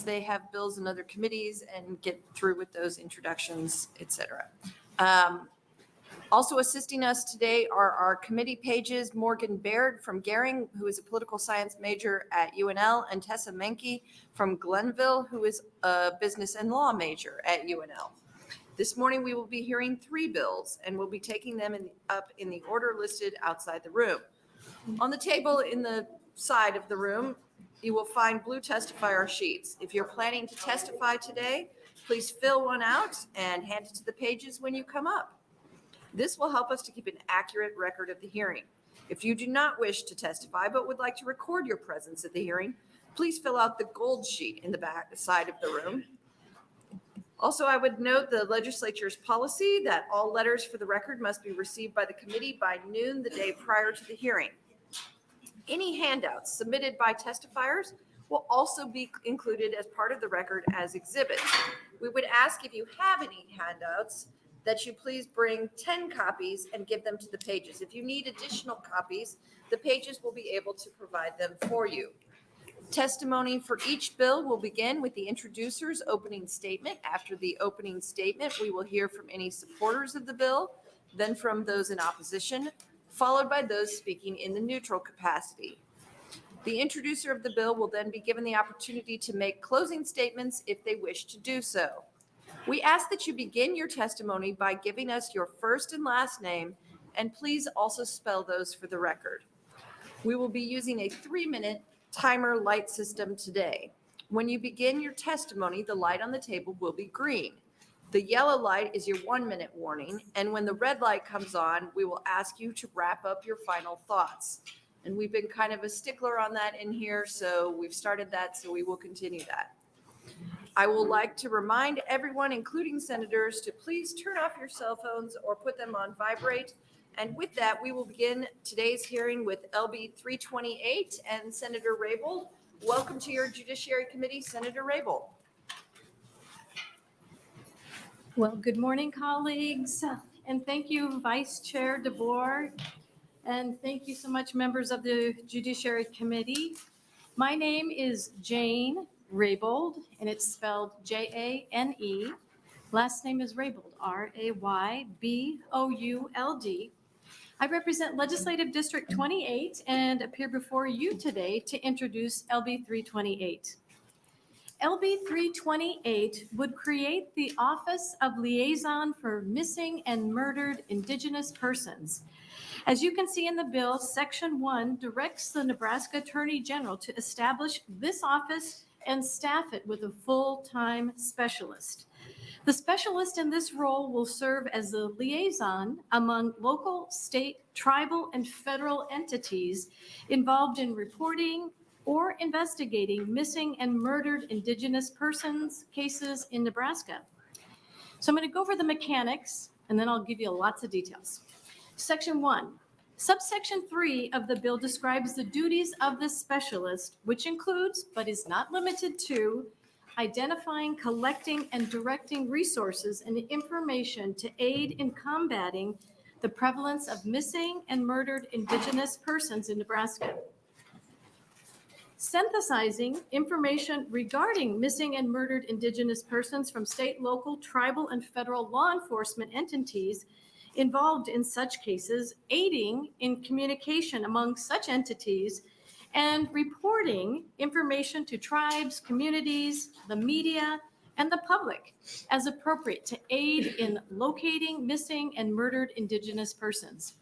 they have bills in other committees and get through with those introductions, et cetera. Also assisting us today are our committee pages, Morgan Baird from Gering, who is a political science major at UNL, and Tessa Menke from Glenville, who is a business and law major at UNL. This morning, we will be hearing 3 bills, and we'll be taking them up in the order listed outside the room. On the table in the side of the room, you will find blue testifier sheets. If you're planning to testify today, please fill one out and hand it to the pages when you come up. This will help us to keep an accurate record of the hearing. If you do not wish to testify but would like to record your presence at the hearing, please fill out the gold sheet in the back side of the room. Also, I would note the legislature's policy that all letters for the record must be received by the committee by noon the day prior to the hearing. Any handouts submitted by testifiers will also be included as part of the record as exhibits. We would ask if you have any handouts that you please bring 10 copies and give them to the pages. If you need additional copies, the pages will be able to provide them for you. Testimony for each bill will begin with the introducer's opening statement. After the opening statement, we will hear from any supporters of the bill, then from those in opposition, followed by those speaking in the neutral capacity. The introducer of the bill will then be given the opportunity to make closing statements if they wish to do so. We ask that you begin your testimony by giving us your first and last name, and please also spell those for the record. We will be using a 3-minute timer light system today. When you begin your testimony, the light on the table will be green. The yellow light is your 1-minute warning, and when the red light comes on, we will ask you to wrap up your final thoughts. And we've been kind of a stickler on that in here, so we've started that, so we will continue that. I will like to remind everyone, including senators, to please turn off your cell phones or put them on vibrate. And with that, we will begin today's hearing with LB 328 and Senator Raybould. Welcome to your Judiciary Committee, Senator Raybould. Well, good morning, colleagues, and thank you, Vice Chair DeVore, and thank you so much, members of the Judiciary Committee. My name is Jane Raybould, and it's spelled Jane. Last name is Raybould, Raybould. I represent Legislative District 28 and appear before you today to introduce LB 328. LB 328 would create the Office of Liaison for Missing and Murdered Indigenous Persons. As you can see in the bill, Section 1 directs the Nebraska Attorney General to establish this office and staff it with a full-time specialist. The specialist in this role will serve as the liaison among local, state, tribal, and federal entities involved in reporting or investigating missing and murdered Indigenous persons cases in Nebraska. So I'm going to go over the mechanics, and then I'll give you lots of details. Section 1. Subsection 3 of the bill describes the duties of this specialist, which includes, but is not limited to, identifying, collecting, and directing resources and information to aid in combating the prevalence of missing and murdered Indigenous persons in Nebraska. Synthesizing information regarding missing and murdered Indigenous persons from state, local, tribal, and federal law enforcement entities involved in such cases, aiding in communication among such entities, and reporting information to tribes, communities, the media, and the public as appropriate to aid in locating missing and murdered Indigenous persons,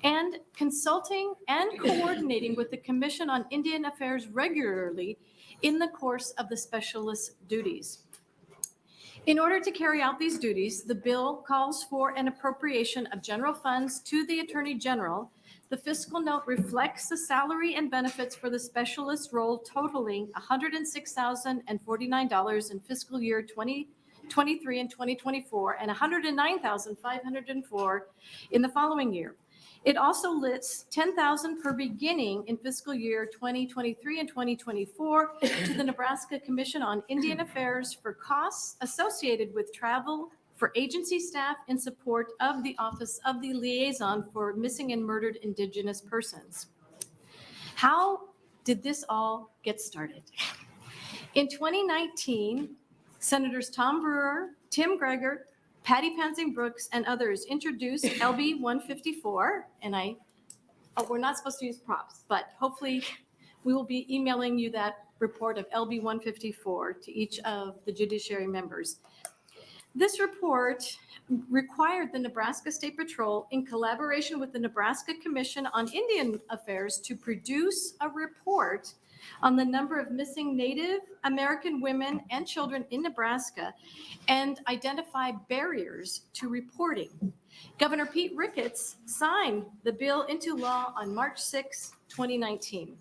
and consulting and coordinating with the Commission on Indian Affairs regularly in the course of the specialist's duties. In order to carry out these duties, the bill calls for an appropriation of general funds to the Attorney General. The fiscal note reflects the salary and benefits for the specialist role totaling $106,049 in fiscal year 2023 and 2024 and $109,504 in the following year. It also lists $10,000 per beginning in fiscal year 2023 and 2024 to the Nebraska Commission on Indian Affairs for costs associated with travel for agency staff in support of the Office of the Liaison for Missing and Murdered Indigenous Persons. How did this all get started? In 2019, Senators Tom Brewer, Tim Gregor, Patty Pansing Brooks, and others introduced LB 154, and we're not supposed to use props, but hopefully we will be emailing you that report of LB 154 to each of the judiciary members. This report required the Nebraska State Patrol, in collaboration with the Nebraska Commission on Indian Affairs, to produce a report on the number of missing Native American women and children in Nebraska and identify barriers to reporting. Governor Pete Ricketts signed the bill into law on March 6, 2019.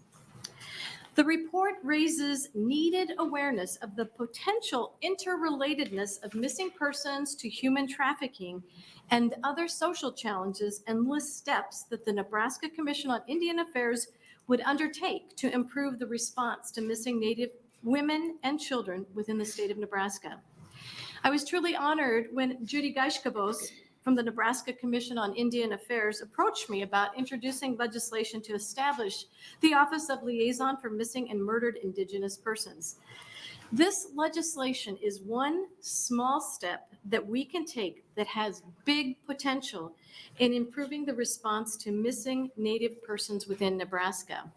The report raises needed awareness of the potential interrelatedness of missing persons to human trafficking and other social challenges, and lists steps that the Nebraska Commission on Indian Affairs would undertake to improve the response to missing Native women and children within the state of Nebraska. I was truly honored when Judy Geishkabos from the Nebraska Commission on Indian Affairs approached me about introducing legislation to establish the Office of Liaison for Missing and Murdered Indigenous Persons. This legislation is one small step that we can take that has big potential in improving the response to missing Native persons within Nebraska.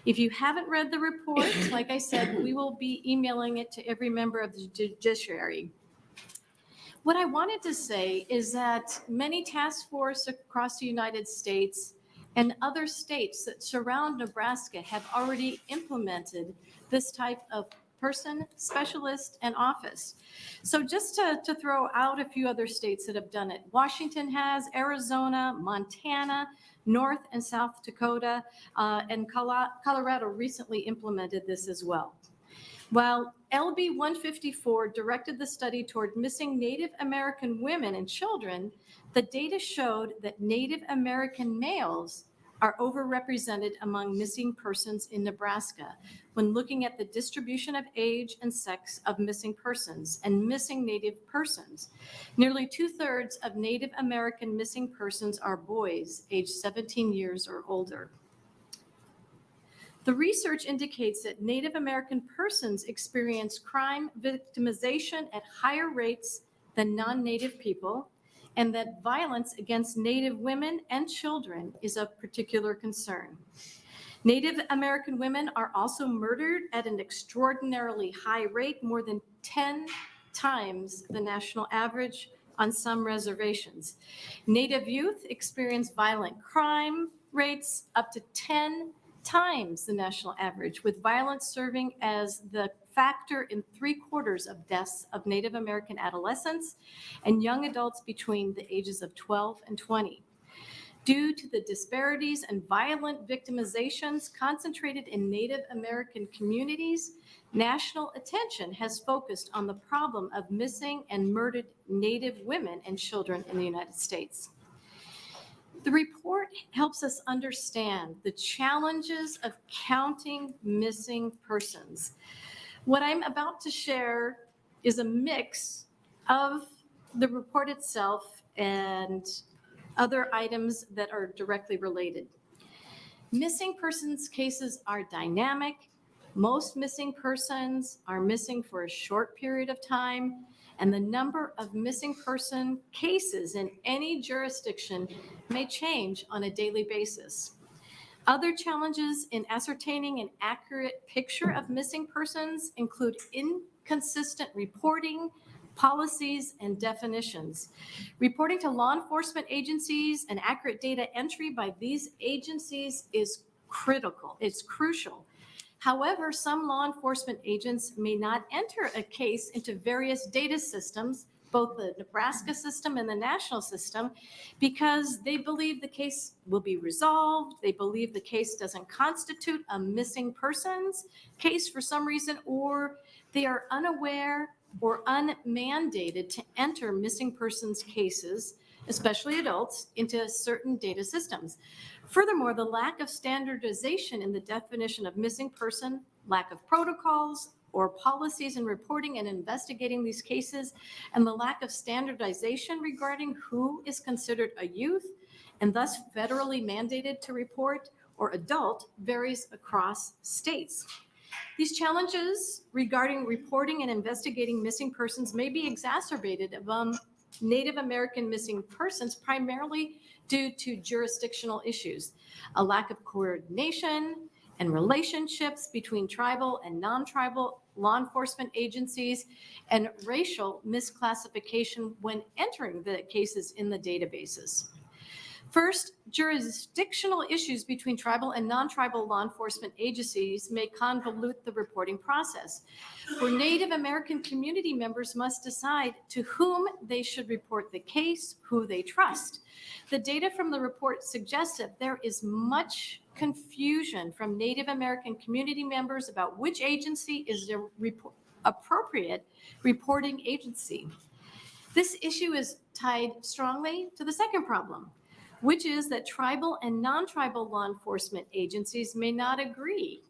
If you haven't read the report, like I said, we will be emailing it to every member of the judiciary. What I wanted to say is that many task forces across the United States and other states that surround Nebraska have already implemented this type of person, specialist, and office. So just to throw out a few other states that have done it, Washington has, Arizona, Montana, North and South Dakota, and Colorado recently implemented this as well. While LB 154 directed the study toward missing Native American women and children, the data showed that Native American males are overrepresented among missing persons in Nebraska when looking at the distribution of age and sex of missing persons and missing Native persons. Nearly 2/3 of Native American missing persons are boys aged 17 years or older. The research indicates that Native American persons experience crime victimization at higher rates than non-Native people, and that violence against Native women and children is of particular concern. Native American women are also murdered at an extraordinarily high rate, more than 10 times the national average on some reservations. Native youth experience violent crime rates up to 10 times the national average, with violence serving as the factor in 3/4 of deaths of Native American adolescents and young adults between the ages of 12 and 20. Due to the disparities and violent victimizations concentrated in Native American communities, national attention has focused on the problem of missing and murdered Native women and children in the United States. The report helps us understand the challenges of counting missing persons. What I'm about to share is a mix of the report itself and other items that are directly related. Missing persons cases are dynamic. Most missing persons are missing for a short period of time, and the number of missing person cases in any jurisdiction may change on a daily basis. Other challenges in ascertaining an accurate picture of missing persons include inconsistent reporting, policies, and definitions. Reporting to law enforcement agencies and accurate data entry by these agencies is critical. It's crucial. However, some law enforcement agents may not enter a case into various data systems, both the Nebraska system and the national system, because they believe the case will be resolved, they believe the case doesn't constitute a missing persons case for some reason, or they are unaware or unmandated to enter missing persons cases, especially adults, into certain data systems. Furthermore, the lack of standardization in the definition of missing person, lack of protocols or policies in reporting and investigating these cases, and the lack of standardization regarding who is considered a youth and thus federally mandated to report or adult varies across states. These challenges regarding reporting and investigating missing persons may be exacerbated among Native American missing persons primarily due to jurisdictional issues, a lack of coordination and relationships between tribal and non-tribal law enforcement agencies, and racial misclassification when entering the cases in the databases. First, jurisdictional issues between tribal and non-tribal law enforcement agencies may convolute the reporting process, where Native American community members must decide to whom they should report the case, who they trust. The data from the report suggests that there is much confusion from Native American community members about which agency is the appropriate reporting agency. This issue is tied strongly to the second problem, which is that tribal and non-tribal law enforcement agencies may not agree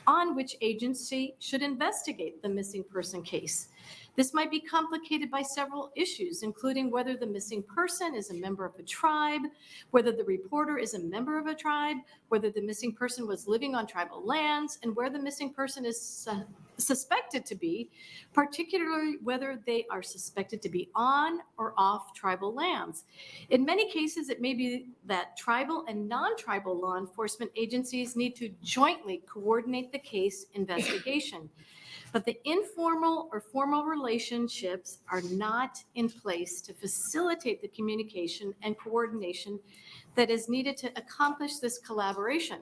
on which agency should investigate the missing person case. This might be complicated by several issues, including whether the missing person is a member of a tribe, whether the reporter is a member of a tribe, whether the missing person was living on tribal lands, and where the missing person is suspected to be, particularly whether they are suspected to be on or off tribal lands. In many cases, it may be that tribal and non-tribal law enforcement agencies need to jointly coordinate the case investigation. But the informal or formal relationships are not in place to facilitate the communication and coordination that is needed to accomplish this collaboration.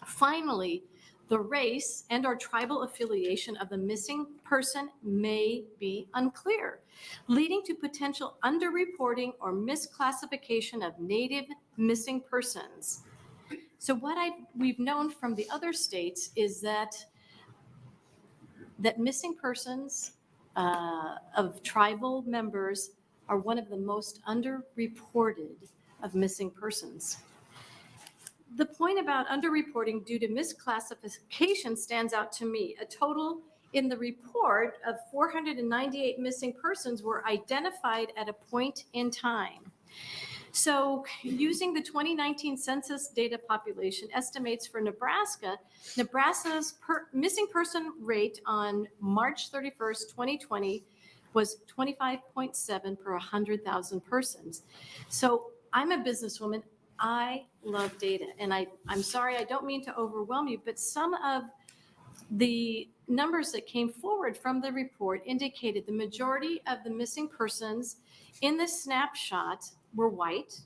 Finally, the race and or tribal affiliation of the missing person may be unclear, leading to potential underreporting or misclassification of Native missing persons. So what we've known from the other states is that missing persons of tribal members are one of the most underreported of missing persons. The point about underreporting due to misclassification stands out to me. A total in the report of 498 missing persons were identified at a point in time. So using the 2019 census data population estimates for Nebraska, Nebraska's missing person rate on March 31st, 2020 was 25.7 per 100,000 persons. So I'm a businesswoman. I love data. And I'm sorry, I don't mean to overwhelm you, but some of the numbers that came forward from the report indicated the majority of the missing persons in the snapshot were white,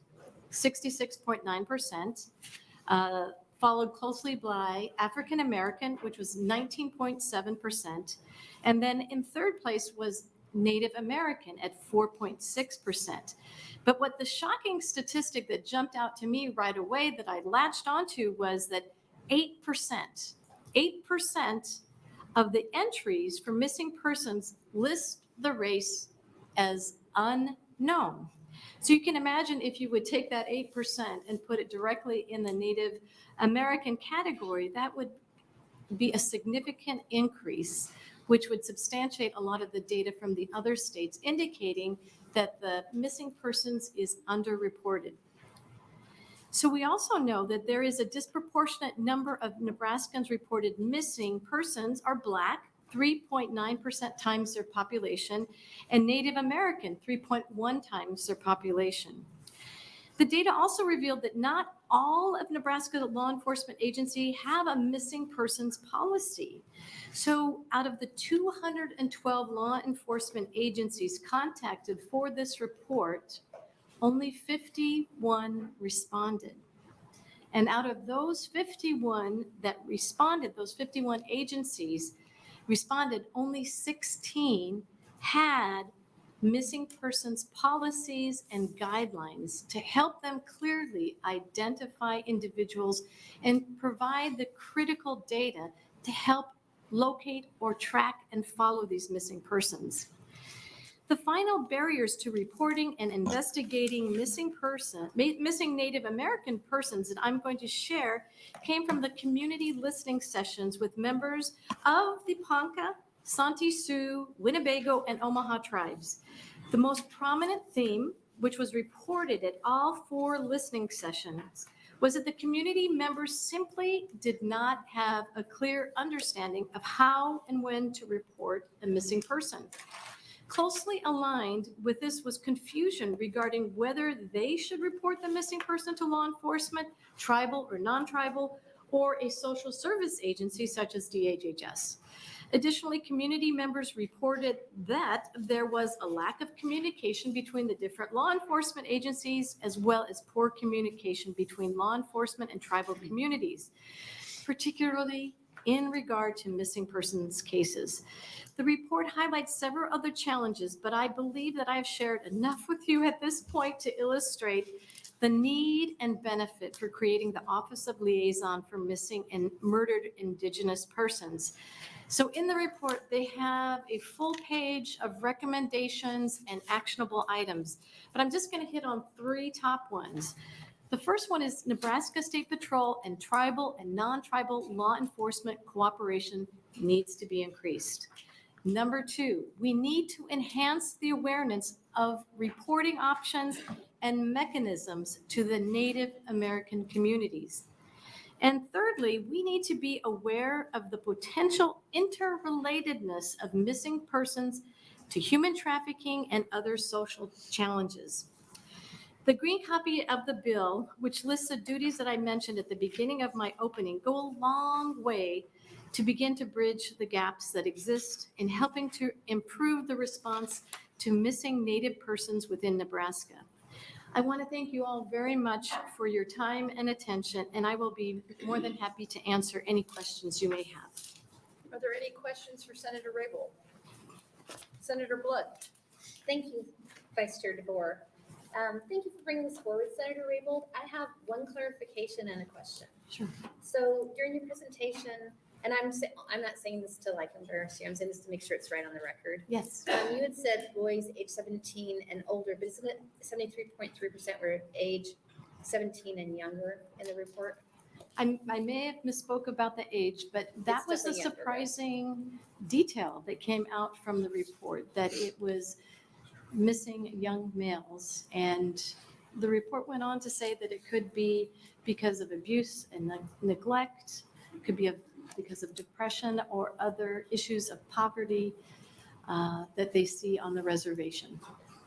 66.9%, followed closely by African American, which was 19.7%. And then in third place was Native American at 4.6%. But what the shocking statistic that jumped out to me right away that I latched onto was that 8% of the entries for missing persons list the race as unknown. So you can imagine if you would take that 8% and put it directly in the Native American category, that would be a significant increase, which would substantiate a lot of the data from the other states, indicating that the missing persons is underreported. So we also know that there is a disproportionate number of Nebraskans reported missing persons are Black, 3.9% times their population, and Native American, 3.1 times their population. The data also revealed that not all of Nebraska law enforcement agencies have a missing persons policy. So out of the 212 law enforcement agencies contacted for this report, only 51 responded. And out of those 51 that responded, those 51 agencies responded, only 16 had missing persons policies and guidelines to help them clearly identify individuals and provide the critical data to help locate or track and follow these missing persons. The final barriers to reporting and investigating missing Native American persons that I'm going to share came from the community listening sessions with members of the Ponca, Santee Sioux, Winnebago, and Omaha tribes. The most prominent theme, which was reported at all 4 listening sessions, was that the community members simply did not have a clear understanding of how and when to report a missing person. Closely aligned with this was confusion regarding whether they should report the missing person to law enforcement, tribal or non-tribal, or a social service agency such as DHHS. Additionally, community members reported that there was a lack of communication between the different law enforcement agencies, as well as poor communication between law enforcement and tribal communities, particularly in regard to missing persons cases. The report highlights several other challenges, but I believe that I've shared enough with you at this point to illustrate the need and benefit for creating the Office of Liaison for Missing and Murdered Indigenous Persons. So in the report, they have a full page of recommendations and actionable items, but I'm just going to hit on 3 top ones. The first one is Nebraska State Patrol and tribal and non-tribal law enforcement cooperation needs to be increased. Number 2, we need to enhance the awareness of reporting options and mechanisms to the Native American communities. And thirdly, we need to be aware of the potential interrelatedness of missing persons to human trafficking and other social challenges. The green copy of the bill, which lists the duties that I mentioned at the beginning of my opening, go a long way to begin to bridge the gaps that exist in helping to improve the response to missing Native persons within Nebraska. I want to thank you all very much for your time and attention, and I will be more than happy to answer any questions you may have. Are there any questions for Senator Raybould? Senator Blood? Thank you, Vice Chair DeBoer. Thank you for bringing this forward, Senator Raybould. I have one clarification and a question. Sure. So during your presentation, and I'm not saying this to like embarrass you, I'm saying this to make sure it's right on the record. Yes. You had said boys age 17 and older, but isn't it 73.3% were age 17 and younger in the report? I may have misspoke about the age, but that It's was a definitely younger, right? surprising detail that came out from the report, that it was missing young males. And the report went on to say that it could be because of abuse and neglect, it could be because of depression or other issues of poverty that they see on the reservation.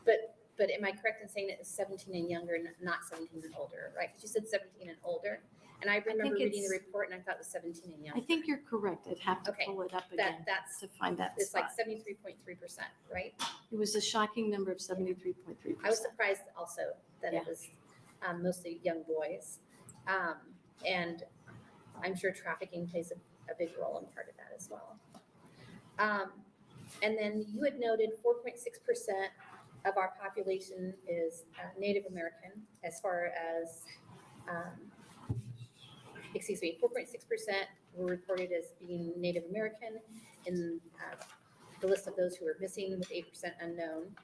But am I correct in saying it is 17 and younger, not 17 and older, right? Because you said 17 and older. And I remember reading the report and I thought it was 17 and younger. I think you're correct. I'd have to Okay, pull it up again that's to find that It's like spot. 73.3%, right? It was a shocking number of 73.3%. I was surprised also that Yeah. it was mostly young boys. And I'm sure trafficking plays a big role in part of that as well. And then you had noted 4.6% of our population is Native American as far as, 4.6% were reported as being Native American in the list of those who are missing with 8% unknown.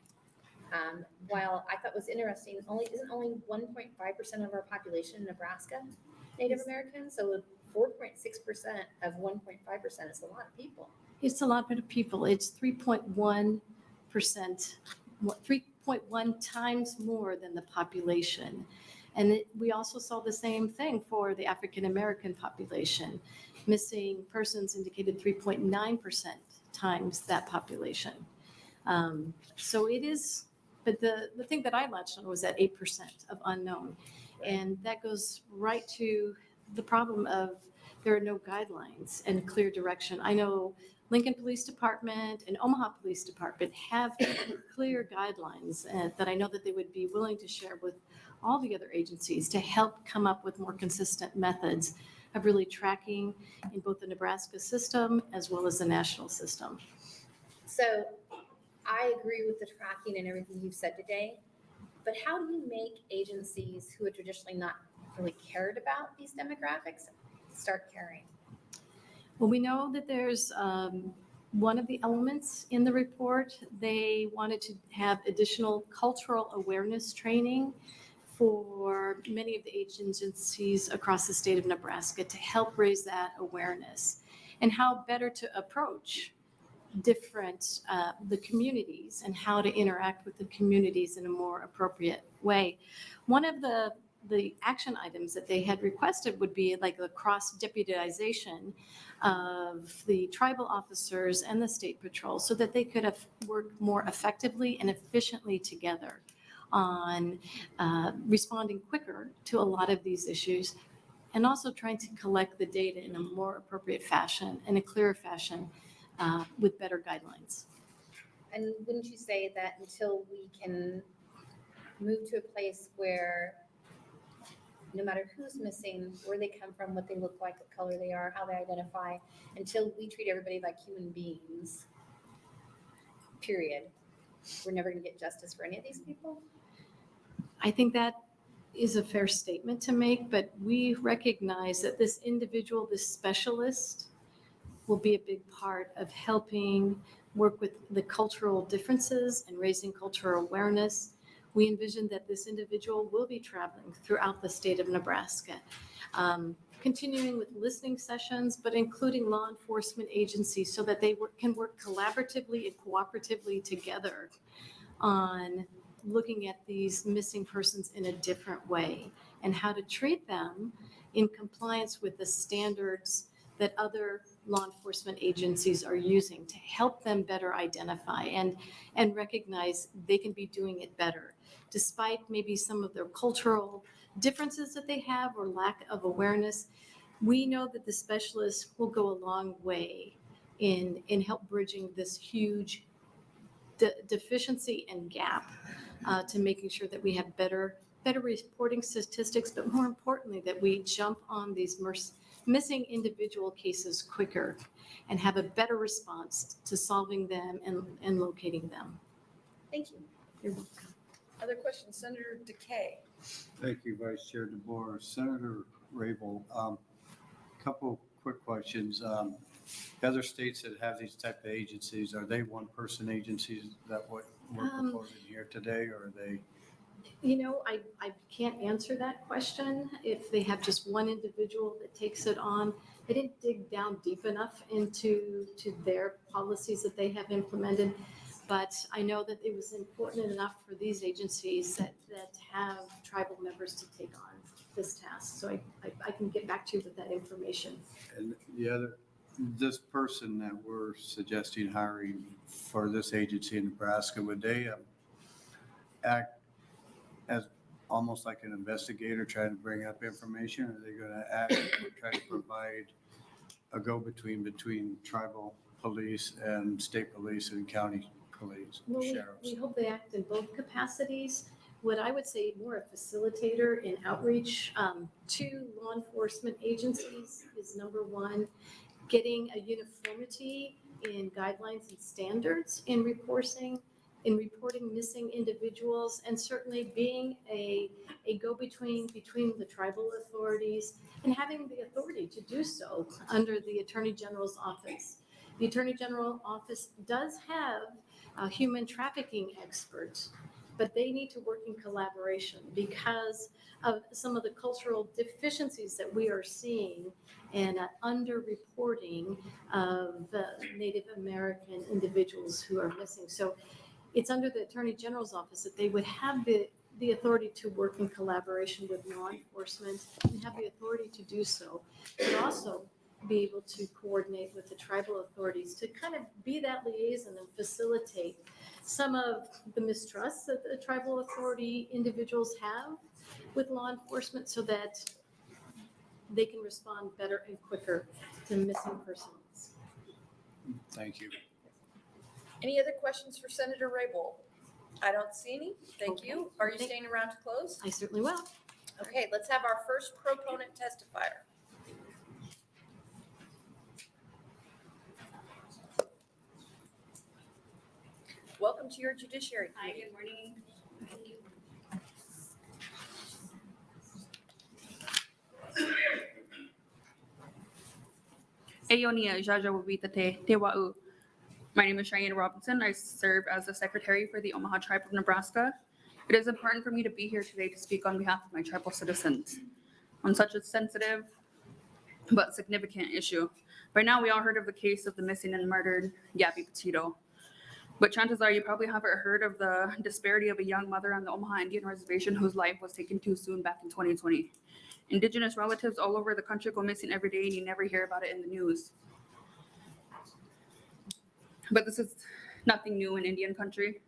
While I thought was interesting, isn't only 1.5% of our population in Nebraska Native American? So 4.6% of 1.5% is a lot of people. It's a lot of people. It's 3.1%, 3.1 times more than the population. And we also saw the same thing for the African American population. Missing persons indicated 3.9% times that population. So it is, but the thing that I latched on was that 8% of unknown. And that goes right to the problem of there are no guidelines and clear direction. I know Lincoln Police Department and Omaha Police Department have clear guidelines that I know that they would be willing to share with all the other agencies to help come up with more consistent methods of really tracking in both the Nebraska system as well as the national system. So I agree with the tracking and everything you've said today, but how do you make agencies who had traditionally not really cared about these demographics start caring? Well, we know that there's one of the elements in the report. They wanted to have additional cultural awareness training for many of the agencies across the state of Nebraska to help raise that awareness and how better to approach different, the communities and how to interact with the communities in a more appropriate way. One of the the action items that they had requested would be like the cross deputization of the tribal officers and the state patrol so that they could have worked more effectively and efficiently together on responding quicker to a lot of these issues, and also trying to collect the data in a more appropriate fashion, in a clearer fashion, with better guidelines. And wouldn't you say that until we can move to a place where no matter who's missing, where they come from, what they look like, what color they are, how they identify, until we treat everybody like human beings, period, we're never going to get justice for any of these people? I think that is a fair statement to make, but we recognize that this individual, this specialist, will be a big part of helping work with the cultural differences and raising cultural awareness. We envision that this individual will be traveling throughout the state of Nebraska, continuing with listening sessions, but including law enforcement agencies so that they can work collaboratively and cooperatively together on looking at these missing persons in a different way and how to treat them in compliance with the standards that other law enforcement agencies are using to help them better identify and recognize they can be doing it better, despite maybe some of their cultural differences that they have or lack of awareness. We know that the specialists will go a long way in help bridging this huge deficiency and gap to making sure that we have better reporting statistics, but more importantly, that we jump on these missing individual cases quicker and have a better response to solving them and locating them. Thank you. You're welcome. Other questions? Senator Decay. Thank you, Vice Chair DeBoer. Senator Raybould, couple quick questions. The other states that have these type of agencies, are they one-person agencies that what we're proposing here today, or are they? You know, I can't answer that question. If they have just one individual that takes it on, I didn't dig down deep enough into their policies that they have implemented. But I know that it was important enough for these agencies that have tribal members to take on this task. So I can get back to you with that information. And this person that we're suggesting hiring for this agency in Nebraska, would they act as almost like an investigator trying to bring up information? Or are they going to act or try to provide a go-between between tribal police and state police and county police, Well, sheriffs? we hope they act in both capacities. What I would say more a facilitator in outreach to law enforcement agencies is number one. Getting a uniformity in guidelines and standards in reporting missing individuals, and certainly being a go-between between the tribal authorities and having the authority to do so under the Attorney General's office. The Attorney General office does have human trafficking experts, but they need to work in collaboration because of some of the cultural deficiencies that we are seeing and under-reporting of Native American individuals who are missing. So it's under the Attorney General's office that they would have the authority to work in collaboration with law enforcement and have the authority to do so, but also be able to coordinate with the tribal authorities to kind of be that liaison and facilitate some of the mistrust that the tribal authority individuals have with law enforcement so that they can respond better and quicker to missing persons. Thank you. Any other questions for Senator Raybould? I don't see any. Thank you. Are you Thank- staying around to close? I certainly will. Okay, let's have our first proponent testifier. Welcome to your Judiciary Hi, Committee. good morning. Eonia Jaja Wabita Te Wa'u. My name is Cheyenne Robinson. I serve as the secretary for the Omaha Tribe of Nebraska. It is important for me to be here today to speak on behalf of my tribal citizens on such a sensitive but significant issue. By now, we all heard of the case of the missing and murdered Gabby Petito. But chances are you probably haven't heard of the disparity of a young mother on the Omaha Indian Reservation whose life was taken too soon back in 2020. Indigenous relatives all over the country go missing every day and you never hear about it in the news. But this is nothing new in Indian country.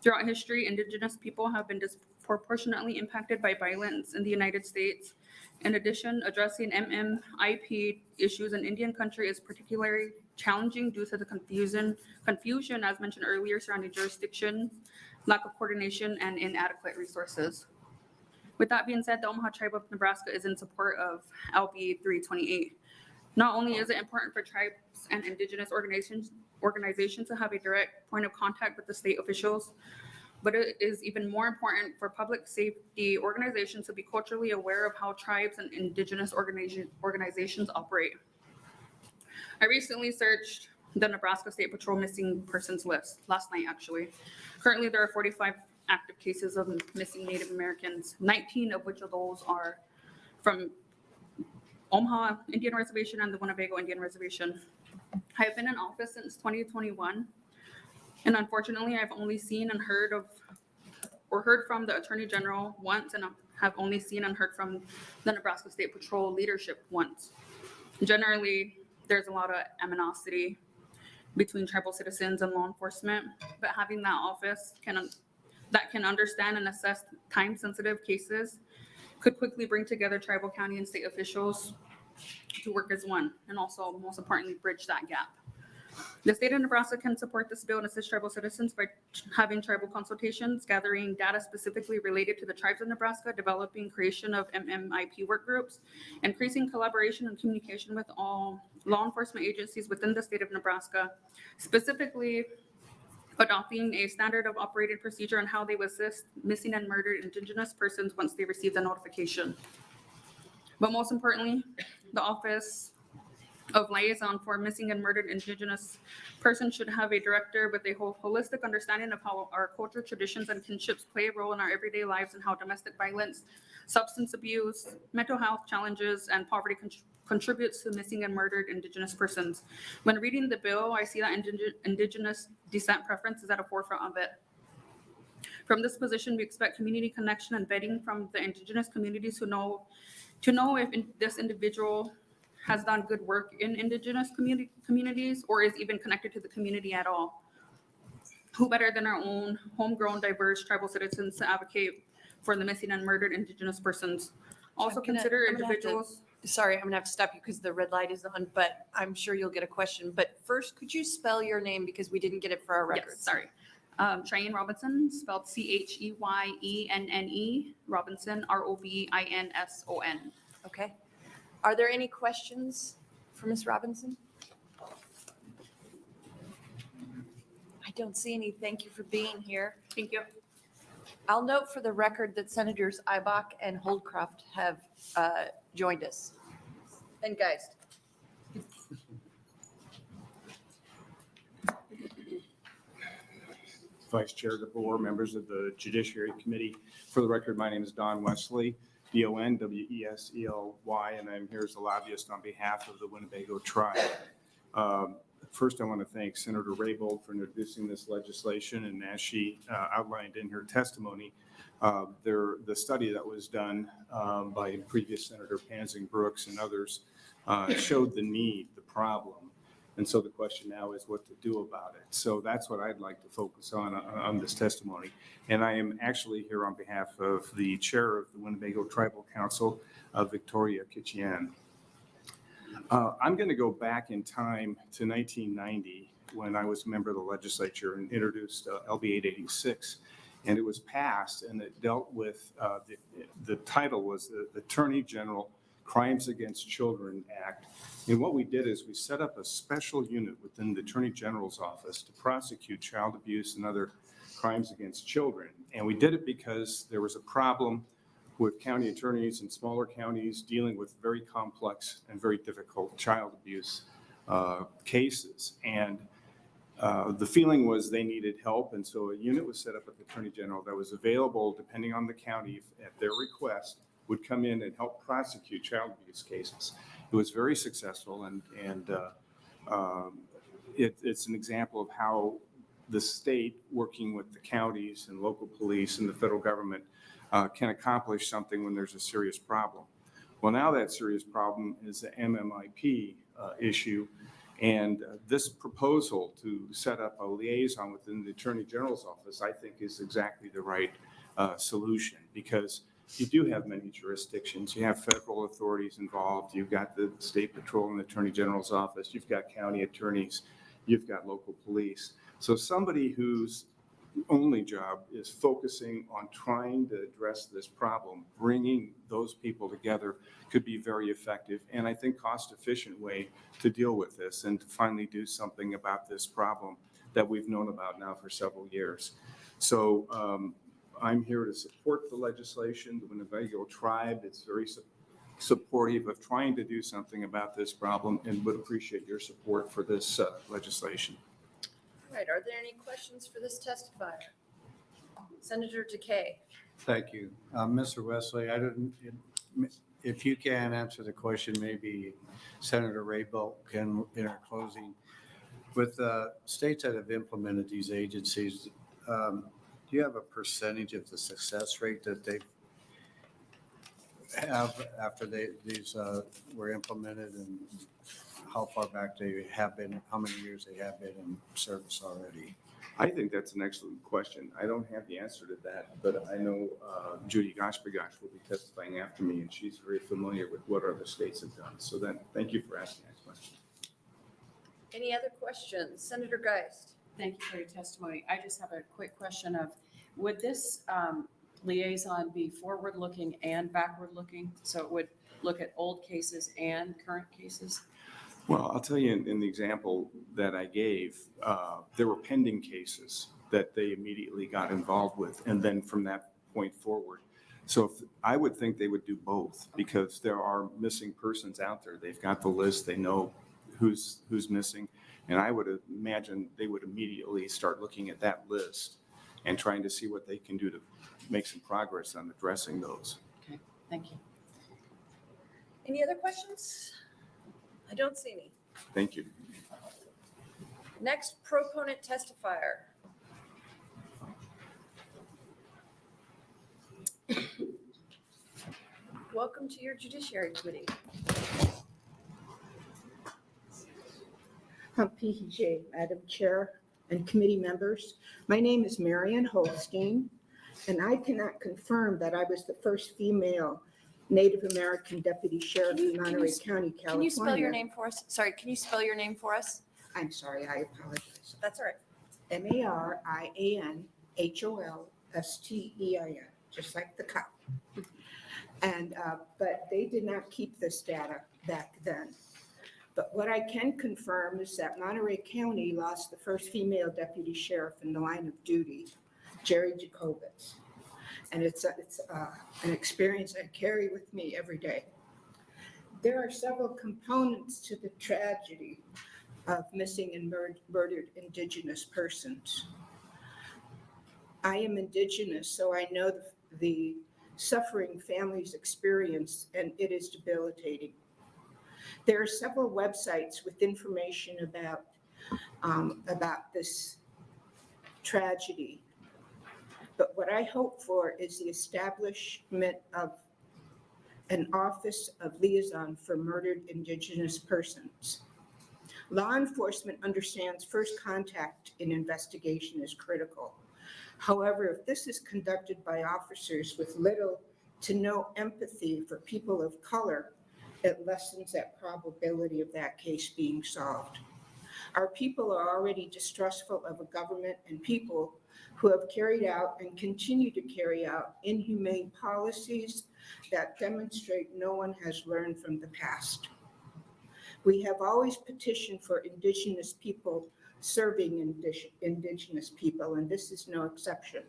Throughout history, Indigenous people have been disproportionately impacted by violence in the United States. In addition, addressing MMIP issues in Indian country is particularly challenging due to the confusion, as mentioned earlier, surrounding jurisdiction, lack of coordination, and inadequate resources. With that being said, the Omaha Tribe of Nebraska is in support of LB 328. Not only is it important for tribes and Indigenous organizations to have a direct point of contact with the state officials, but it is even more important for public safety organizations to be culturally aware of how tribes and Indigenous organizations operate. I recently searched the Nebraska State Patrol missing persons list, last night actually. Currently, there are 45 active cases of missing Native Americans, 19 of which of those are from Omaha Indian Reservation and the Winnebago Indian Reservation. I have been in office since 2021, and unfortunately, I've only seen and heard from the Attorney General once, and have only seen and heard from the Nebraska State Patrol leadership once. Generally, there's a lot of animosity between tribal citizens and law enforcement, but having that office that can understand and assess time-sensitive cases could quickly bring together tribal, county, and state officials to work as one, and also, most importantly, bridge that gap. The state of Nebraska can support this bill and assist tribal citizens by having tribal consultations, gathering data specifically related to the tribes of Nebraska, developing creation of MMIP work groups, increasing collaboration and communication with all law enforcement agencies within the state of Nebraska, specifically adopting a standard of operating procedure on how they would assist missing and murdered Indigenous persons once they receive the notification. But most importantly, the Office of Liaison for Missing and Murdered Indigenous Persons should have a director with a holistic understanding of how our culture, traditions, and kinships play a role in our everyday lives, and how domestic violence, substance abuse, mental health challenges, and poverty contributes to missing and murdered Indigenous persons. When reading the bill, I see that Indigenous descent preference is at the forefront of it. From this position, we expect community connection and vetting from the Indigenous communities to know if this individual has done good work in Indigenous communities or is even connected to the community at all. Who better than our own homegrown, diverse tribal citizens to advocate for the missing and murdered Indigenous persons? Also consider individuals. Sorry, I'm gonna have to stop you because the red light is on, but I'm sure you'll get a question. But first, could you spell your name because we didn't get it for our records? Yes, sorry. Cheyenne Robinson, spelled Cheyenne, Robinson, Robinson. Okay. Are there any questions for Ms. Robinson? I don't see any. Thank you for being here. Thank you. I'll note for the record that Senators Ibach and Holdcroft have joined us. And Geist. Vice Chair of the Board, members of the Judiciary Committee. For the record, my name is Don Wesley, D-O-N-W-E-S-E-L-Y, and I'm here as a lobbyist on behalf of the Winnebago tribe. First, I want to thank Senator Raybould for introducing this legislation, and as she outlined in her testimony, the study that was done by previous Senator Pansing Brooks and others showed the need, the problem. And so the question now is what to do about it. So that's what I'd like to focus on this testimony. And I am actually here on behalf of the chair of the Winnebago Tribal Council, Victoria Kitchian. I'm going to go back in time to 1990 when I was a member of the legislature and introduced LB 886. And it was passed, and it dealt with, the title was the Attorney General Crimes Against Children Act. And what we did is we set up a special unit within the Attorney General's office to prosecute child abuse and other crimes against children. And we did it because there was a problem with county attorneys in smaller counties dealing with very complex and very difficult child abuse cases. And the feeling was they needed help. And so a unit was set up at the Attorney General that was available, depending on the county, at their request, would come in and help prosecute child abuse cases. It was very successful, and it's an example of how the state, working with the counties and local police and the federal government, can accomplish something when there's a serious problem. Well, now that serious problem is the MMIP issue. And this proposal to set up a liaison within the Attorney General's office, I think, is exactly the right solution, because you do have many jurisdictions. You have federal authorities involved. You've got the State Patrol and the Attorney General's office. You've got county attorneys. You've got local police. So somebody whose only job is focusing on trying to address this problem, bringing those people together, could be very effective and I think cost-efficient way to deal with this and to finally do something about this problem that we've known about now for several years. So I'm here to support the legislation. The Winnebago tribe is very supportive of trying to do something about this problem and would appreciate your support for this legislation. All right, are there any questions for this testifier? Senator Takei. Thank you. Mr. Wesley, if you can answer the question, maybe Senator Raybould can in our closing. With states that have implemented these agencies, do you have a percentage of the success rate that they have after these were implemented, and how far back they have been, how many years they have been in service already? I think that's an excellent question. I don't have the answer to that, but I know Judy Goshbegosh will be testifying after me, and she's very familiar with what other states have done. So then, thank you for asking that question. Any other questions? Senator Geist. Thank you for your testimony. I just have a quick question of, would this liaison be forward-looking and backward-looking? So it would look at old cases and current cases? Well, I'll tell you in the example that I gave, there were pending cases that they immediately got involved with, and then from that point forward. So I would think they would do both, because there are missing persons out there. They've got the list, they know who's missing, and I would imagine they would immediately start looking at that list and trying to see what they can do to make some progress on addressing those. Okay, thank you. Any other questions? I don't see any. Thank you. Next proponent testifier. Welcome to your Judiciary Committee. PJ, Madam Chair and committee members. My name is Marion Holstein, and I cannot confirm that I was the first female Native American Deputy Sheriff in Monterey County, California. Can you spell your name for us? Sorry, can you spell your name for us? I'm sorry, I apologize. That's all right. MarianHolstein, just like the cow. And, but they did not keep this data back then. But what I can confirm is that Monterey County lost the first female deputy sheriff in the line of duty, Jerry Jacobitz. And it's an experience I carry with me every day. There are several components to the tragedy of missing and murdered Indigenous persons. I am Indigenous, so I know the suffering families experience, and it is debilitating. There are several websites with information about this tragedy. But what I hope for is the establishment of an Office of Liaison for Murdered Indigenous Persons. Law enforcement understands first contact in investigation is critical. However, if this is conducted by officers with little to no empathy for people of color, it lessens that probability of that case being solved. Our people are already distrustful of a government and people who have carried out and continue to carry out inhumane policies that demonstrate no one has learned from the past. We have always petitioned for Indigenous people serving Indigenous people, and this is no exception.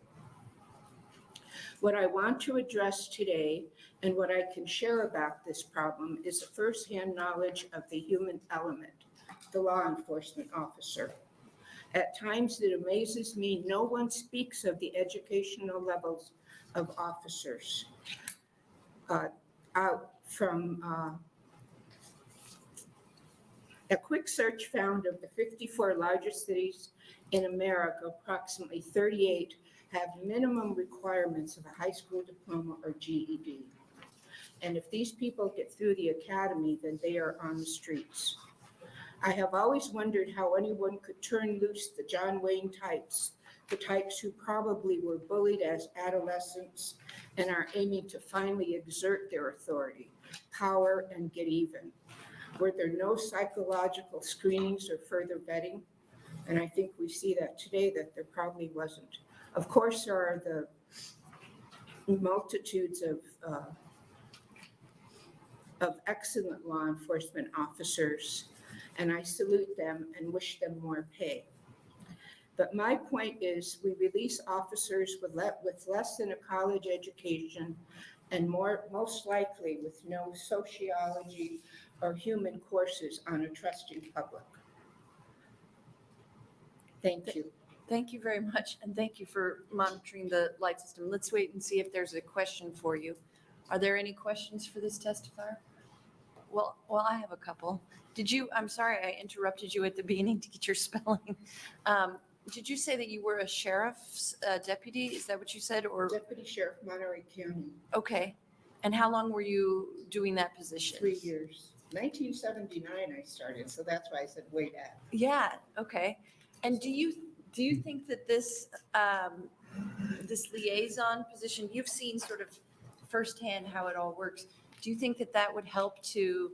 What I want to address today and what I can share about this problem is a firsthand knowledge of the human element, the law enforcement officer. At times it amazes me no one speaks of the educational levels of officers out from A quick search found of the 54 largest cities in America, approximately 38 have minimum requirements of a high school diploma or GED. And if these people get through the academy, then they are on the streets. I have always wondered how anyone could turn loose the John Wayne types, the types who probably were bullied as adolescents and are aiming to finally exert their authority, power, and get even. Were there no psychological screenings or further vetting? And I think we see that today, that there probably wasn't. Of course, there are the multitudes of excellent law enforcement officers, and I salute them and wish them more pay. But my point is, we release officers with less than a college education and most likely with no sociology or human courses on a trusting public. Thank you. Thank you very much, and thank you for monitoring the light system. Let's wait and see if there's a question for you. Are there any questions for this testifier? Well, I have a couple. I'm sorry I interrupted you at the beginning to get your spelling. Did you say that you were a sheriff's deputy? Is that what you said? Or Deputy Sheriff, Monterey County, okay. And how long were you doing that position? 3 years. 1979 I started, so that's why I said way back. Yeah, okay. And do you think that this this liaison position, you've seen sort of firsthand how it all works. Do you think that that would help to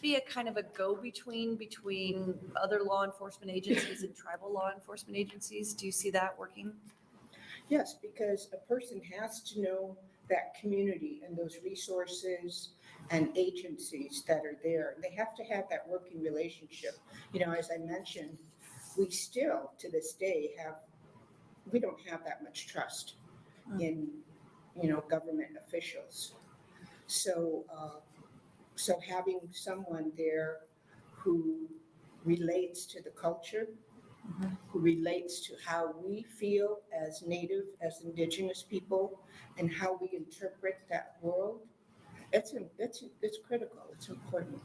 be a kind of a go-between between other law enforcement agencies and tribal law enforcement agencies? Do you see that working? Yes, because a person has to know that community and those resources and agencies that are there. They have to have that working relationship. You know, as I mentioned, we still, to this day, we don't have that much trust in, government officials. So having someone there who relates to the culture, who relates to how we feel as Native, as Indigenous people, and how we interpret that world, it's critical, it's important.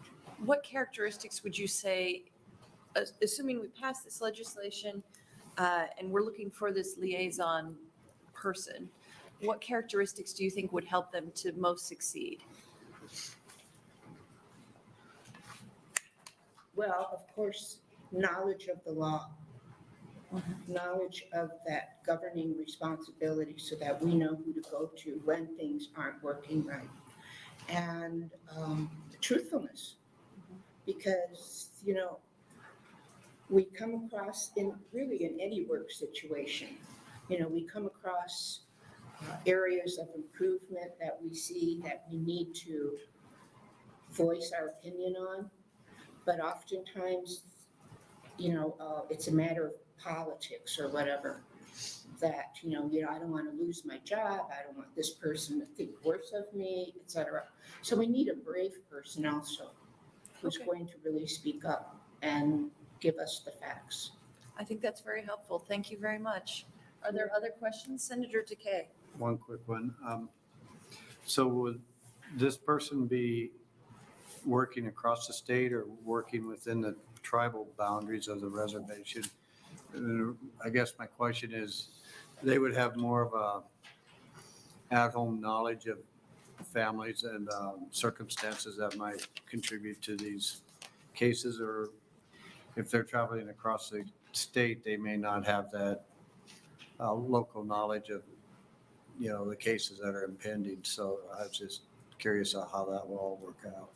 What characteristics would you say, assuming we pass this legislation and we're looking for this liaison person, what characteristics do you think would help them to most succeed? Well, of course, knowledge of the law, knowledge of that governing responsibility so that we know who to go to when things aren't working right. And truthfulness, because, we come across in any work situation, we come across areas of improvement that we see that we need to voice our opinion on. But oftentimes, it's a matter of politics or whatever that, I don't want to lose my job. I don't want this person to think worse of me, et cetera. So we need a brave person also who's Okay. going to really speak up and give us the facts. I think that's very helpful. Thank you very much. Are there other questions? Senator Takei? One quick one. So would this person be working across the state or working within the tribal boundaries of the reservation? I guess my question is, they would have more of a at-home knowledge of families and circumstances that might contribute to these cases, or if they're traveling across the state, they may not have that local knowledge of, the cases that are impending. So I was just curious on how that will all work out.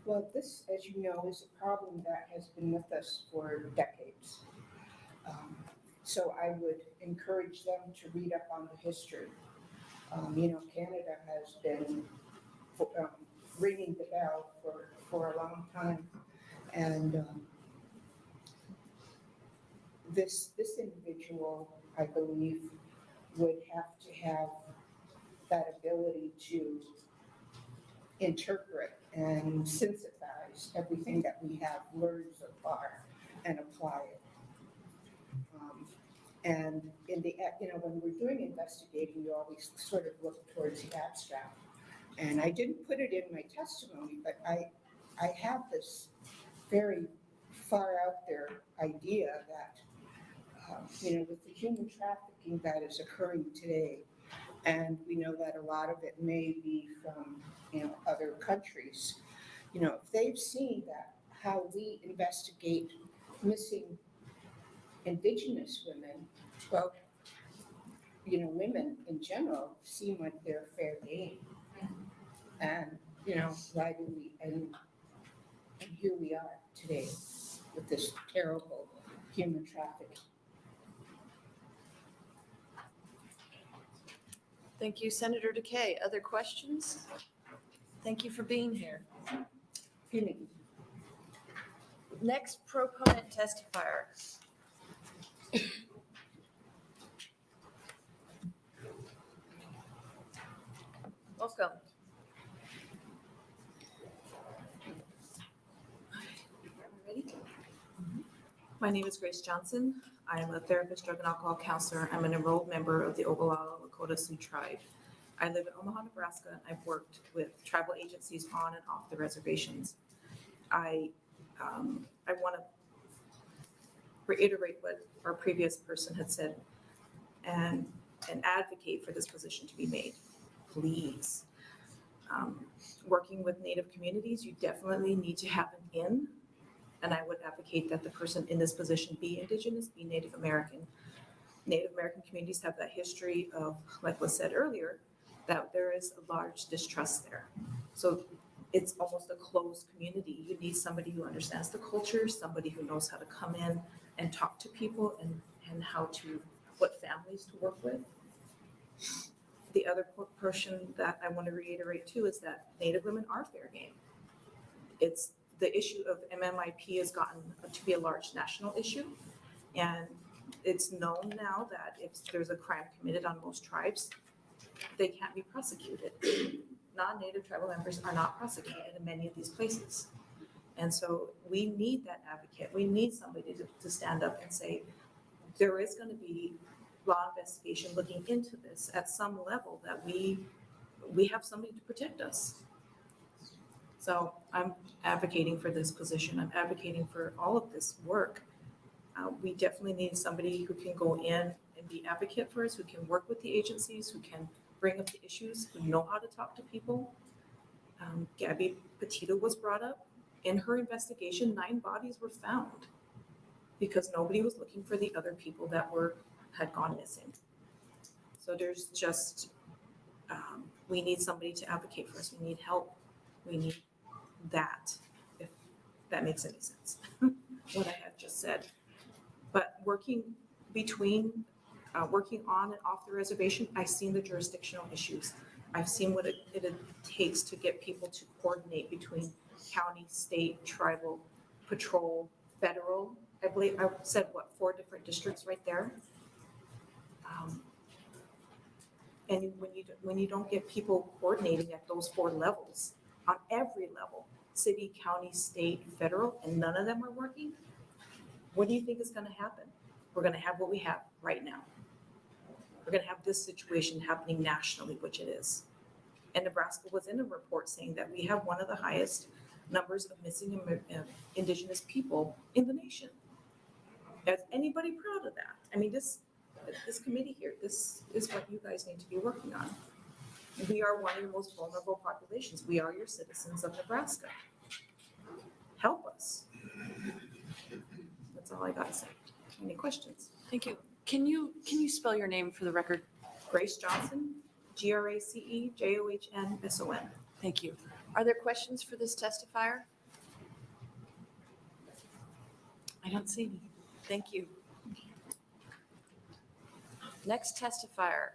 Well, this, as you know, is a problem that has been with us for decades. So I would encourage them to read up on the history. Canada has been ringing the bell for a long time. And this individual, I believe, would have to have that ability to interpret and synthesize everything that we have learned so far and apply it. And when we're doing investigating, you always sort of look towards the abstract. And I didn't put it in my testimony, but I have this very far out there idea that, with the human trafficking that is occurring today, and we know that a lot of it may be from, other countries, if they've seen that, how we investigate missing Indigenous women, well, women in general seem like they're fair game. And, why do we, and here we are today with this terrible human trafficking. Thank you, Senator Takei. Other questions? Thank you for being here. Next proponent testifier. Welcome. Ready? My name is Grace Johnson. I am a therapist, drug and alcohol counselor. I'm an enrolled member of the Oglala Lakota Sioux tribe. I live in Omaha, Nebraska, and I've worked with tribal agencies on and off the reservations. I want to reiterate what our previous person had said and advocate for this position to be made. Please. Working with Native communities, you definitely need to have an in. And I would advocate that the person in this position be Indigenous, be Native American. Native American communities have that history of, like was said earlier, that there is a large distrust there. So it's almost a closed community. You need somebody who understands the culture, somebody who knows how to come in and talk to people and what families to work with. The other portion that I want to reiterate too is that Native women are fair game. It's the issue of MMIP has gotten to be a large national issue. And it's known now that if there's a crime committed on most tribes, they can't be prosecuted. Non-Native tribal members are not prosecuted in many of these places. And so we need that advocate. We need somebody to stand up and say, there is going to be law investigation looking into this at some level, that we have somebody to protect us. So I'm advocating for this position. I'm advocating for all of this work. We definitely need somebody who can go in and be advocate for us, who can work with the agencies, who can bring up the issues, who know how to talk to people. Gabby Petito was brought up. In her investigation, 9 bodies were found because nobody was looking for the other people that had gone missing. So there's just, we need somebody to advocate for us. We need help. We need that, if that makes any sense, what I have just said. But working on and off the reservation, I've seen the jurisdictional issues. I've seen what it takes to get people to coordinate between county, state, tribal, patrol, federal. I believe I said, 4 different districts right there. And when you don't get people coordinating at those 4 levels, on every level, city, county, state, federal, and none of them are working, what do you think is going to happen? We're going to have what we have right now. We're going to have this situation happening nationally, which it is. And Nebraska was in a report saying that we have one of the highest numbers of missing Indigenous people in the nation. Is anybody proud of that? I mean, this committee here, this is what you guys need to be working on. We are one of your most vulnerable populations. We are your citizens of Nebraska. Help us. That's all I got to say. Any questions? Thank you. Can you spell your name for the record? Grace Johnson, GraceJohnson. Thank you. Are there questions for this testifier? I don't see any. Thank you. Next testifier.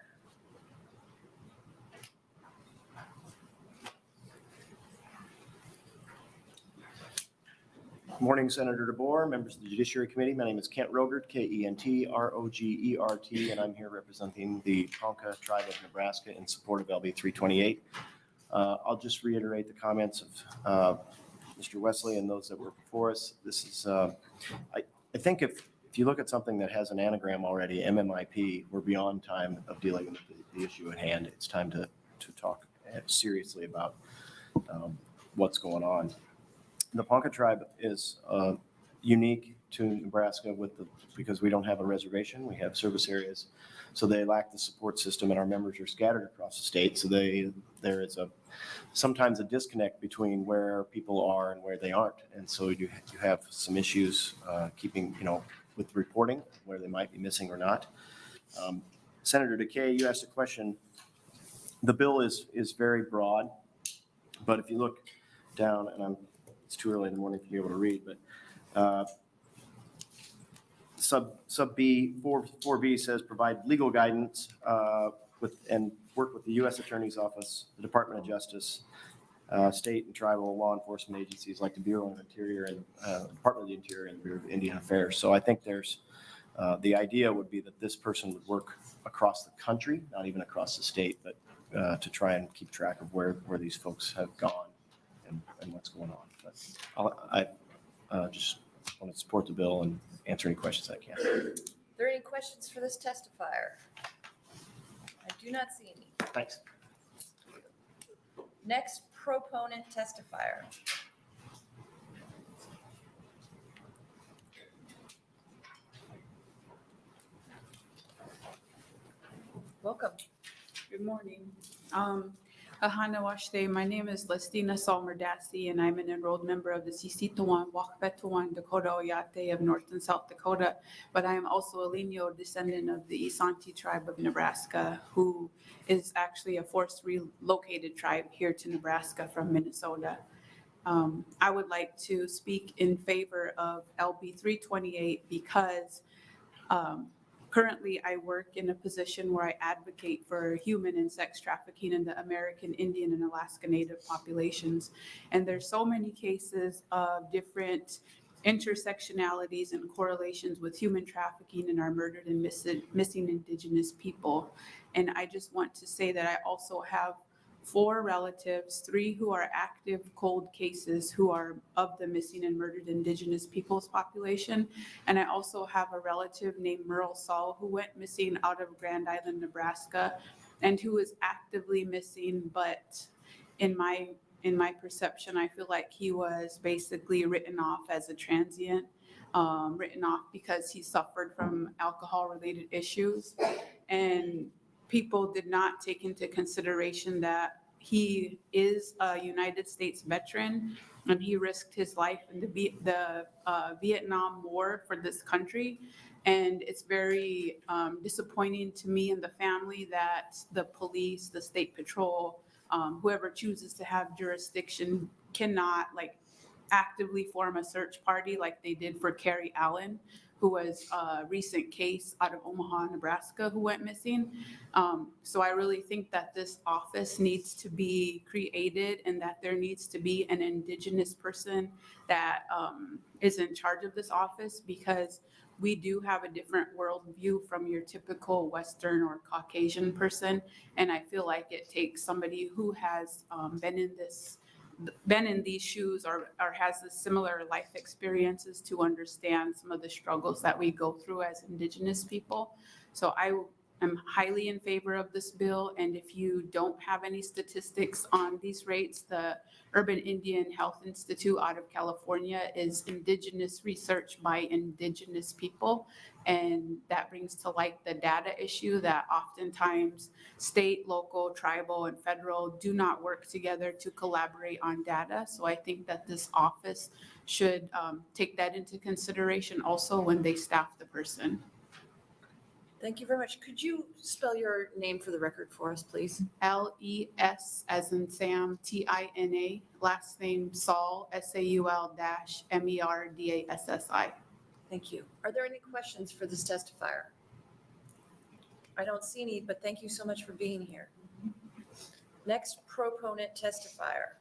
Morning, Senator DeBoer, members of the Judiciary Committee. My name is Kent Rogert, Kentrogert, and I'm here representing the Ponca Tribe of Nebraska in support of LB 328. I'll just reiterate the comments of Mr. Wesley and those that were before us. This is, I think if you look at something that has an anagram already, MMIP, we're beyond time of dealing with the issue at hand. It's time to talk seriously about what's going on. the Ponca tribe is unique to Nebraska because we don't have a reservation. We have service areas. So they lack the support system, and our members are scattered across the state. So there is sometimes a disconnect between where people are and where they aren't. And so you have some issues keeping, with reporting where they might be missing or not. Senator DeKay, you asked a question. The bill is very broad, but if you look down, and it's too early in the morning to be able to read, but sub B, 4B says provide legal guidance and work with the U.S. Attorney's Office, the Department of Justice, state and tribal law enforcement agencies like the Bureau of Interior and Department of the Interior and the Bureau of Indian Affairs. So I think the idea would be that this person would work across the country, not even across the state, but to try and keep track of where these folks have gone and what's going on. But I just want to support the bill and answer any questions I can. Are there any questions for this testifier? I do not see any. Thanks. Next proponent testifier. Welcome. Good morning. Ahana Washte, my name is Lestina Salmerdassi, and I'm an enrolled member of the Sissetawan Wakbetawan Dakota Oyate of North and South Dakota, but I am also a lineal descendant of the Isanti tribe of Nebraska, who is actually a forced relocated tribe here to Nebraska from Minnesota. I would like to speak in favor of LB 328 because currently, I work in a position where I advocate for human and sex trafficking in the American Indian and Alaska Native populations. And there's so many cases of different intersectionalities and correlations with human trafficking in our murdered and missing Indigenous people. And I just want to say that I also have 4 relatives, 3 who are active cold cases who are of the missing and murdered Indigenous peoples population. And I also have a relative named Merle Saul who went missing out of Grand Island, Nebraska, and who is actively missing. But in my perception, I feel like he was basically written off as a transient, written off because he suffered from alcohol-related issues. And people did not take into consideration that he is a United States veteran and he risked his life in the Vietnam War for this country. And it's very disappointing to me and the family that the police, the state patrol, whoever chooses to have jurisdiction cannot actively form a search party like they did for Carrie Allen, who was a recent case out of Omaha, Nebraska, who went missing. So I really think that this office needs to be created and that there needs to be an Indigenous person that is in charge of this office, because we do have a different worldview from your typical Western or Caucasian person. And I feel like it takes somebody who has been in these shoes or has the similar life experiences to understand some of the struggles that we go through as Indigenous people. So I am highly in favor of this bill. And if you don't have any statistics on these rates, the Urban Indian Health Institute out of California is Indigenous research by Indigenous people. And that brings to light the data issue that oftentimes state, local, tribal, and federal do not work together to collaborate on data. So I think that this office should take that into consideration also when they staff the person. Thank you very much. Could you spell your name for the record for us, please? LES as in Sam, TINA, last name Saul, SAUL-MERDASSI. Thank you. Are there any questions for this testifier? I don't see any, but thank you so much for being here. Next proponent testifier.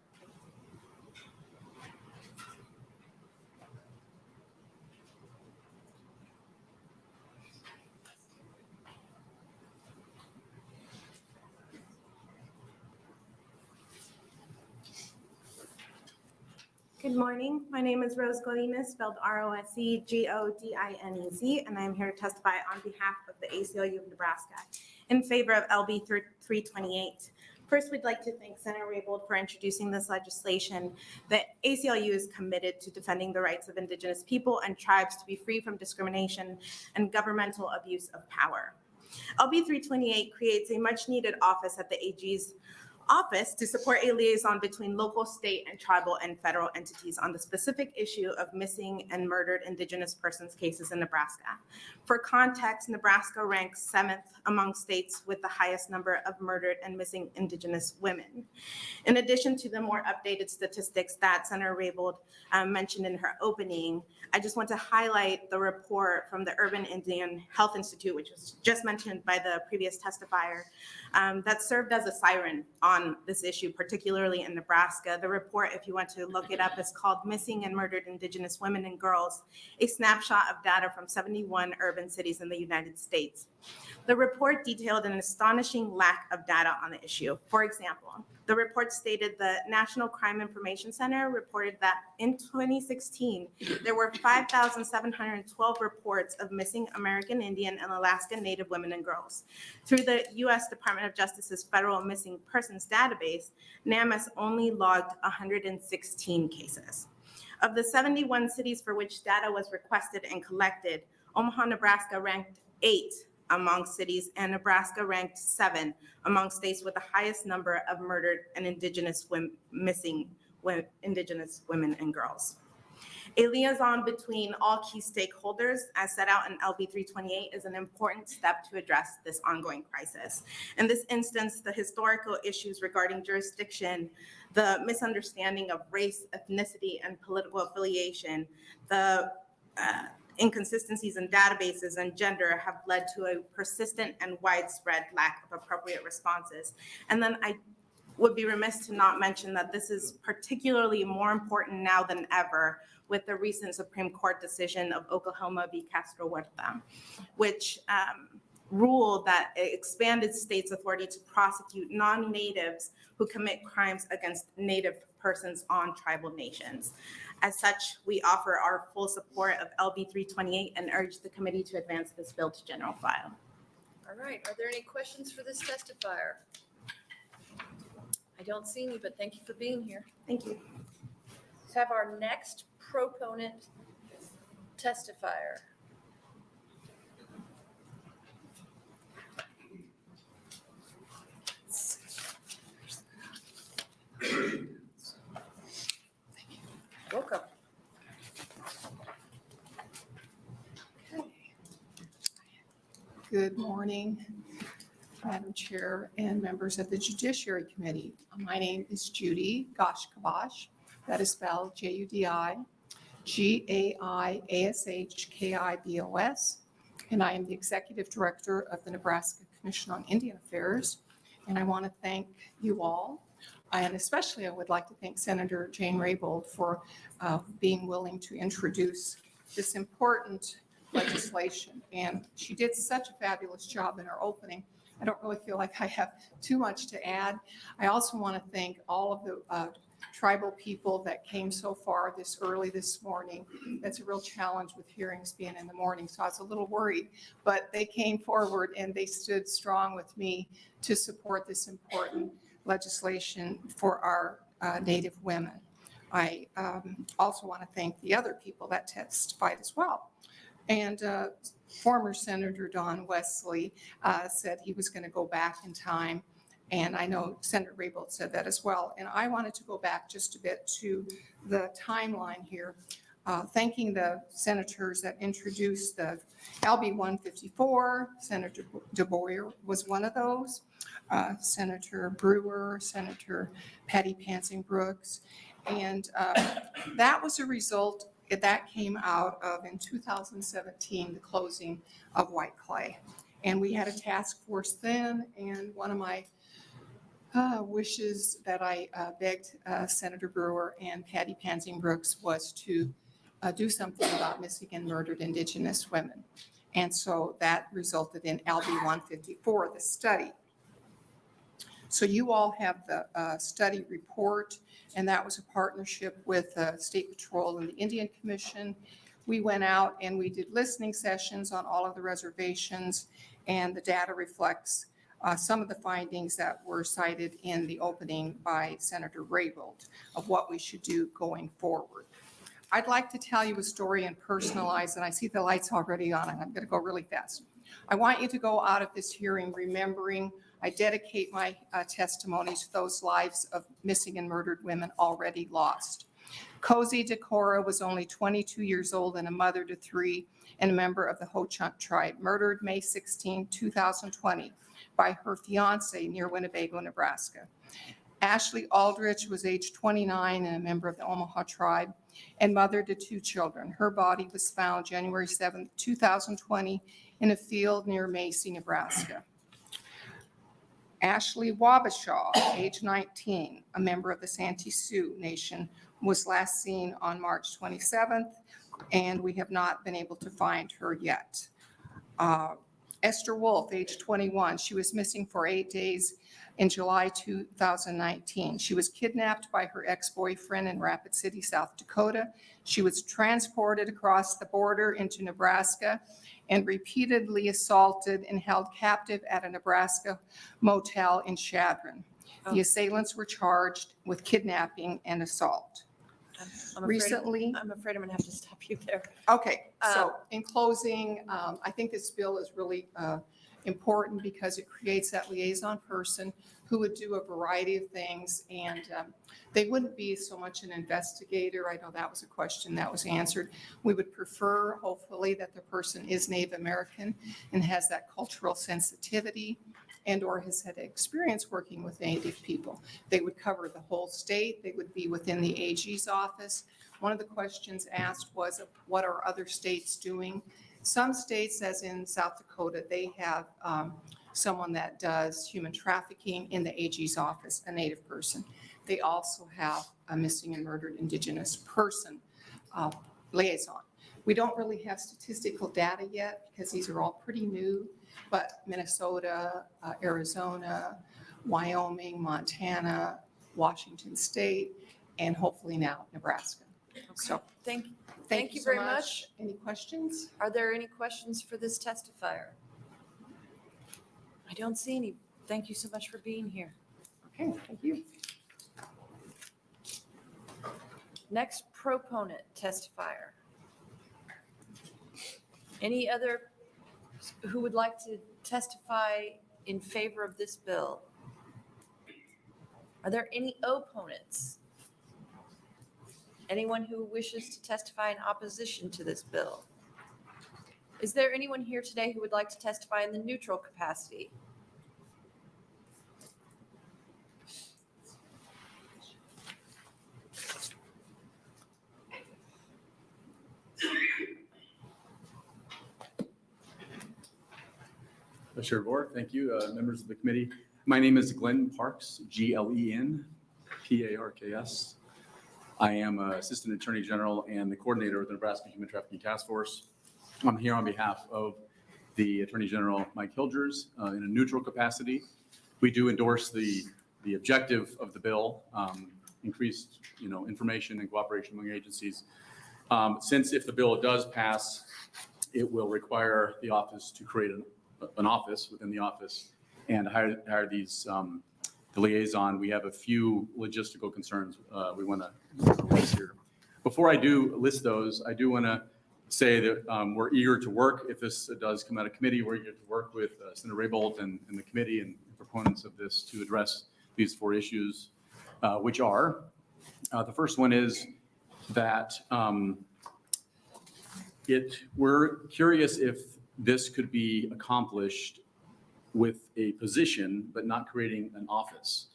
Good morning. My name is Rose Godinez, spelled ROSEGODINEZ, and I'm here to testify on behalf of the ACLU of Nebraska in favor of LB 328, First, we'd like to thank Senator Raybould for introducing this legislation. The ACLU is committed to defending the rights of Indigenous people and tribes to be free from discrimination and governmental abuse of power. LB 328 creates a much-needed office at the AG's office to support a liaison between local, state, and tribal and federal entities on the specific issue of missing and murdered Indigenous persons cases in Nebraska. For context, Nebraska ranks 7th among states with the highest number of murdered and missing Indigenous women. In addition to the more updated statistics that Senator Raybould mentioned in her opening, I just want to highlight the report from the Urban Indian Health Institute, which was just mentioned by the previous testifier, that served as a siren on this issue, particularly in Nebraska. The report, if you want to look it up, is called Missing and Murdered Indigenous Women and Girls, a snapshot of data from 71 urban cities in the United States. The report detailed an astonishing lack of data on the issue. For example, the report stated the National Crime Information Center reported that in 2016, there were 5,712 reports of missing American Indian and Alaska Native women and girls. Through the U.S. Department of Justice's Federal Missing Persons Database, NAMUS only logged 116 cases. Of the 71 cities for which data was requested and collected, Omaha, Nebraska ranked 8 among cities, and Nebraska ranked 7 among states with the highest number of murdered and missing Indigenous women and girls. A liaison between all key stakeholders, as set out in LB 328, is an important step to address this ongoing crisis. In this instance, the historical issues regarding jurisdiction, the misunderstanding of race, ethnicity, and political affiliation, the inconsistencies in databases and gender have led to a persistent and widespread lack of appropriate responses. And then I would be remiss to not mention that this is particularly more important now than ever with the recent Supreme Court decision of Oklahoma v. Castro Huerta, which ruled that it expanded states' authority to prosecute non-natives who commit crimes against Native persons on tribal nations. As such, we offer our full support of LB 328 and urge the committee to advance this bill to general file. All right, are there any questions for this testifier? I don't see any, but thank you for being here. Thank you. Let's have our next proponent testifier. Welcome. Good morning, Madam Chair and members of the Judiciary Committee. My name is Judy Gashkabash. That is spelled Judiashkibos, and I am the Executive Director of the Nebraska Commission on Indian Affairs. And I want to thank you all, and especially I would like to thank Senator Jane Raybould for being willing to introduce this important legislation. And she did such a fabulous job in her opening. I don't really feel like I have too much to add. I also want to thank all of the tribal people that came so far this early this morning. That's a real challenge with hearings being in the morning, so I was a little worried, but they came forward and they stood strong with me to support this important legislation for our Native women. I also want to thank the other people that testified as well. And former Senator Don Wesley said he was going to go back in time. And I know Senator Raybould said that as well. And I wanted to go back just a bit to the timeline here, thanking the senators that introduced the LB 154. Senator DeBoer was one of those. Senator Brewer, Senator Patty Pansing Brooks. And that was a result that came out of, in 2017, the closing of White Clay. And we had a task force then, and one of my wishes that I begged Senator Brewer and Patty Pansing Brooks was to do something about missing and murdered Indigenous women. And so that resulted in LB 154, the study. So you all have the study report, and that was a partnership with State Patrol and the Indian Commission. We went out and we did listening sessions on all of the reservations, and the data reflects some of the findings that were cited in the opening by Senator Raybould of what we should do going forward. I'd like to tell you a story and personalize, and I see the lights already on, and I'm going to go really fast. I want you to go out of this hearing remembering, I dedicate my testimony to those lives of missing and murdered women already lost. Cozy Decorah was only 22 years old and a mother to 3 and a member of the Ho-Chunk tribe, murdered May 16, 2020 by her fiance near Winnebago, Nebraska. Ashley Aldrich was age 29 and a member of the Omaha tribe and mother to 2 children. Her body was found January 7, 2020 in a field near Macy, Nebraska. Ashley Wabashaw, age 19, a member of the Santee Sioux Nation, was last seen on March 27th, and we have not been able to find her yet. Esther Wolf, age 21, she was missing for 8 days in July 2019. She was kidnapped by her ex-boyfriend in Rapid City, South Dakota. She was transported across the border into Nebraska and repeatedly assaulted and held captive at a Nebraska motel in Chadron. The assailants were charged with kidnapping and assault. Recently, I'm afraid I'm going to have to stop you there. okay, so in closing, I think this bill is really important because it creates that liaison person who would do a variety of things, and they wouldn't be so much an investigator. I know that was a question that was answered. We would prefer, hopefully, that the person is Native American and has that cultural sensitivity and or has had experience working with Native people. They would cover the whole state. They would be within the AG's office. One of the questions asked was, what are other states doing? Some states, as in South Dakota, they have someone that does human trafficking in the AG's office, a Native person. They also have a missing and murdered Indigenous person liaison. We don't really have statistical data yet because these are all pretty new, but Minnesota, Arizona, Wyoming, Montana, Washington State, and hopefully now Nebraska. So Thank you so very much. Any questions? Are there any questions for this testifier? I don't see any. Thank you so much for being here. Okay, thank you. Next proponent testifier. Any other who would like to testify in favor of this bill? Are there any opponents? Anyone who wishes to testify in opposition to this bill? Is there anyone here today who would like to testify in the neutral capacity? Chair Board, thank you. Members of the committee. My name is Glenn Parks, Glen Parks. I am Assistant Attorney General and the coordinator of the Nebraska Human Trafficking Task Force. I'm here on behalf of the Attorney General, Mike Hilgers, in a neutral capacity. We do endorse the objective of the bill, increased information and cooperation among agencies. Since if the bill does pass, it will require the office to create an office within the office and hire these the liaison. We have a few logistical concerns we want to raise here. Before I do list those, I do want to say that we're eager to work. If this does come out of committee, we're eager to work with Senator Raybould and the committee and proponents of this to address these 4 issues, which are, the first one is that we're curious if this could be accomplished with a position, but not creating an office.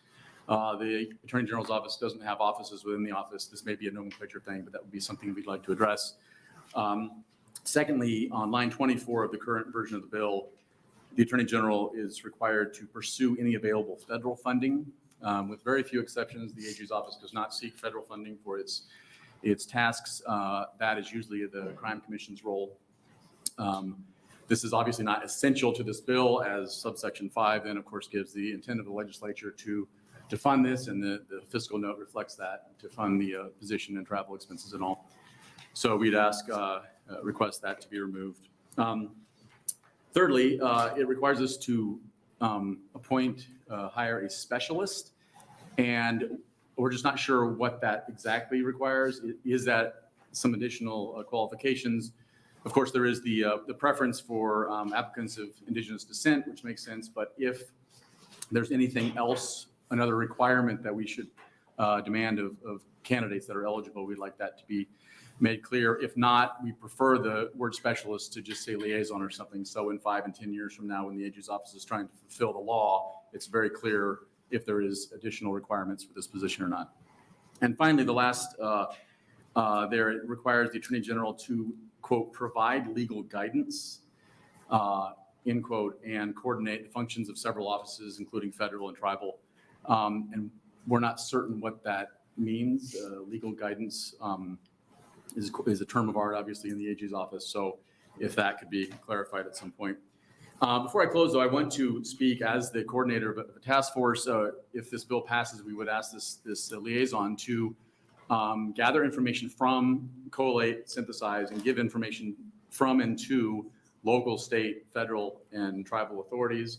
The Attorney General's office doesn't have offices within the office. This may be a nomenclature thing, but that would be something we'd like to address. Secondly, on line 24 of the current version of the bill, the Attorney General is required to pursue any available federal funding. With very few exceptions, the AG's office does not seek federal funding for its tasks. That is usually the Crime Commission's role. This is obviously not essential to this bill, as subsection 5 then of course gives the intent of the legislature to fund this, and the fiscal note reflects that, to fund the position and travel expenses and all. So we'd request that to be removed. Thirdly, it requires us to hire a specialist, and we're just not sure what that exactly requires. Is that some additional qualifications? Of course, there is the preference for applicants of Indigenous descent, which makes sense, but if there's anything else, another requirement that we should demand of candidates that are eligible, we'd like that to be made clear. If not, we prefer the word specialist to just say liaison or something. So in 5 and 10 years from now, when the AG's office is trying to fulfill the law, it's very clear if there is additional requirements for this position or not. And finally, the last there, it requires the Attorney General to, quote, provide legal guidance, end quote, and coordinate the functions of several offices, including federal and tribal. And we're not certain what that means. Legal guidance is a term of art, obviously, in the AG's office. So if that could be clarified at some point. Before I close, though, I want to speak as the coordinator of a task force. If this bill passes, we would ask this liaison to gather information from, collate, synthesize, and give information from and to local, state, federal, and tribal authorities.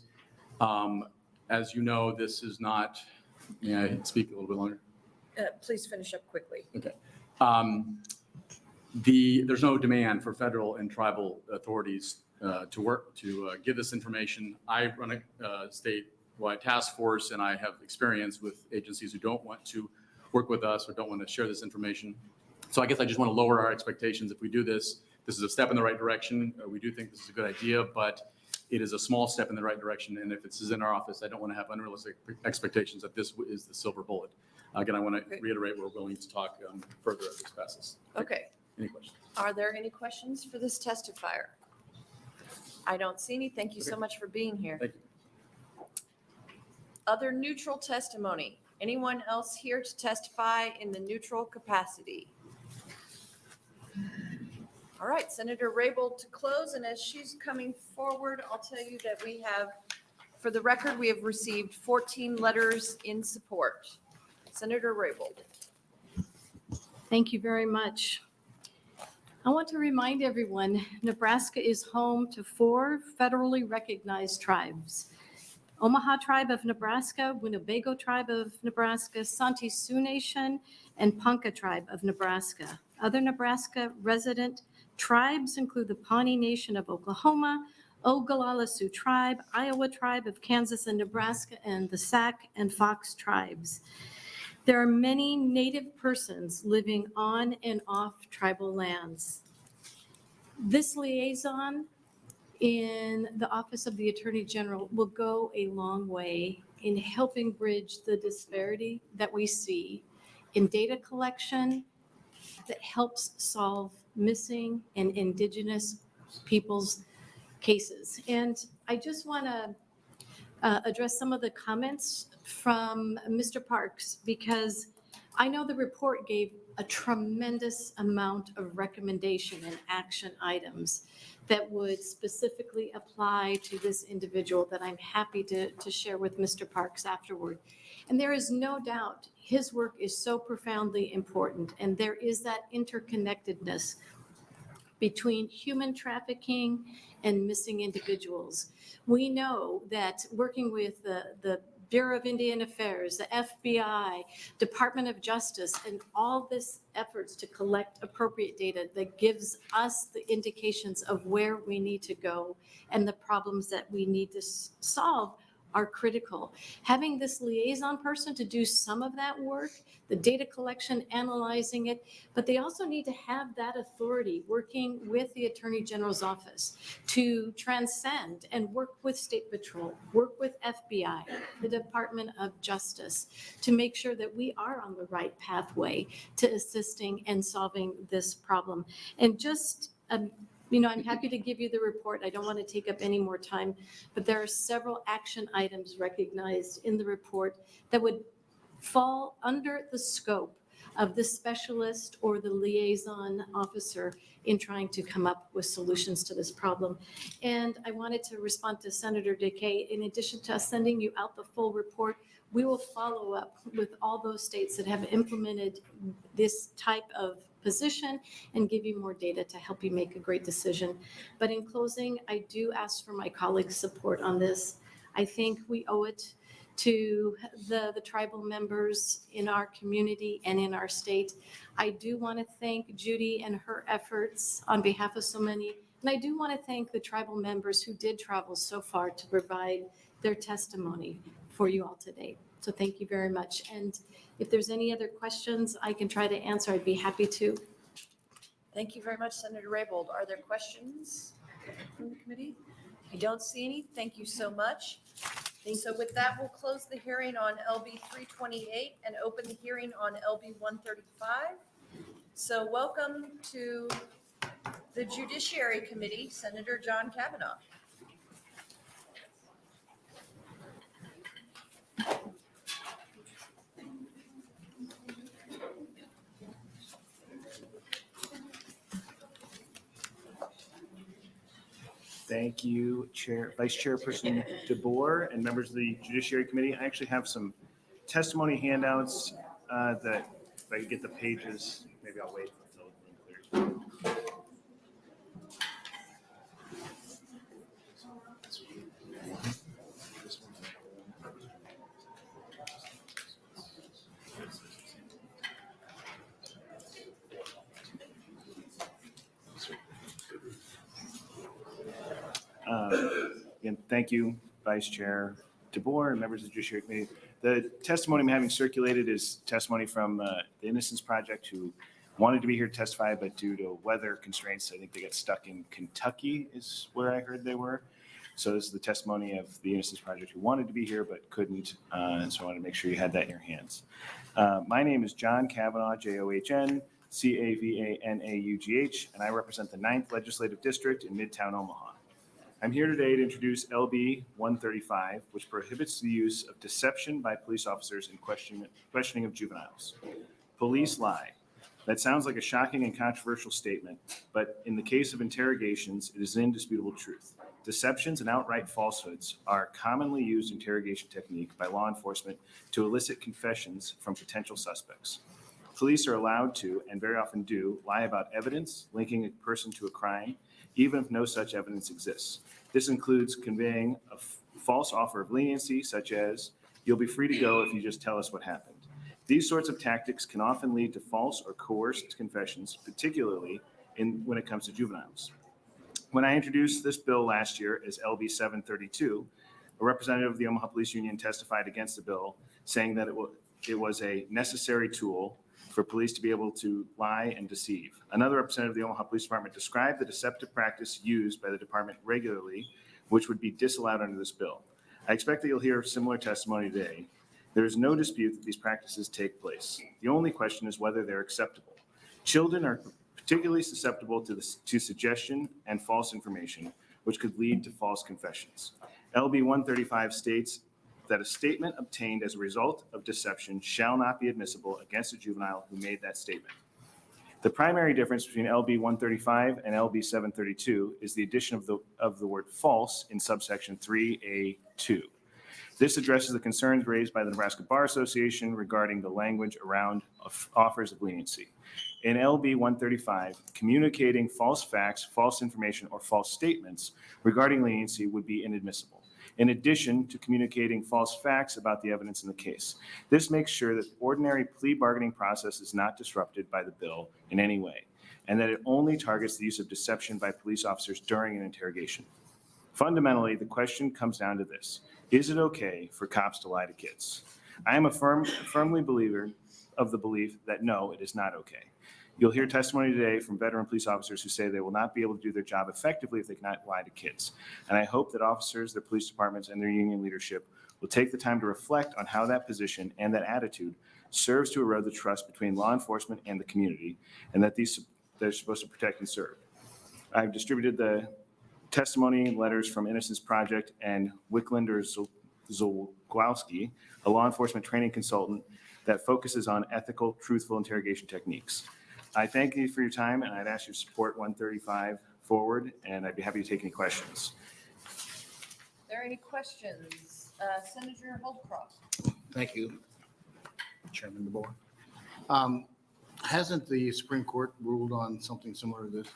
As you know, this is not, may I speak a little bit longer? Please finish up quickly. Okay. There's no demand for federal and tribal authorities to give this information. I run a statewide task force, and I have experience with agencies who don't want to work with us or don't want to share this information. So I guess I just want to lower our expectations. If we do this, this is a step in the right direction. We do think this is a good idea, but it is a small step in the right direction. And if this is in our office, I don't want to have unrealistic expectations that this is the silver bullet. Again, I want to reiterate we're willing to talk further as this passes. Okay. Any questions? Are there any questions for this testifier? I don't see any. Thank you so much for being here. Thank you. Other neutral testimony. Anyone else here to testify in the neutral capacity? All right, Senator Raybould to close, and as she's coming forward, I'll tell you that we have, for the record, we have received 14 letters in support. Senator Raybould. Thank you very much. I want to remind everyone, Nebraska is home to 4 federally recognized tribes: Omaha Tribe of Nebraska, Winnebago Tribe of Nebraska, Santee Sioux Nation, and Ponca Tribe of Nebraska. Other Nebraska resident tribes include the Pawnee Nation of Oklahoma, Ogallala Sioux Tribe, Iowa Tribe of Kansas and Nebraska, and the Sac and Fox tribes. There are many Native persons living on and off tribal lands. This liaison in the Office of the Attorney General will go a long way in helping bridge the disparity that we see in data collection that helps solve missing and Indigenous people's cases. And I just want to address some of the comments from Mr. Parks, because I know the report gave a tremendous amount of recommendation and action items that would specifically apply to this individual that I'm happy to share with Mr. Parks afterward. And there is no doubt his work is so profoundly important, and there is that interconnectedness between human trafficking and missing individuals. We know that working with the Bureau of Indian Affairs, the FBI, Department of Justice, and all this efforts to collect appropriate data that gives us the indications of where we need to go and the problems that we need to solve are critical. Having this liaison person to do some of that work, the data collection, analyzing it, but they also need to have that authority working with the Attorney General's office to transcend and work with State Patrol, work with FBI, the Department of Justice, to make sure that we are on the right pathway to assisting and solving this problem. And just I'm happy to give you the report. I don't want to take up any more time, but there are several action items recognized in the report that would fall under the scope of the specialist or the liaison officer in trying to come up with solutions to this problem. And I wanted to respond to Senator Decay. In addition to us sending you out the full report, we will follow up with all those states that have implemented this type of position and give you more data to help you make a great decision. But in closing, I do ask for my colleagues' support on this. I think we owe it to the tribal members in our community and in our state. I do want to thank Judy and her efforts on behalf of so many. And I do want to thank the tribal members who did travel so far to provide their testimony for you all today. So thank you very much. And if there's any other questions I can try to answer, I'd be happy to. Thank you very much, Senator Raybould. Are there questions from the committee? I don't see any. Thank you so much. So with that, we'll close the hearing on LB 328 and open the hearing on LB 135. So welcome to the Judiciary Committee, Senator John Cavanaugh. Thank you, Vice Chairperson DeBoer and members of the Judiciary Committee. I actually have some testimony handouts that, if I could get the pages, maybe I'll wait until it clears. Again, thank you, Vice Chair DeBoer and members of the Judiciary Committee. The testimony I'm having circulated is testimony from the Innocence Project, who wanted to be here to testify, but due to weather constraints, I think they got stuck in Kentucky is where I heard they were. So this is the testimony of the Innocence Project who wanted to be here but couldn't. And so I wanted to make sure you had that in your hands. My name is John Cavanaugh, John Cavanaughh, and I represent the 9th Legislative District in Midtown Omaha. I'm here today to introduce LB 135, which prohibits the use of deception by police officers in questioning of juveniles. Police lie. That sounds like a shocking and controversial statement, but in the case of interrogations, it is an indisputable truth. Deceptions and outright falsehoods are commonly used interrogation technique by law enforcement to elicit confessions from potential suspects. Police are allowed to, and very often do, lie about evidence linking a person to a crime, even if no such evidence exists. This includes conveying a false offer of leniency, such as, "You'll be free to go if you just tell us what happened." These sorts of tactics can often lead to false or coerced confessions, particularly when it comes to juveniles. When I introduced this bill last year as LB 732, a representative of the Omaha Police Union testified against the bill, saying that it was a necessary tool for police to be able to lie and deceive. Another representative of the Omaha Police Department described the deceptive practice used by the department regularly, which would be disallowed under this bill. I expect that you'll hear similar testimony today. There is no dispute that these practices take place. The only question is whether they're acceptable. Children are particularly susceptible to suggestion and false information, which could lead to false confessions. LB 135 states that a statement obtained as a result of deception shall not be admissible against a juvenile who made that statement. The primary difference between LB 135 and LB 732 is the addition of the word false in subsection 3A2. This addresses the concerns raised by the Nebraska Bar Association regarding the language around offers of leniency. In LB 135, communicating false facts, false information, or false statements regarding leniency would be inadmissible, in addition to communicating false facts about the evidence in the case. This makes sure that the ordinary plea bargaining process is not disrupted by the bill in any way, and that it only targets the use of deception by police officers during an interrogation. Fundamentally, the question comes down to this: is it okay for cops to lie to kids? I am a firmly believer of the belief that no, it is not okay. You'll hear testimony today from veteran police officers who say they will not be able to do their job effectively if they cannot lie to kids. And I hope that officers, their police departments, and their union leadership will take the time to reflect on how that position and that attitude serves to erode the trust between law enforcement and the community, and that they're supposed to protect and serve. I've distributed the testimony letters from Innocence Project and Wicklander Zolkowski, a law enforcement training consultant that focuses on ethical, truthful interrogation techniques. I thank you for your time, and I'd ask you to support 135 forward, and I'd be happy to take any questions. Are there any questions? Senator Holdcroft. Thank you, Chairman DeBoer. Hasn't the Supreme Court ruled on something similar to this?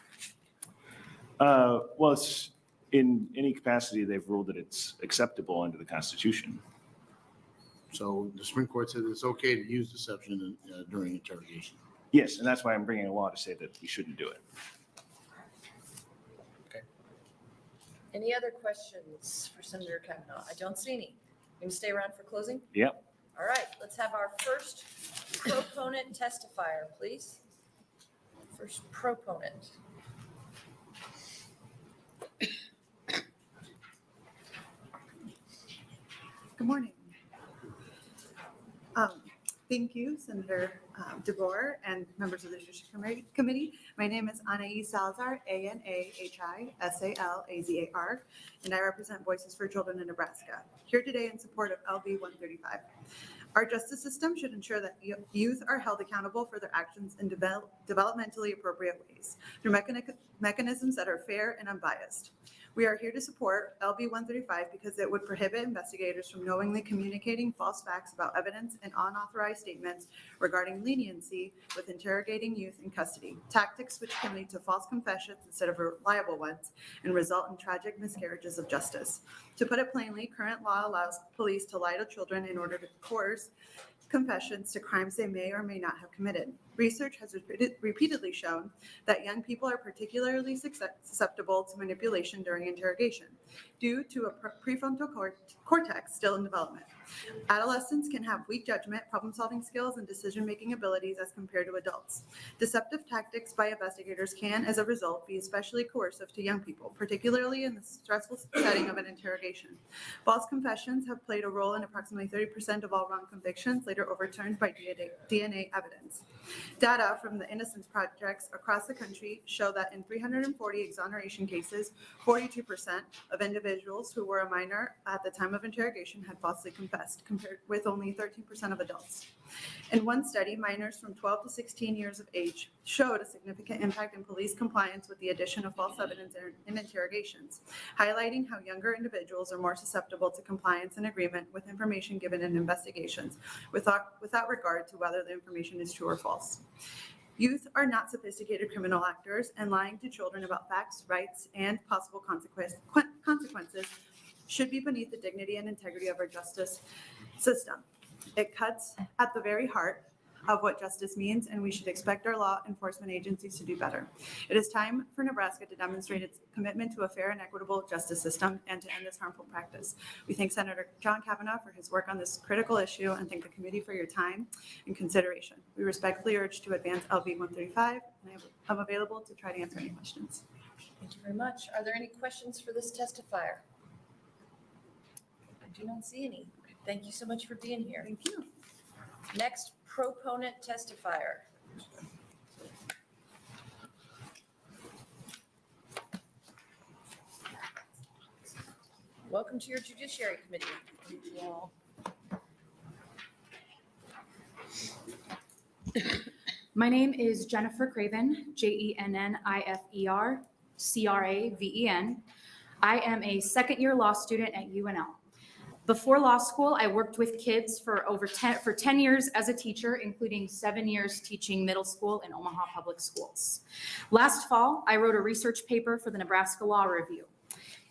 Well, In any capacity, they've ruled that it's acceptable under the Constitution. So the Supreme Court said it's okay to use deception during interrogation. Yes, and that's why I'm bringing a law to say that we shouldn't do it. Any other questions for Senator Cavanaugh? I don't see any. You can stay around for closing? Yep. All right, let's have our first proponent testifier, please. First proponent. Good morning. Thank you, Senator DeBoer and members of the Judiciary Committee. My name is Anahi Salazar, ANAHI-SALAZAR, and I represent Voices for Children in Nebraska, here today in support of LB 135. Our justice system should ensure that youth are held accountable for their actions in developmentally appropriate ways through mechanisms that are fair and unbiased. We are here to support LB 135 because it would prohibit investigators from knowingly communicating false facts about evidence and unauthorized statements regarding leniency with interrogating youth in custody, tactics which can lead to false confessions instead of reliable ones and result in tragic miscarriages of justice. To put it plainly, current law allows police to lie to children in order to coerce confessions to crimes they may or may not have committed. Research has repeatedly shown that young people are particularly susceptible to manipulation during interrogation due to a prefrontal cortex still in development. Adolescents can have weak judgment, problem-solving skills, and decision-making abilities as compared to adults. Deceptive tactics by investigators can, as a result, be especially coercive to young people, particularly in the stressful setting of an interrogation. False confessions have played a role in approximately 30% of all wrong convictions, later overturned by DNA evidence. Data from the Innocence Projects across the country show that in 340 exoneration cases, 42% of individuals who were a minor at the time of interrogation had falsely confessed, compared with only 13% of adults. In one study, minors from 12 to 16 years of age showed a significant impact in police compliance with the addition of false evidence in interrogations, highlighting how younger individuals are more susceptible to compliance and agreement with information given in investigations, without regard to whether the information is true or false. Youth are not sophisticated criminal actors, and lying to children about facts, rights, and possible consequences should be beneath the dignity and integrity of our justice system. It cuts at the very heart of what justice means, and we should expect our law enforcement agencies to do better. It is time for Nebraska to demonstrate its commitment to a fair and equitable justice system and to end this harmful practice. We thank Senator John Cavanaugh for his work on this critical issue and thank the committee for your time and consideration. We respectfully urge to advance LB 135, and I'm available to try to answer any questions. Thank you very much. Are there any questions for this testifier? I do not see any. Thank you so much for being here. Thank you. Next proponent testifier. Welcome to your Judiciary Committee. Thank you all. My name is Jennifer Craven, Jennifer Craven. I am a second-year law student at UNL. Before law school, I worked with kids for 10 years as a teacher, including 7 years teaching middle school in Omaha Public Schools. Last fall, I wrote a research paper for the Nebraska Law Review.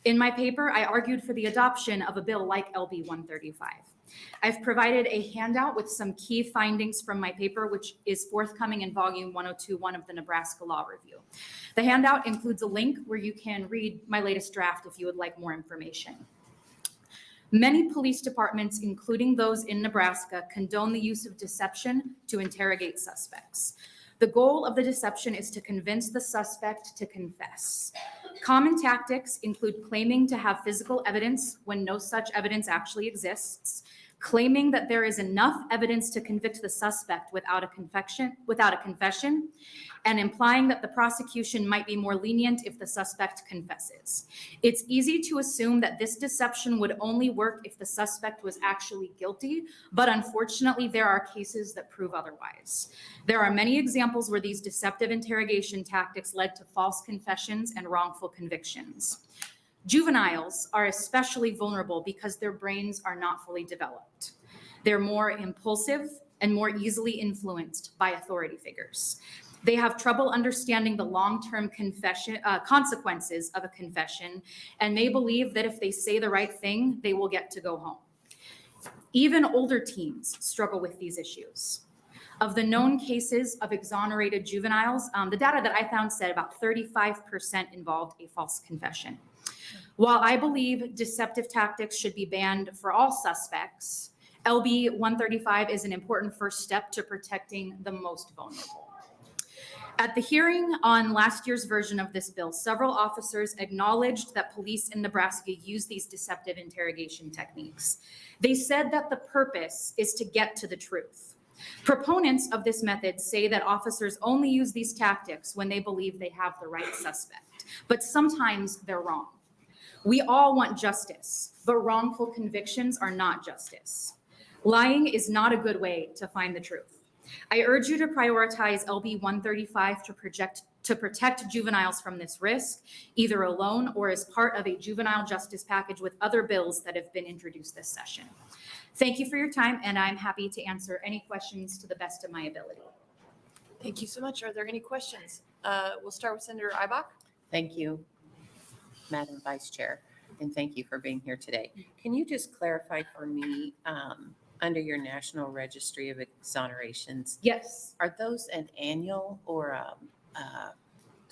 In my paper, I argued for the adoption of a bill like LB 135. I've provided a handout with some key findings from my paper, which is forthcoming in volume 1021 of the Nebraska Law Review. The handout includes a link where you can read my latest draft if you would like more information. Many police departments, including those in Nebraska, condone the use of deception to interrogate suspects. The goal of the deception is to convince the suspect to confess. Common tactics include claiming to have physical evidence when no such evidence actually exists, claiming that there is enough evidence to convict the suspect without a confession, and implying that the prosecution might be more lenient if the suspect confesses. It's easy to assume that this deception would only work if the suspect was actually guilty, but unfortunately, there are cases that prove otherwise. There are many examples where these deceptive interrogation tactics led to false confessions and wrongful convictions. Juveniles are especially vulnerable because their brains are not fully developed. They're more impulsive and more easily influenced by authority figures. They have trouble understanding the long-term consequences of a confession, and they believe that if they say the right thing, they will get to go home. Even older teens struggle with these issues. Of the known cases of exonerated juveniles, the data that I found said about 35% involved a false confession. While I believe deceptive tactics should be banned for all suspects, LB 135 is an important first step to protecting the most vulnerable. At the hearing on last year's version of this bill, several officers acknowledged that police in Nebraska use these deceptive interrogation techniques. They said that the purpose is to get to the truth. Proponents of this method say that officers only use these tactics when they believe they have the right suspect, but sometimes they're wrong. We all want justice, but wrongful convictions are not justice. Lying is not a good way to find the truth. I urge you to prioritize LB 135 to protect juveniles from this risk, either alone or as part of a juvenile justice package with other bills that have been introduced this session. Thank you for your time, and I'm happy to answer any questions to the best of my ability. Thank you so much. Are there any questions? We'll start with Senator Ibach. Thank you, Madam Vice Chair, and thank you for being here today. Can you just clarify for me, under your National Registry of Exonerations? Yes. Are those an annual or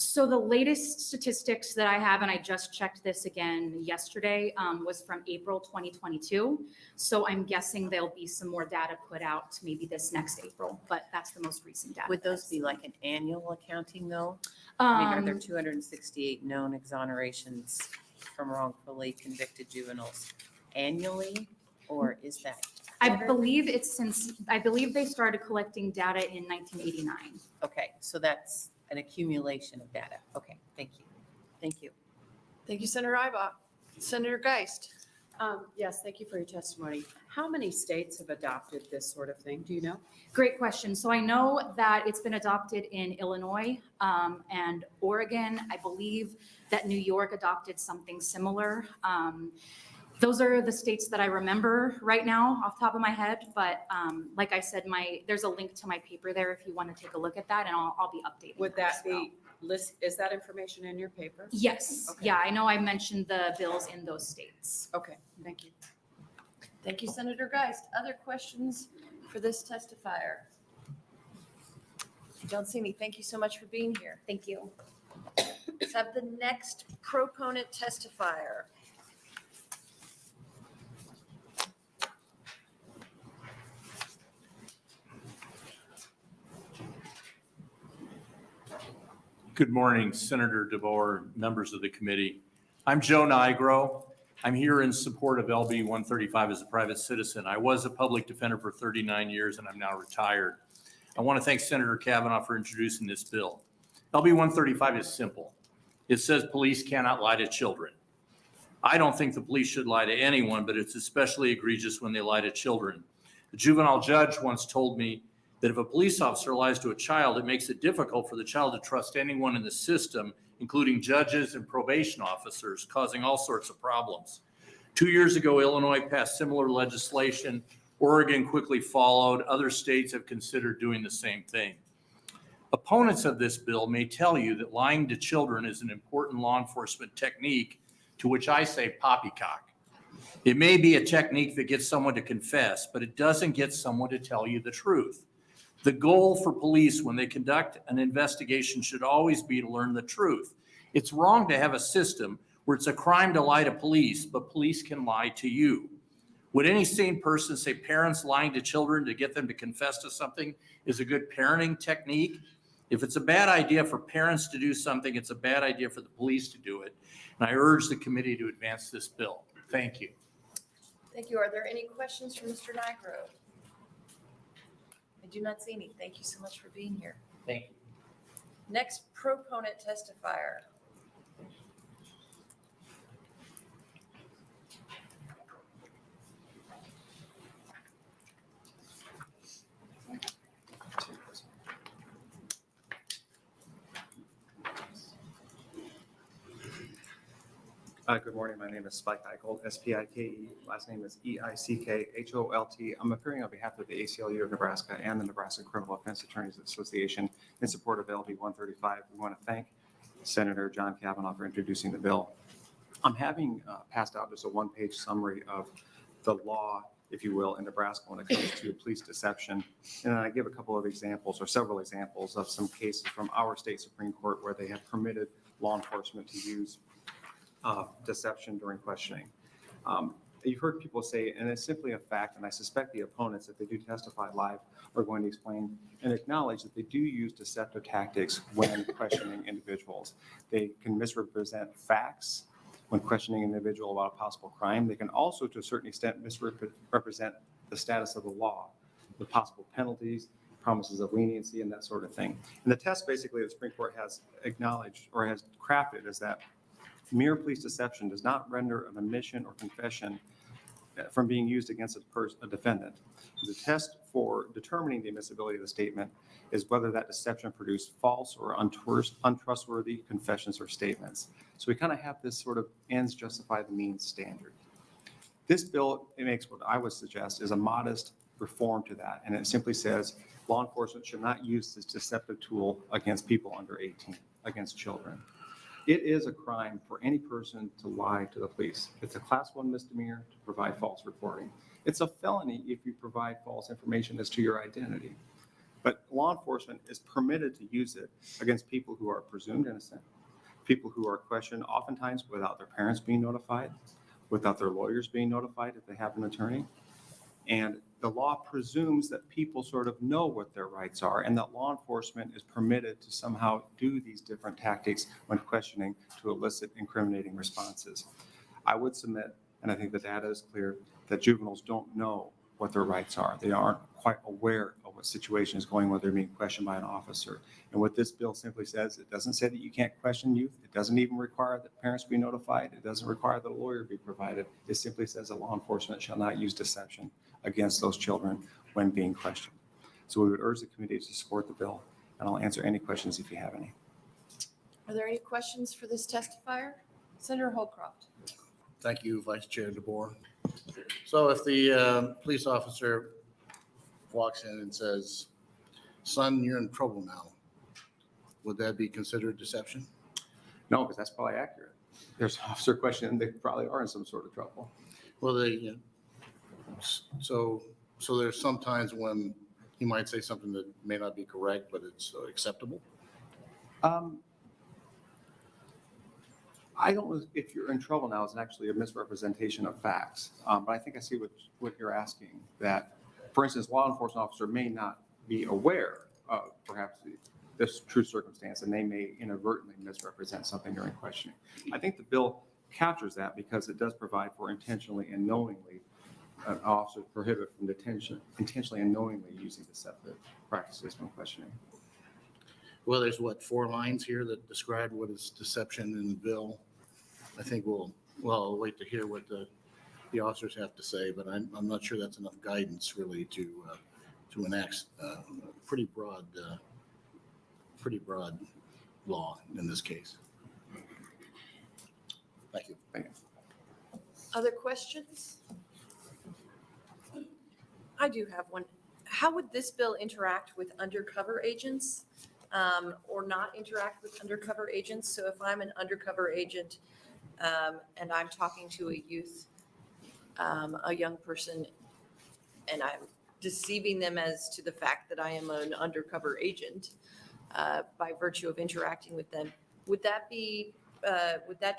So the latest statistics that I have, and I just checked this again yesterday, was from April 2022. So I'm guessing there'll be some more data put out maybe this next April, but that's the most recent data. would those be like an annual accounting though? I mean, are there 268 known exonerations from wrongfully convicted juveniles annually, or is that? I believe they started collecting data in 1989. Okay, so that's an accumulation of data. Okay, thank you. Thank you. Thank you, Senator Ibach. Senator Geist. Yes, thank you for your testimony. How many states have adopted this sort of thing? Do you know? Great question. So I know that it's been adopted in Illinois and Oregon. I believe that New York adopted something similar. Those are the states that I remember right now off the top of my head. But like I said, there's a link to my paper there if you want to take a look at that, and I'll be updating. Would that be is that information in your paper? Yes. Okay. Yeah, I know I mentioned the bills in those states. Okay, thank you. Thank you, Senator Geist. Other questions for this testifier? I don't see any. Thank you so much for being here. Thank you. Let's have the next proponent testifier. Good morning, Senator DeBoer, members of the committee. I'm Joe Nigro. I'm here in support of LB 135 as a private citizen. I was a public defender for 39 years and I'm now retired. I want to thank Senator Cavanaugh for introducing this bill. LB 135 is simple. It says police cannot lie to children. I don't think the police should lie to anyone, but it's especially egregious when they lie to children. A juvenile judge once told me that if a police officer lies to a child, it makes it difficult for the child to trust anyone in the system, including judges and probation officers, causing all sorts of problems. 2 years ago, Illinois passed similar legislation. Oregon quickly followed. Other states have considered doing the same thing. Opponents of this bill may tell you that lying to children is an important law enforcement technique, to which I say poppycock. It may be a technique that gets someone to confess, but it doesn't get someone to tell you the truth. The goal for police when they conduct an investigation should always be to learn the truth. It's wrong to have a system where it's a crime to lie to police, but police can lie to you. Would any sane person say parents lying to children to get them to confess to something is a good parenting technique? If it's a bad idea for parents to do something, it's a bad idea for the police to do it. And I urge the committee to advance this bill. Thank you. Thank you. Are there any questions for Mr. Nigro? I do not see any. Thank you so much for being here. Thank you. Next proponent testifier. Good morning. My name is Spike Eicholt, S-P-I-K-E. Last name is E-I-C-K-H-O-L-T. I'm appearing on behalf of the ACLU of Nebraska and the Nebraska Criminal Offense Attorneys Association in support of LB 135. We want to thank Senator John Cavanaugh for introducing the bill. I'm having passed out just a one-page summary of the law, if you will, in Nebraska when it comes to police deception. And then I give a couple of examples or several examples of some cases from our state Supreme Court where they have permitted law enforcement to use deception during questioning. You've heard people say, and it's simply a fact, and I suspect the opponents, if they do testify live, are going to explain and acknowledge that they do use deceptive tactics when questioning individuals. They can misrepresent facts when questioning an individual about a possible crime. They can also, to a certain extent, misrepresent the status of the law, the possible penalties, promises of leniency, and that sort of thing. And the test basically the Supreme Court has acknowledged or has crafted is that mere police deception does not render an admission or confession from being used against a defendant. The test for determining the admissibility of the statement is whether that deception produced false or untrustworthy confessions or statements. So we kind of have this sort of ends justify the means standard. This bill, it makes what I would suggest is a modest reform to that. And it simply says law enforcement should not use this deceptive tool against people under 18, against children. It is a crime for any person to lie to the police. It's a class 1 misdemeanor to provide false reporting. It's a felony if you provide false information as to your identity. But law enforcement is permitted to use it against people who are presumed innocent, people who are questioned oftentimes without their parents being notified, without their lawyers being notified if they have an attorney. And the law presumes that people sort of know what their rights are and that law enforcement is permitted to somehow do these different tactics when questioning to elicit incriminating responses. I would submit, and I think the data is clear, that juveniles don't know what their rights are. They aren't quite aware of what situation is going when they're being questioned by an officer. And what this bill simply says, it doesn't say that you can't question youth. It doesn't even require that parents be notified. It doesn't require that a lawyer be provided. It simply says that law enforcement shall not use deception against those children when being questioned. So we would urge the committee to support the bill, and I'll answer any questions if you have any. Are there any questions for this testifier? Senator Holcroft. Thank you, Vice Chair DeBoer. So if the police officer walks in and says, "Son, you're in trouble now," would that be considered deception? No, because that's probably accurate. There's an officer questioning, they probably are in some sort of trouble. Well, so there's some times when he might say something that may not be correct, but it's acceptable? I don't know if you're in trouble now is actually a misrepresentation of facts. But I think I see what you're asking, that, for instance, law enforcement officer may not be aware of perhaps this true circumstance, and they may inadvertently misrepresent something during questioning. I think the bill captures that because it does provide for intentionally and knowingly an officer prohibit from intentionally and knowingly using deceptive practices when questioning. Well, there's 4 lines here that describe what is deception in the bill. I think we'll wait to hear what the officers have to say, but I'm not sure that's enough guidance really to enact pretty broad law in this case. Thank you. Thank you. Other questions? I do have one. How would this bill interact with undercover agents or not interact with undercover agents? So if I'm an undercover agent and I'm talking to a youth, a young person, and I'm deceiving them as to the fact that I am an undercover agent by virtue of interacting with them, would that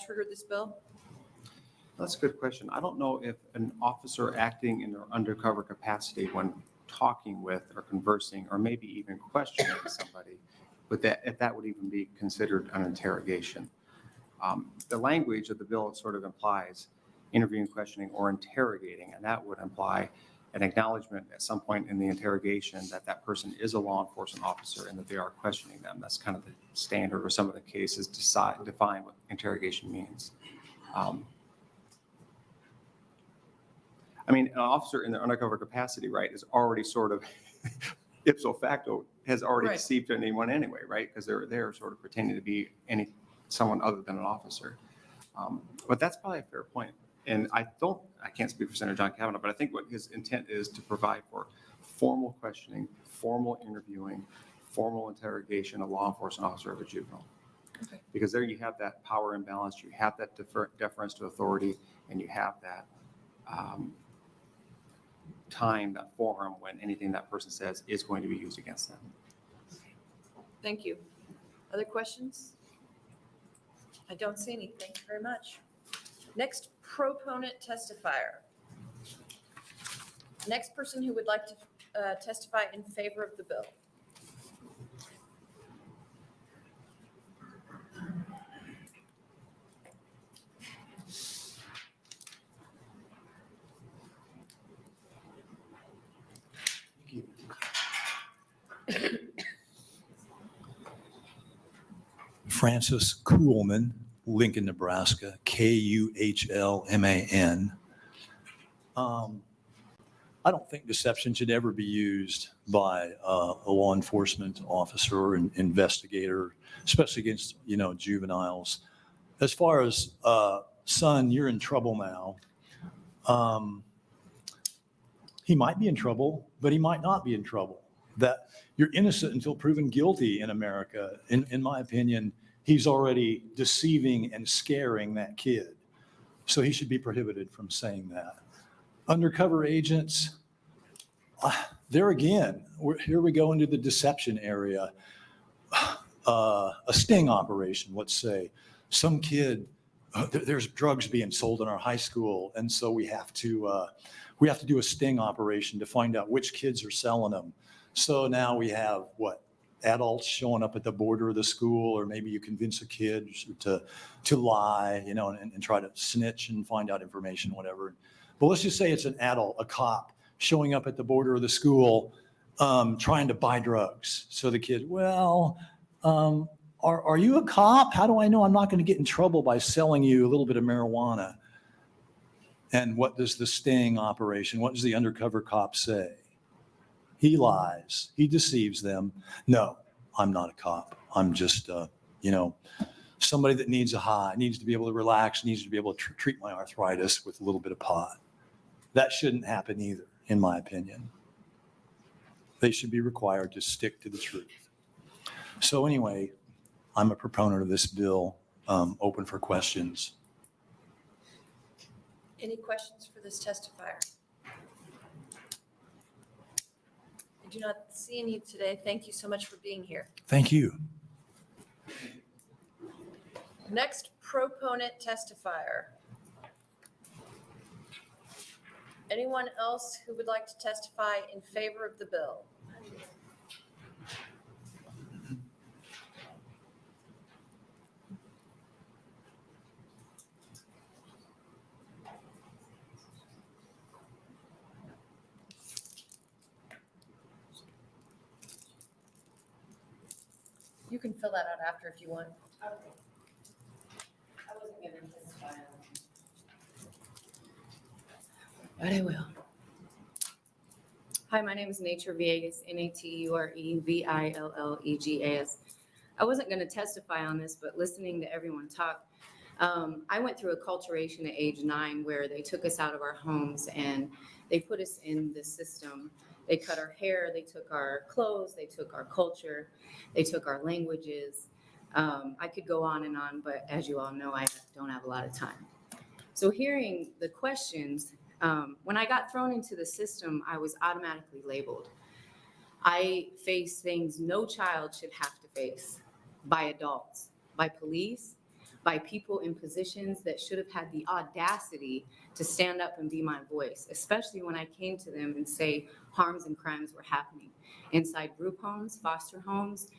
trigger this bill? That's a good question. I don't know if an officer acting in their undercover capacity when talking with or conversing or maybe even questioning somebody, if that would even be considered an interrogation. The language of the bill sort of implies interviewing, questioning, or interrogating, and that would imply an acknowledgement at some point in the interrogation that that person is a law enforcement officer and that they are questioning them. That's kind of the standard, or some of the cases define what interrogation means. I mean, an officer in their undercover capacity, right, is already sort of ipso facto has already deceived anyone anyway, right? Because they're sort of pretending to be someone other than an officer. But that's probably a fair point. And I can't speak for Senator John Cavanaugh, but I think what his intent is to provide for formal questioning, formal interviewing, formal interrogation of law enforcement officer of a juvenile. Okay. Because there you have that power imbalance, you have that deference to authority, and you have that time, that forum when anything that person says is going to be used against them. Thank you. Other questions? I don't see any. Thank you very much. Next proponent testifier. Next person who would like to testify in favor of the bill. Francis Kuhlman, Lincoln, Nebraska, Kuhlman. I don't think deception should ever be used by a law enforcement officer or an investigator, especially against, juveniles. As far as, son, you're in trouble now. He might be in trouble, but he might not be in trouble. That you're innocent until proven guilty in America. In my opinion, he's already deceiving and scaring that kid. So he should be prohibited from saying that. Undercover agents, there again, here we go into the deception area. A sting operation, let's say. Some kid, there's drugs being sold in our high school, and so we have to do a sting operation to find out which kids are selling them. So now we have adults showing up at the border of the school, or maybe you convince a kid to lie, and try to snitch and find out information, whatever. But let's just say it's an adult, a cop, showing up at the border of the school, trying to buy drugs. So the kid, are you a cop? How do I know I'm not going to get in trouble by selling you a little bit of marijuana? And what does the sting operation, what does the undercover cop say? He lies. He deceives them. No, I'm not a cop. I'm just, somebody that needs a high, needs to be able to relax, needs to be able to treat my arthritis with a little bit of pot. That shouldn't happen either, in my opinion. They should be required to stick to the truth. So anyway, I'm a proponent of this bill, open for questions. Any questions for this testifier? I do not see any today. Thank you so much for being here. Thank you. Next proponent testifier. Anyone else who would like to testify in favor of the bill? You can fill that out after if you want. I wasn't going to testify on But I will. Hi, my name is Nature Villegas, NatureVillegas. I wasn't going to testify on this, but listening to everyone talk, I went through acculturation at age 9 where they took us out of our homes and they put us in the system. They cut our hair, they took our clothes, they took our culture, they took our languages. I could go on, but as you all know, I don't have a lot of time. So hearing the questions, when I got thrown into the system, I was automatically labeled. I face things no child should have to face by adults, by police, by people in positions that should have had the audacity to stand up and be my voice, especially when I came to them and say harms and crimes were happening inside group homes, foster homes,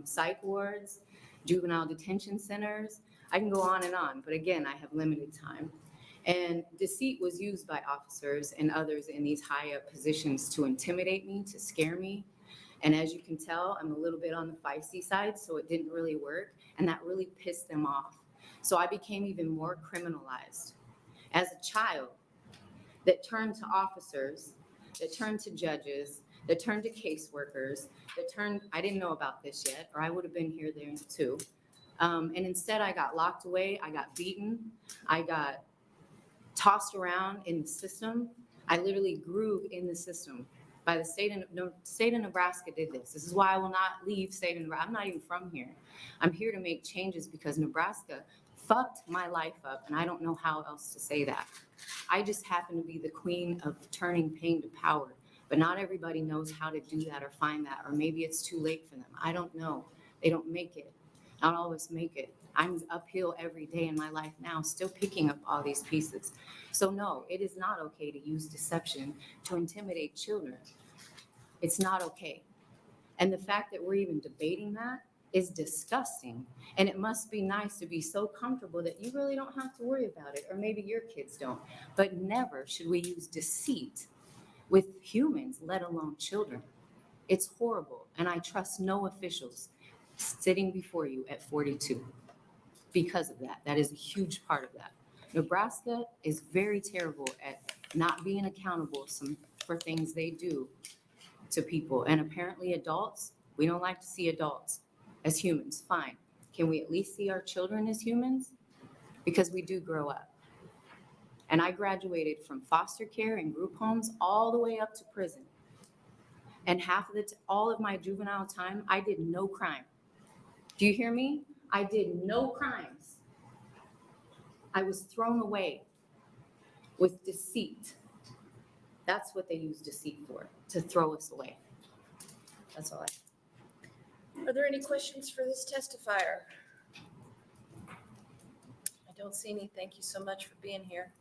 psych wards, juvenile detention centers. I can go on, but again, I have limited time. And deceit was used by officers and others in these high up positions to intimidate me, to scare me. And as you can tell, I'm a little bit on the feisty side, so it didn't really work. And that really pissed them off. So I became even more criminalized. As a child that turned to officers, that turned to judges, that turned to caseworkers, I didn't know about this yet, or I would have been here there too. And instead I got locked away, I got beaten, I got tossed around in the system. I literally grew in the system. By the state of Nebraska did this. This is why I will not leave state of Nebraska. I'm not even from here. I'm here to make changes because Nebraska fucked my life up, and I don't know how else to say that. I just happen to be the queen of turning pain to power, but not everybody knows how to do that or find that, or maybe it's too late for them. I don't know. They don't make it. Not always make it. I'm uphill every day in my life now, still picking up all these pieces. So no, it is not okay to use deception to intimidate children. It's not okay. And the fact that we're even debating that is disgusting. And it must be nice to be so comfortable that you really don't have to worry about it, or maybe your kids don't. But never should we use deceit with humans, let alone children. It's horrible. And I trust no officials sitting before you at 42. Because of that. That is a huge part of that. Nebraska is very terrible at not being accountable for things they do to people. And apparently adults, we don't like to see adults as humans. Fine. Can we at least see our children as humans? Because we do grow up. And I graduated from foster care and group homes all the way up to prison. And all of my juvenile time, I did no crime. Do you hear me? I did no crimes. I was thrown away with deceit. That's what they use deceit for, to throw us away. That's all I. Are there any questions for this testifier? I don't see any. Thank you so much for being here.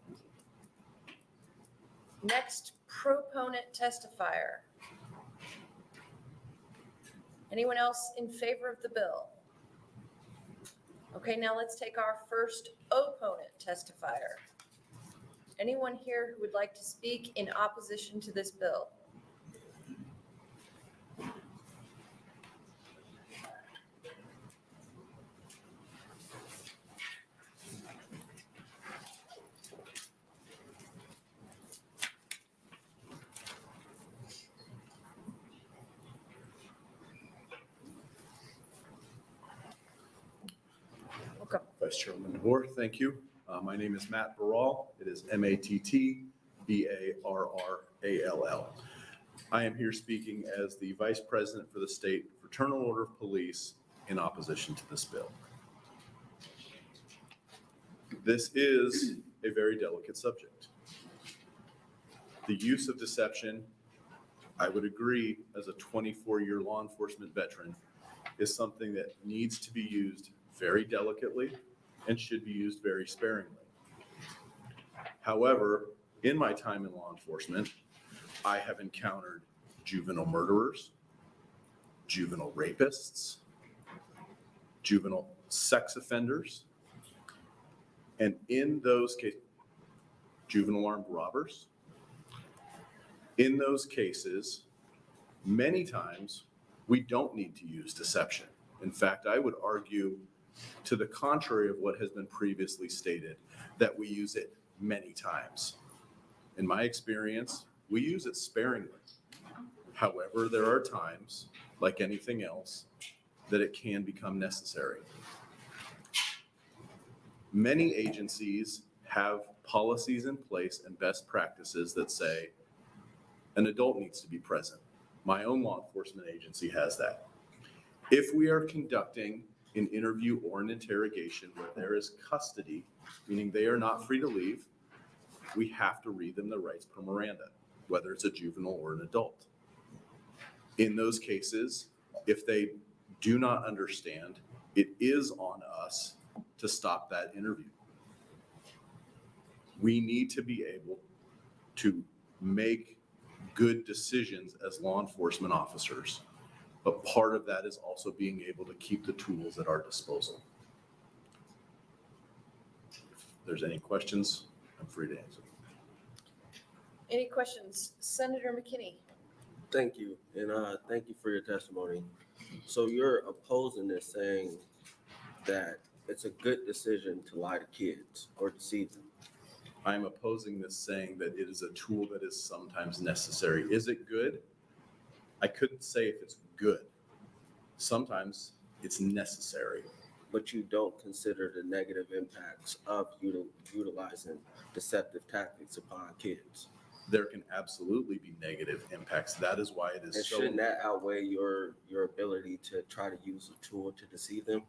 Next proponent testifier. Anyone else in favor of the bill? Okay, now let's take our first opponent testifier. Anyone here who would like to speak in opposition to this bill? Vice Chairman DeBoer, thank you. My name is Matt Barral. It is MattBarrall. I am here speaking as the Vice President for the State Fraternal Order of Police in opposition to this bill. This is a very delicate subject. The use of deception, I would agree, as a 24-year law enforcement veteran, is something that needs to be used very delicately and should be used very sparingly. However, in my time in law enforcement, I have encountered juvenile murderers, juvenile rapists, juvenile sex offenders, and in those cases, juvenile armed robbers. In those cases, many times, we don't need to use deception. In fact, I would argue to the contrary of what has been previously stated, that we use it many times. In my experience, we use it sparingly. However, there are times, like anything else, that it can become necessary. Many agencies have policies in place and best practices that say an adult needs to be present. My own law enforcement agency has that. If we are conducting an interview or an interrogation where there is custody, meaning they are not free to leave, we have to read them the rights per Miranda, whether it's a juvenile or an adult. In those cases, if they do not understand, it is on us to stop that interview. We need to be able to make good decisions as law enforcement officers. But part of that is also being able to keep the tools at our disposal. If there's any questions, I'm free to answer. Any questions? Senator McKinney. Thank you, and thank you for your testimony. So you're opposing this, saying that it's a good decision to lie to kids or deceive them. I'm opposing this, saying that it is a tool that is sometimes necessary. Is it good? I couldn't say if it's good. Sometimes it's necessary. but you don't consider the negative impacts of utilizing deceptive tactics upon kids. There can absolutely be negative impacts. That is why it is And so. shouldn't that outweigh your ability to try to use a tool to deceive them?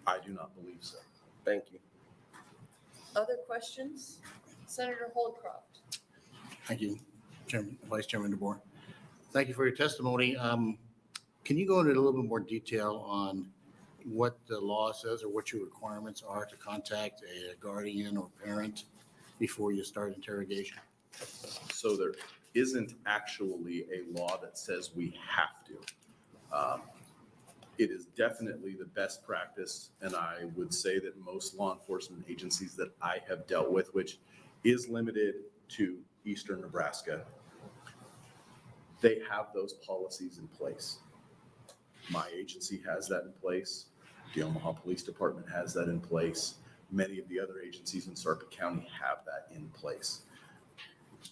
I do not believe so. Thank you. Other questions? Senator Holdcroft. Thank you, Chairman, Vice Chairman DeBoer. Thank you for your testimony. Can you go into a little bit more detail on what the law says or what your requirements are to contact a guardian or parent before you start interrogation? So there isn't actually a law that says we have to. It is definitely the best practice, and I would say that most law enforcement agencies that I have dealt with, which is limited to eastern Nebraska, they have those policies in place. My agency has that in place. The Omaha Police Department has that in place. Many of the other agencies in Sarpy County have that in place.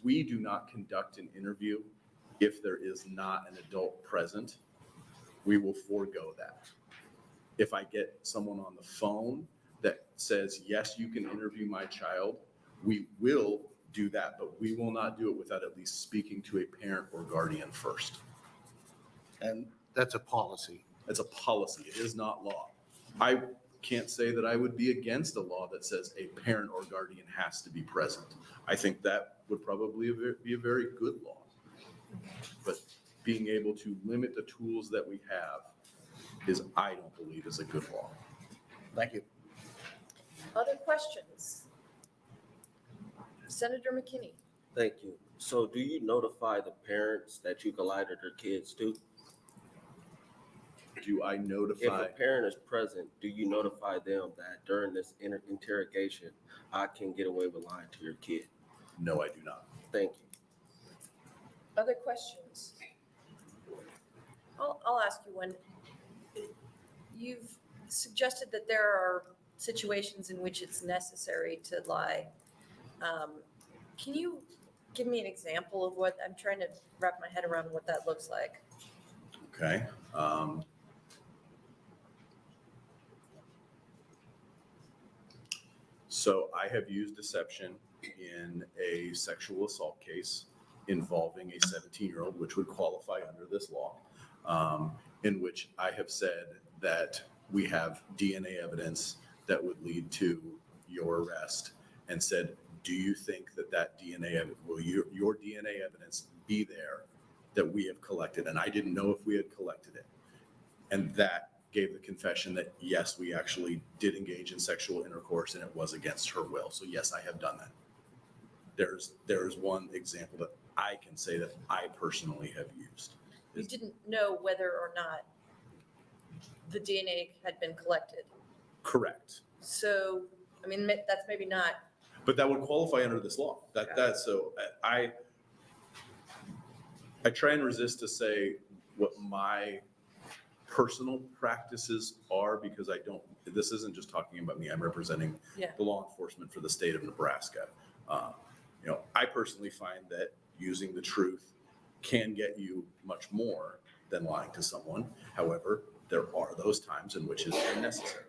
We do not conduct an interview if there is not an adult present. We will forego that. If I get someone on the phone that says, yes, you can interview my child, we will do that, but we will not do it without at least speaking to a parent or guardian first. And that's a policy. It's a policy. It is not law. I can't say that I would be against a law that says a parent or guardian has to be present. I think that would probably be a very good law. But being able to limit the tools that we have is, I don't believe, is a good law. Thank you. Other questions? Senator McKinney. Thank you. So do you notify the parents that you collided their kids too? Do I If notify? a parent is present, do you notify them that during this interrogation, I can get away with lying to your kid? No, I do not. Thank you. Other questions? I'll ask you one. You've suggested that there are situations in which it's necessary to lie. Can you give me an example of what, I'm trying to wrap my head around what that looks like? Okay. So I have used deception in a sexual assault case involving a 17-year-old, which would qualify under this law, in which I have said that we have DNA evidence that would lead to your arrest, and said, do you think that that DNA, will your DNA evidence be there that we have collected? And I didn't know if we had collected it. And that gave the confession that, yes, we actually did engage in sexual intercourse and it was against her will. So yes, I have done that. There's one example that I can say that I personally have used. You didn't know whether or not the DNA had been collected. Correct. So, I mean, that's maybe not. But that would qualify under this law. So I try and resist to say what my personal practices are, because this isn't just talking about me. I'm representing the law enforcement for the state of Nebraska. I personally find that using the truth can get you much more than lying to someone. However, there are those times in which it's unnecessary.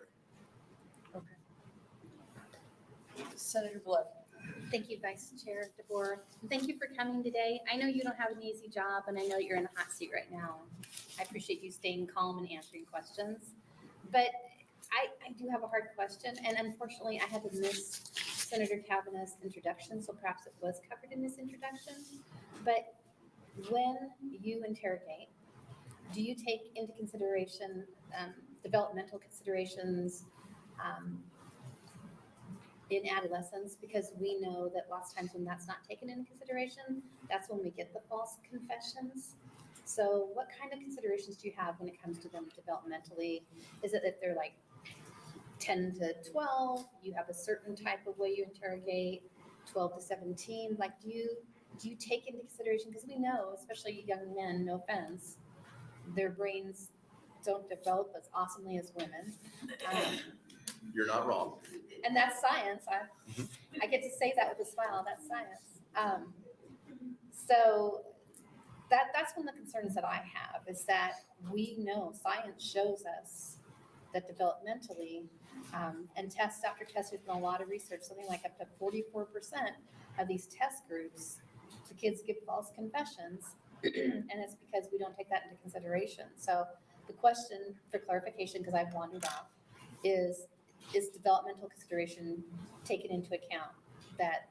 Senator Blood. Thank you, Vice Chair DeBoer. And thank you for coming today. I know you don't have an easy job, and I know you're in a hot seat right now. I appreciate you staying calm and answering questions. But I do have a hard question, and unfortunately, I had to miss Senator Cavanaugh's introduction, so perhaps it was covered in this introduction. But when you interrogate, do you take into consideration developmental considerations in adolescence? Because we know that lots of times when that's not taken into consideration, that's when we get the false confessions. So what kind of considerations do you have when it comes to them developmentally? Is it that they're like 10 to 12, you have a certain type of way you interrogate, 12 to 17? Like, do you take into consideration, because we know, especially young men, no offense, their brains don't develop as awesomely as women. You're not wrong. And that's science. I get to say that with a smile. That's science. So that's one of the concerns that I have, is that we know science shows us that developmentally, and test after test, there's been a lot of research, something like up to 44% of these test groups, the kids give false confessions, and it's because we don't take that into consideration. So the question for clarification, because I've wandered off, is developmental consideration taken into account that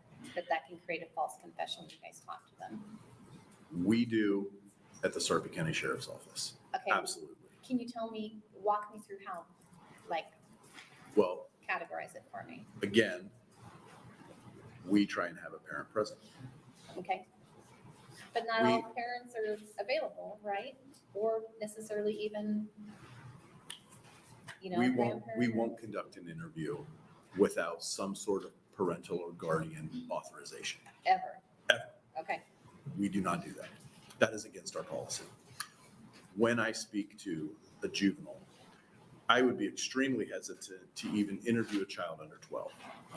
can create a false confession when you guys talk to them? We do at the Sarpy County Sheriff's Office. Okay. Absolutely. Can you walk me through how, like, Well, categorize it for me? again, we try and have a parent present. Okay. But not all parents are available, right? Or necessarily even, We grandparent. won't conduct an interview without some sort of parental or guardian authorization. Ever. Ever. Okay. We do not do that. That is against our policy. When I speak to a juvenile, I would be extremely hesitant to even interview a child under 12.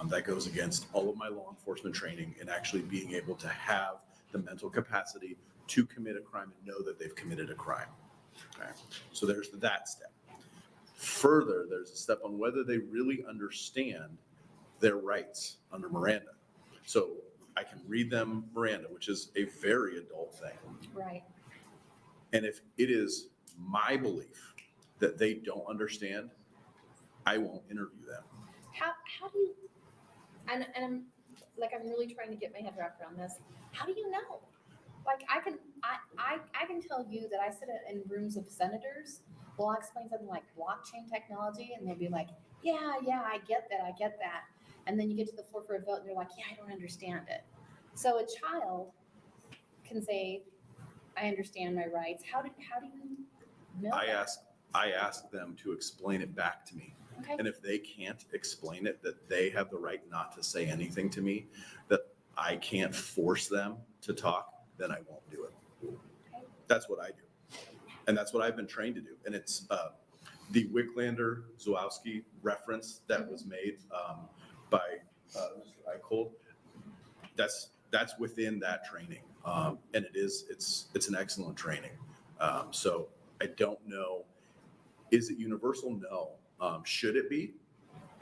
That goes against all of my law enforcement training and actually being able to have the mental capacity to commit a crime and know that they've committed a crime. Okay? So there's that step. Further, there's a step on whether they really understand their rights under Miranda. So I can read them Miranda, which is a very adult thing. Right. And if it is my belief that they don't understand, I won't interview them. How do you, and I'm really trying to get my head wrapped around this. How do you know? Like, I can tell you that I sit in rooms of senators. Well, I'll explain something like blockchain technology, and they'll be like, yeah, I get that. And then you get to the floor for a vote, and you're like, yeah, I don't understand it. So a child can say, I understand my rights. How do you know? I ask them to explain it back to me. Okay. And if they can't explain it, that they have the right not to say anything to me, that I can't force them to talk, then I won't do it. Okay. That's what I do. And that's what I've been trained to do. And it's the Wicklander-Zowowski reference that was made by Mr. Eicholt. That's within that training. And it's an excellent training. So I don't know, is it universal? No. Should it be?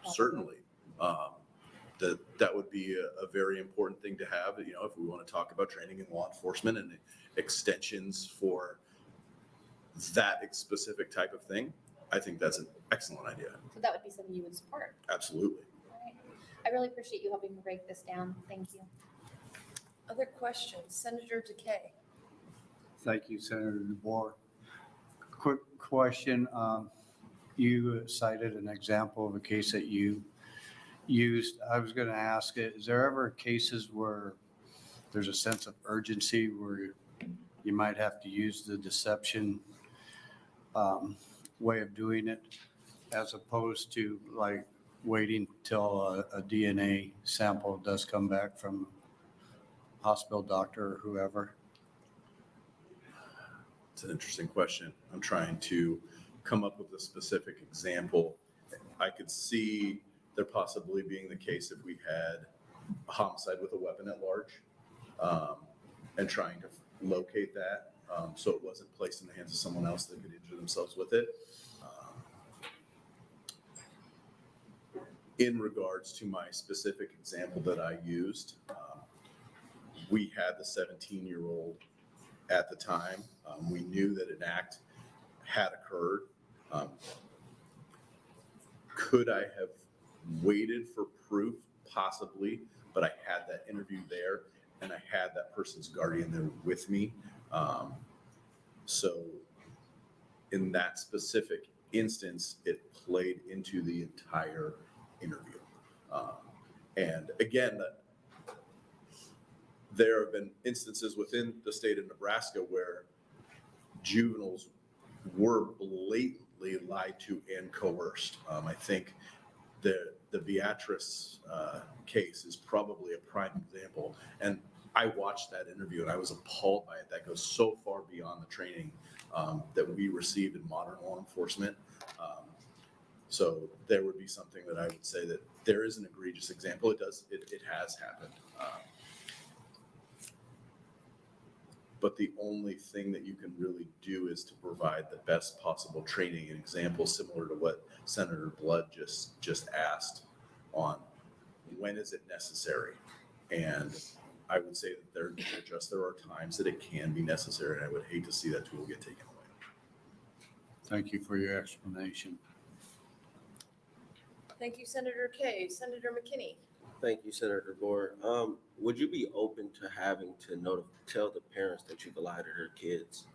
Certainly. That would be a very important thing to have, if we want to talk about training in law enforcement and extensions for that specific type of thing. I think that's an excellent idea. So that would be something you would support. Absolutely. All right. I really appreciate you helping me break this down. Thank you. Other questions? Senator Decay. Thank you, Senator DeBoer. Quick question. You cited an example of a case that you used. I was going to ask, is there ever cases where there's a sense of urgency where you might have to use the deception way of doing it, as opposed to like waiting till a DNA sample does come back from a hospital doctor or whoever? It's an interesting question. I'm trying to come up with a specific example. I could see there possibly being the case if we had a homicide with a weapon at large, and trying to locate that so it wasn't placed in the hands of someone else that could injure themselves with it. In regards to my specific example that I used, we had the 17-year-old at the time. We knew that an act had occurred. Could I have waited for proof? Possibly, but I had that interview there and I had that person's guardian there with me. So in that specific instance, it played into the entire interview. And again, there have been instances within the state of Nebraska where juveniles were blatantly lied to and coerced. I think the Beatrice case is probably a prime example. And I watched that interview and I was appalled by it. That goes so far beyond the training that we received in modern law enforcement. So there would be something that I would say that there is an egregious example. It has happened. But the only thing that you can really do is to provide the best possible training and examples, similar to what Senator Blood just asked on when is it necessary? And I would say that there are times that it can be necessary, and I would hate to see that tool get taken away. Thank you for your explanation. Thank you, Senator Kay. Senator McKinney. Thank you, Senator Moore. Would you be open to having to tell the parents that you've lied to their kids?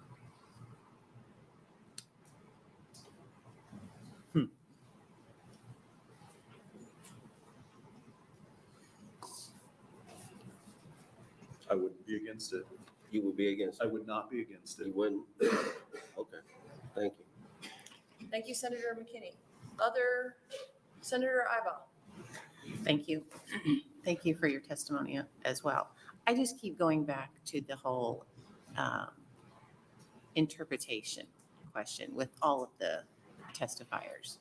I wouldn't be against it. You would be against it? I would not be against it. You wouldn't? Okay, thank you. Thank you, Senator McKinney. Other, Senator Iba. Thank you. Thank you for your testimony as well. I just keep going back to the whole interpretation question with all of the testifiers.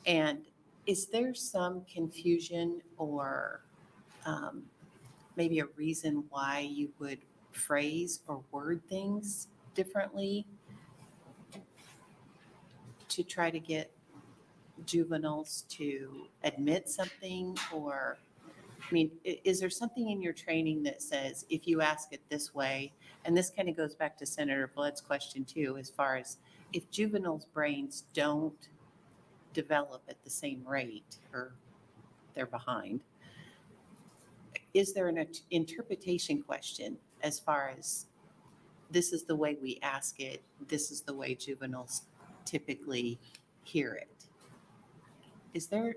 And is there some confusion or maybe a reason why you would phrase or word things differently to try to get juveniles to admit something? Or, I mean, is there something in your training that says if you ask it this way, and this kind of goes back to Senator Blood's question too, as far as if juveniles' brains don't develop at the same rate or they're behind, is there an interpretation question as far as this is the way we ask it, this is the way juveniles typically hear it? Is there?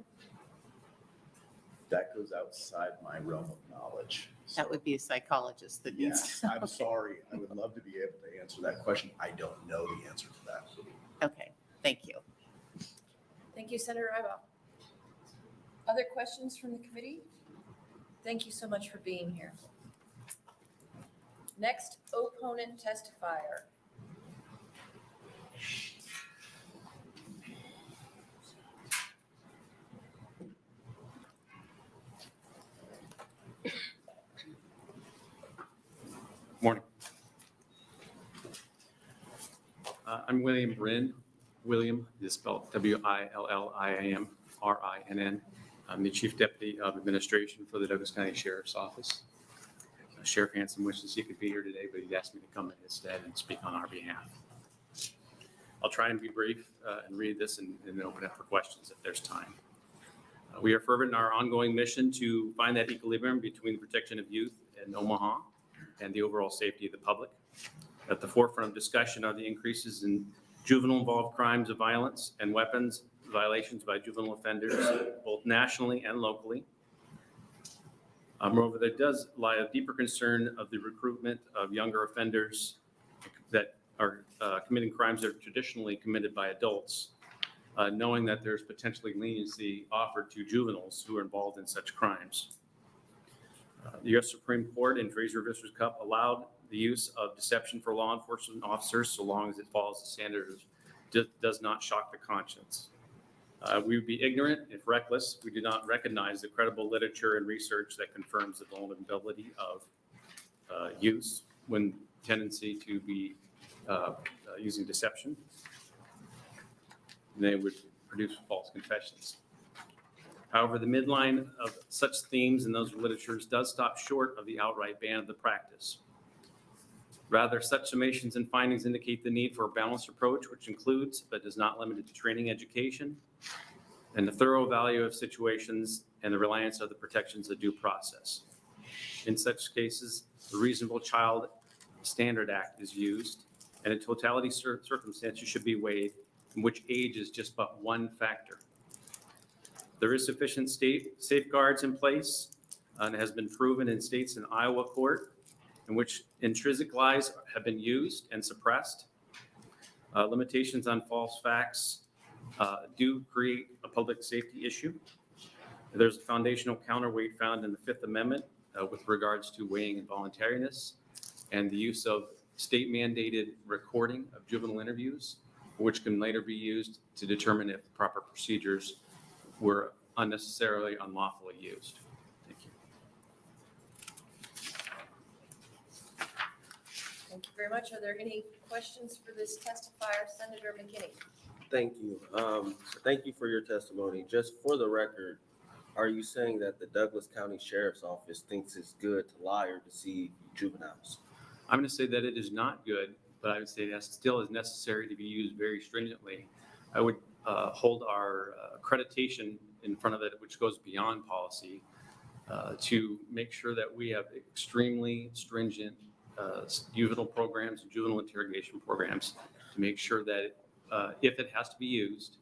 That goes outside my realm of knowledge. That would be a psychologist that needs Yes, to. I'm sorry. I would love to be able to answer that question. I don't know the answer to that. Okay, thank you. Thank you, Senator Iba. Other questions from the committee? Thank you so much for being here. Next, opponent testifier. Morning. I'm William Brin. William is spelled WilliamRINN. I'm the Chief Deputy of Administration for the Douglas County Sheriff's Office. Sheriff Hanson wishes he could be here today, but he asked me to come in his stead and speak on our behalf. I'll try and be brief and read this and then open up for questions if there's time. We are fervent in our ongoing mission to find that equilibrium between the protection of youth in Omaha and the overall safety of the public. At the forefront of discussion are the increases in juvenile-involved crimes of violence and weapons violations by juvenile offenders, both nationally and locally. Moreover, there does lie a deeper concern of the recruitment of younger offenders that are committing crimes that are traditionally committed by adults, knowing that there's potentially leniency offered to juveniles who are involved in such crimes. The U.S. Supreme Court in Fraser v. Cupp allowed the use of deception for law enforcement officers so long as it follows the standards, does not shock the conscience. We would be ignorant if reckless. We do not recognize the credible literature and research that confirms the vulnerability of use when tendency to be using deception. They would produce false confessions. However, the midline of such themes in those literatures does stop short of the outright ban of the practice. Rather, such summations and findings indicate the need for a balanced approach, which includes, but is not limited to, training, education, and the thorough value of situations and the reliance of the protections of due process. In such cases, the Reasonable Child Standard Act is used, and a totality circumstances should be weighed, in which age is just but one factor. There is sufficient state safeguards in place, and has been proven in states in Iowa court in which intrinsic lies have been used and suppressed. Limitations on false facts do create a public safety issue. There's a foundational counterweight found in the Fifth Amendment with regards to weighing involuntariness and the use of state mandated recording of juvenile interviews, which can later be used to determine if proper procedures were unnecessarily unlawfully used. Thank you. Thank you very much. Are there any questions for this testifier, Senator McKinney? Thank you. Thank you for your testimony. Just for the record, are you saying that the Douglas County Sheriff's Office thinks it's good to lie or deceive juveniles? I'm going to say that it is not good, but I would say that still is necessary to be used very stringently. I would hold our accreditation in front of it, which goes beyond policy, to make sure that we have extremely stringent juvenile programs and juvenile interrogation programs to make sure that if it has to be used,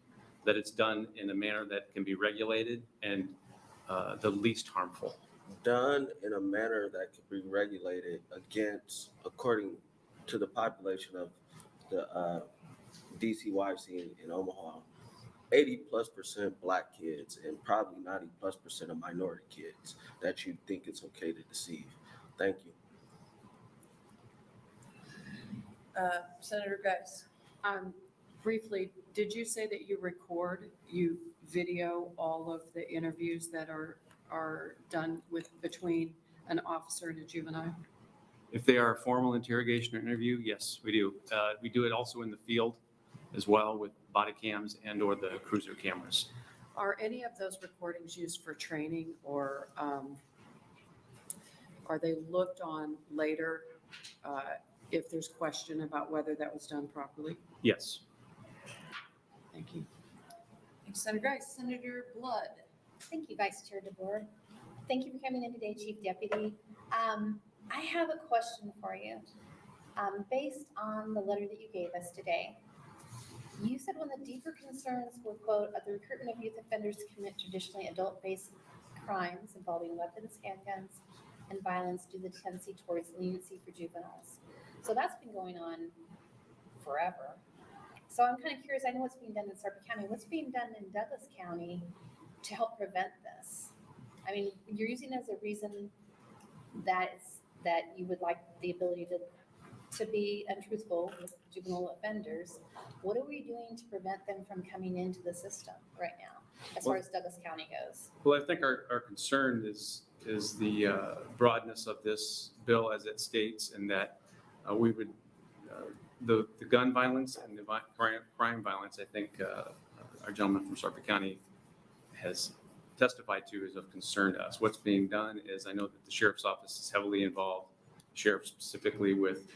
that it's done in a manner that can be regulated and the least harmful. Done in a manner that could be regulated against, according to the population of the DCYC in Omaha, 80+% Black kids and probably 90+% of minority kids that you think it's okay to deceive. Thank you. Senator Geis. Briefly, did you say that you video all of the interviews that are done between an officer and a juvenile? If they are a formal interrogation or interview, yes, we do. We do it also in the field as well with body cams and or the cruiser cameras. Are any of those recordings used for training, or are they looked on later if there's question about whether that was done properly? Yes. Thank you. Thanks, Senator Geis. Senator Blood. Thank you, Vice Chair DeBoer. Thank you for coming in today, Chief Deputy. I have a question for you. Based on the letter that you gave us today, you said one of the deeper concerns were, quote, of the recruitment of youth offenders to commit traditionally adult-based crimes involving weapons, handguns, and violence due to the tendency towards leniency for juveniles. So that's been going on forever. So I'm kind of curious, I know what's being done in Sarpy County. What's being done in Douglas County to help prevent this? I mean, you're using it as a reason that you would like the ability to be untruthful with juvenile offenders. What are we doing to prevent them from coming into the system right now, as far as Douglas County goes? Well, I think our concern is the broadness of this bill as it states, and that we would, the gun violence and the crime violence, I think our gentleman from Sarpy County has testified to is of concern to us. What's being done is, I know that the Sheriff's Office is heavily involved, Sheriff specifically with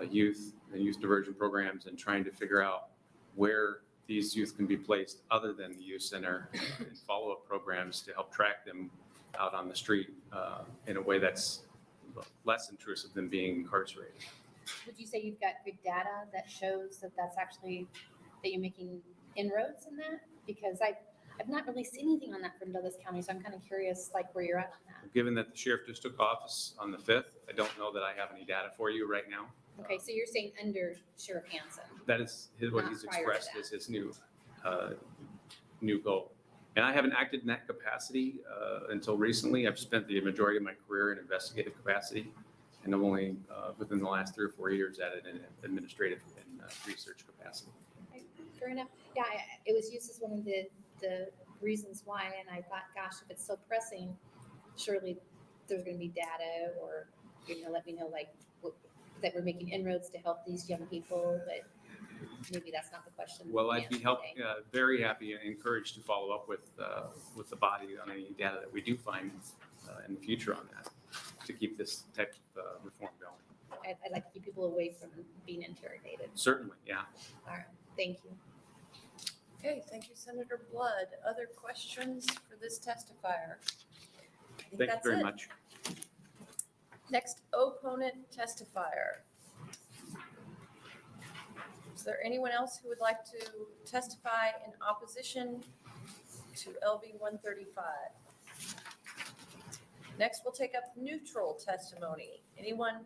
youth and youth diversion programs, and trying to figure out where these youth can be placed other than the youth center, and follow-up programs to help track them out on the street in a way that's less intrusive than being incarcerated. Would you say you've got good data that shows that that's actually, that you're making inroads in that? Because I've not really seen anything on that from Douglas County, so I'm kind of curious, like, where you're at on that. Given that the sheriff just took office on the 5th, I don't know that I have any data for you right now. Okay, so you're saying under Sheriff Hansen? That is what Not he's prior to expressed that. as his new goal. And I haven't acted in that capacity until recently. I've spent the majority of my career in investigative capacity, and I'm only within the last 3 or 4 years at it in administrative and research capacity. Okay, fair enough. Yeah, it was used as one of the reasons why, and I thought, gosh, if it's so pressing, surely there's going to be data, or, let me know, like, that we're making inroads to help these young people, but maybe that's not the question. Well, I'd be very happy and encouraged to follow up with the body on any data that we do find in the future on that, to keep this type of reform going. I'd like to keep people away from being interrogated. Certainly, yeah. All right, thank you. Okay, thank you, Senator Blood. Other questions for this testifier? I think Thank you that's very it. much. Next opponent testifier. Is there anyone else who would like to testify in opposition to LB 135? Next, we'll take up neutral testimony. Anyone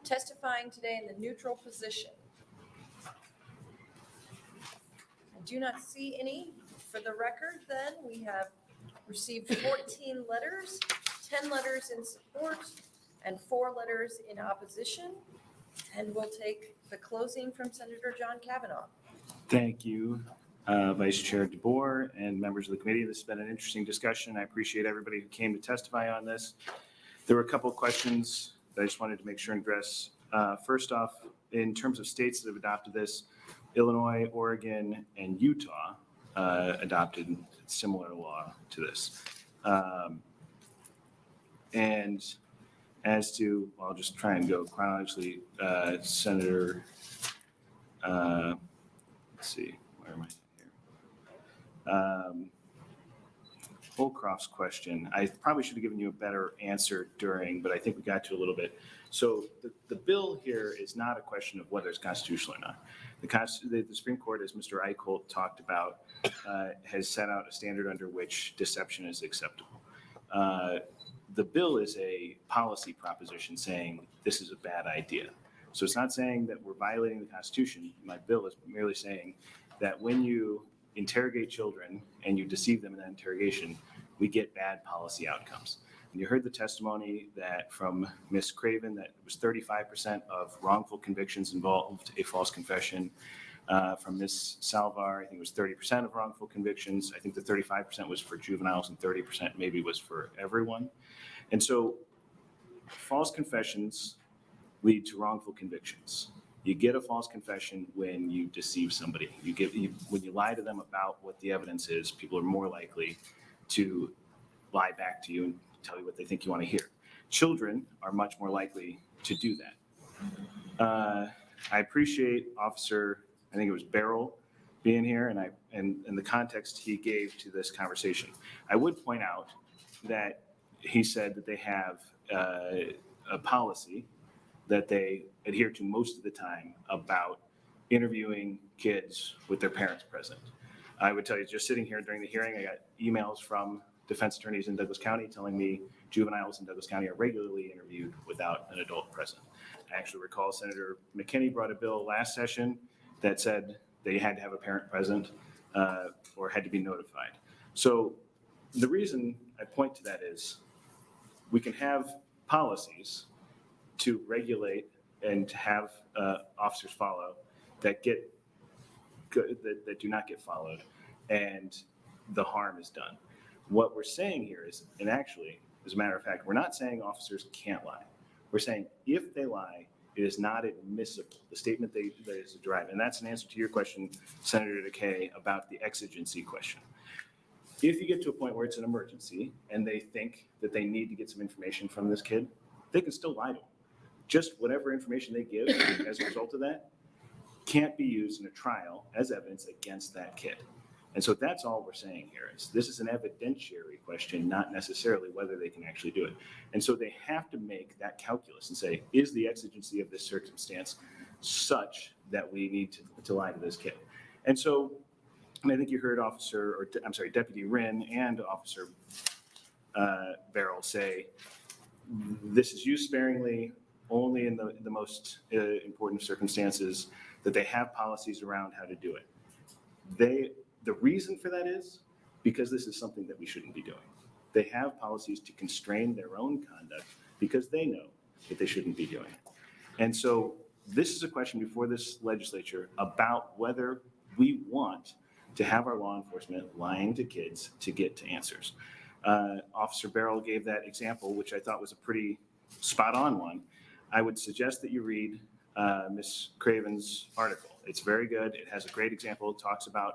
testifying today in the neutral position? I do not see any. For the record, then, we have received 14 letters, 10 letters in support, and 4 letters in opposition. And we'll take the closing from Senator John Cavanaugh. Thank you, Vice Chair DeBoer and members of the committee. This has been an interesting discussion. I appreciate everybody who came to testify on this. There were a couple of questions that I just wanted to make sure and address. First off, in terms of states that have adopted this, Illinois, Oregon, and Utah adopted similar law to this. And as to, well, I'll just try and go chronologically, Senator, let's see, where am I here? Holcroft's question, I probably should have given you a better answer during, but I think we got to a little bit. So the bill here is not a question of whether it's constitutional or not. The Supreme Court, as Mr. Eichholt talked about, has set out a standard under which deception is acceptable. The bill is a policy proposition saying this is a bad idea. So it's not saying that we're violating the Constitution. My bill is merely saying that when you interrogate children and you deceive them in that interrogation, we get bad policy outcomes. And you heard the testimony that from Ms. Craven that it was 35% of wrongful convictions involved a false confession. From Ms. Salvar, I think it was 30% of wrongful convictions. I think the 35% was for juveniles and 30% maybe was for everyone. And so false confessions lead to wrongful convictions. You get a false confession when you deceive somebody. When you lie to them about what the evidence is, people are more likely to lie back to you and tell you what they think you want to hear. Children are much more likely to do that. I appreciate Officer, I think it was Beryl, being here and the context he gave to this conversation. I would point out that he said that they have a policy that they adhere to most of the time about interviewing kids with their parents present. I would tell you, just sitting here during the hearing, I got emails from defense attorneys in Douglas County telling me juveniles in Douglas County are regularly interviewed without an adult present. I actually recall Senator McKinney brought a bill last session that said they had to have a parent present or had to be notified. So the reason I point to that is we can have policies to regulate and to have officers follow that that do not get followed, and the harm is done. What we're saying here is, and actually, as a matter of fact, we're not saying officers can't lie. We're saying if they lie, it is not admissible. The statement that is derived, and that's an answer to your question, Senator Decay, about the exigency question. If you get to a point where it's an emergency and they think that they need to get some information from this kid, they can still lie to them. Just whatever information they give as a result of that can't be used in a trial as evidence against that kid. And so that's all we're saying here is this is an evidentiary question, not necessarily whether they can actually do it. And so they have to make that calculus and say, is the exigency of this circumstance such that we need to lie to this kid? And so, and I think you heard Deputy Wren and Officer Beryl say, this is used sparingly, only in the most important circumstances, that they have policies around how to do it. The reason for that is because this is something that we shouldn't be doing. They have policies to constrain their own conduct because they know that they shouldn't be doing it. And so this is a question before this legislature about whether we want to have our law enforcement lying to kids to get to answers. Officer Beryl gave that example, which I thought was a pretty spot on one. I would suggest that you read Ms. Craven's article. It's very good. It has a great example. It talks about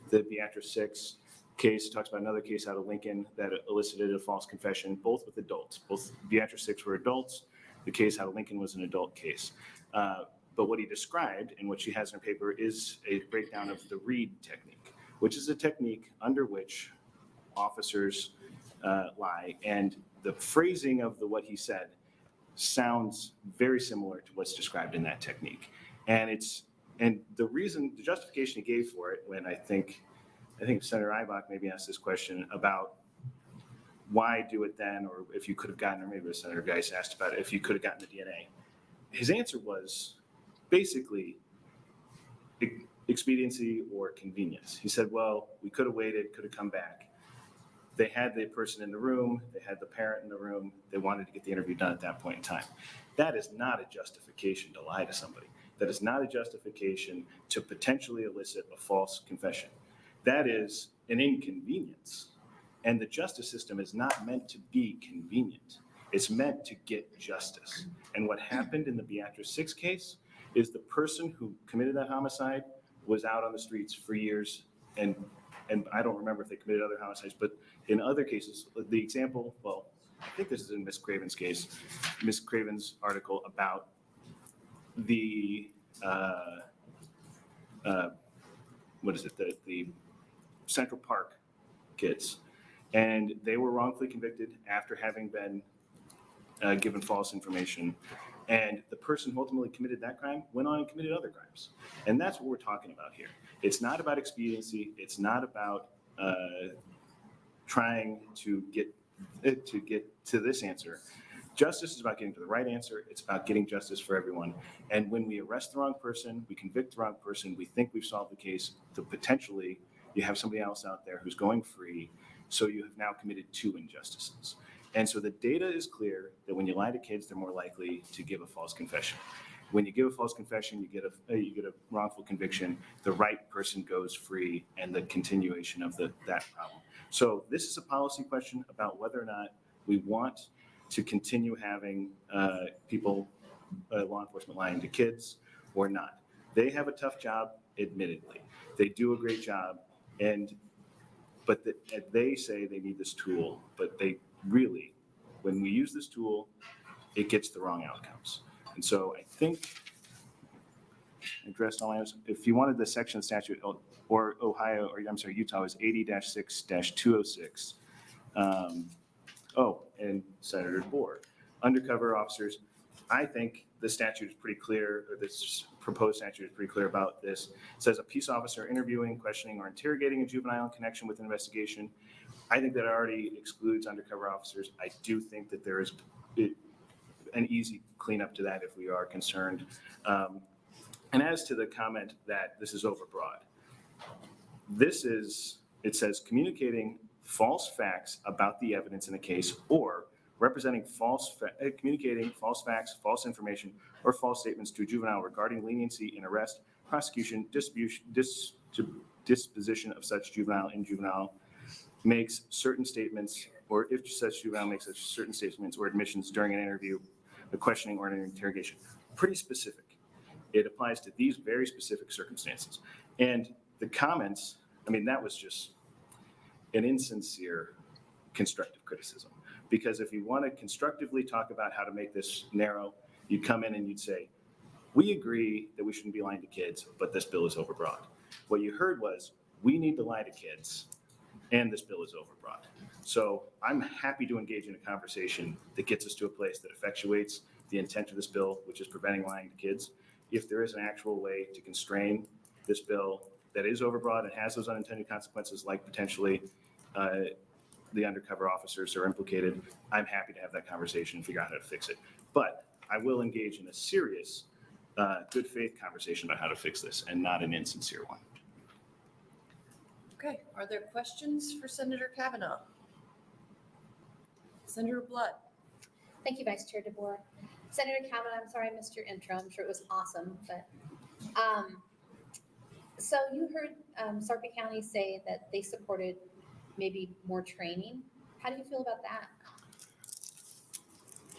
the Beatrice 6 case, talks about another case out of Lincoln that elicited a false confession, both with adults. Both Beatrice 6 were adults. The case out of Lincoln was an adult case. But what he described and what she has in her paper is a breakdown of the Reed technique, which is a technique under which officers lie. And the phrasing of what he said sounds very similar to what's described in that technique. And the justification he gave for it, when I think Senator Ibach maybe asked this question about why do it then, or if you could have gotten, or maybe Senator Geis asked about it, if you could have gotten the DNA. His answer was basically expediency or convenience. He said, well, we could have waited, could have come back. They had the person in the room, they had the parent in the room, they wanted to get the interview done at that point in time. That is not a justification to lie to somebody. That is not a justification to potentially elicit a false confession. That is an inconvenience. And the justice system is not meant to be convenient. It's meant to get justice. And what happened in the Beatrice 6 case is the person who committed that homicide was out on the streets for years. And I don't remember if they committed other homicides, but in other cases, the example, well, I think this is in Miss Craven's case, Miss Craven's article about the, what is it, the Central Park kids. And they were wrongfully convicted after having been given false information. And the person who ultimately committed that crime went on and committed other crimes. And that's what we're talking about here. It's not about expediency. It's not about trying to get to this answer. Justice is about getting to the right answer. It's about getting justice for everyone. And when we arrest the wrong person, we convict the wrong person, we think we've solved the case, to potentially you have somebody else out there who's going free. So you have now committed 2 injustices. And so the data is clear that when you lie to kids, they're more likely to give a false confession. When you give a false confession, you get a wrongful conviction. The right person goes free, and the continuation of that problem. So this is a policy question about whether or not we want to continue having people, law enforcement, lying to kids or not. They have a tough job, admittedly. They do a great job, but they say they need this tool, but they really, when we use this tool, it gets the wrong outcomes. And so I think I addressed all items. If you wanted the section of statute, or Ohio, or I'm sorry, Utah is 80-6-206. And Senator DeBoer, undercover officers. I think the statute is pretty clear, or this proposed statute is pretty clear about this. It says a peace officer interviewing, questioning, or interrogating a juvenile in connection with an investigation. I think that already excludes undercover officers. I do think that there is an easy cleanup to that if we are concerned. And as to the comment that this is overbroad, it says communicating false facts about the evidence in a case, or representing communicating false facts, false information, or false statements to a juvenile regarding leniency in arrest, prosecution, disposition of such juvenile in juvenile makes certain statements, or if such juvenile makes such certain statements or admissions during an interview, a questioning, or an interrogation. Pretty specific. It applies to these very specific circumstances. And the comments, I mean, that was just an insincere constructive criticism. Because if you want to constructively talk about how to make this narrow, you'd come in and you'd say, we agree that we shouldn't be lying to kids, but this bill is overbroad. What you heard was, we need to lie to kids, and this bill is overbroad. So I'm happy to engage in a conversation that gets us to a place that effectuates the intent of this bill, which is preventing lying to kids. If there is an actual way to constrain this bill that is overbroad and has those unintended consequences, like potentially the undercover officers are implicated, I'm happy to have that conversation and figure out how to fix it. But I will engage in a serious, good faith conversation about how to fix this, and not an insincere one. Okay, are there questions for Senator Cavanaugh? Senator Blood. Thank you, Vice Chair DeBoer. Senator Cavanaugh, I'm sorry I missed your intro. I'm sure it was awesome, but so you heard Sarpy County say that they supported maybe more training. How do you feel about that?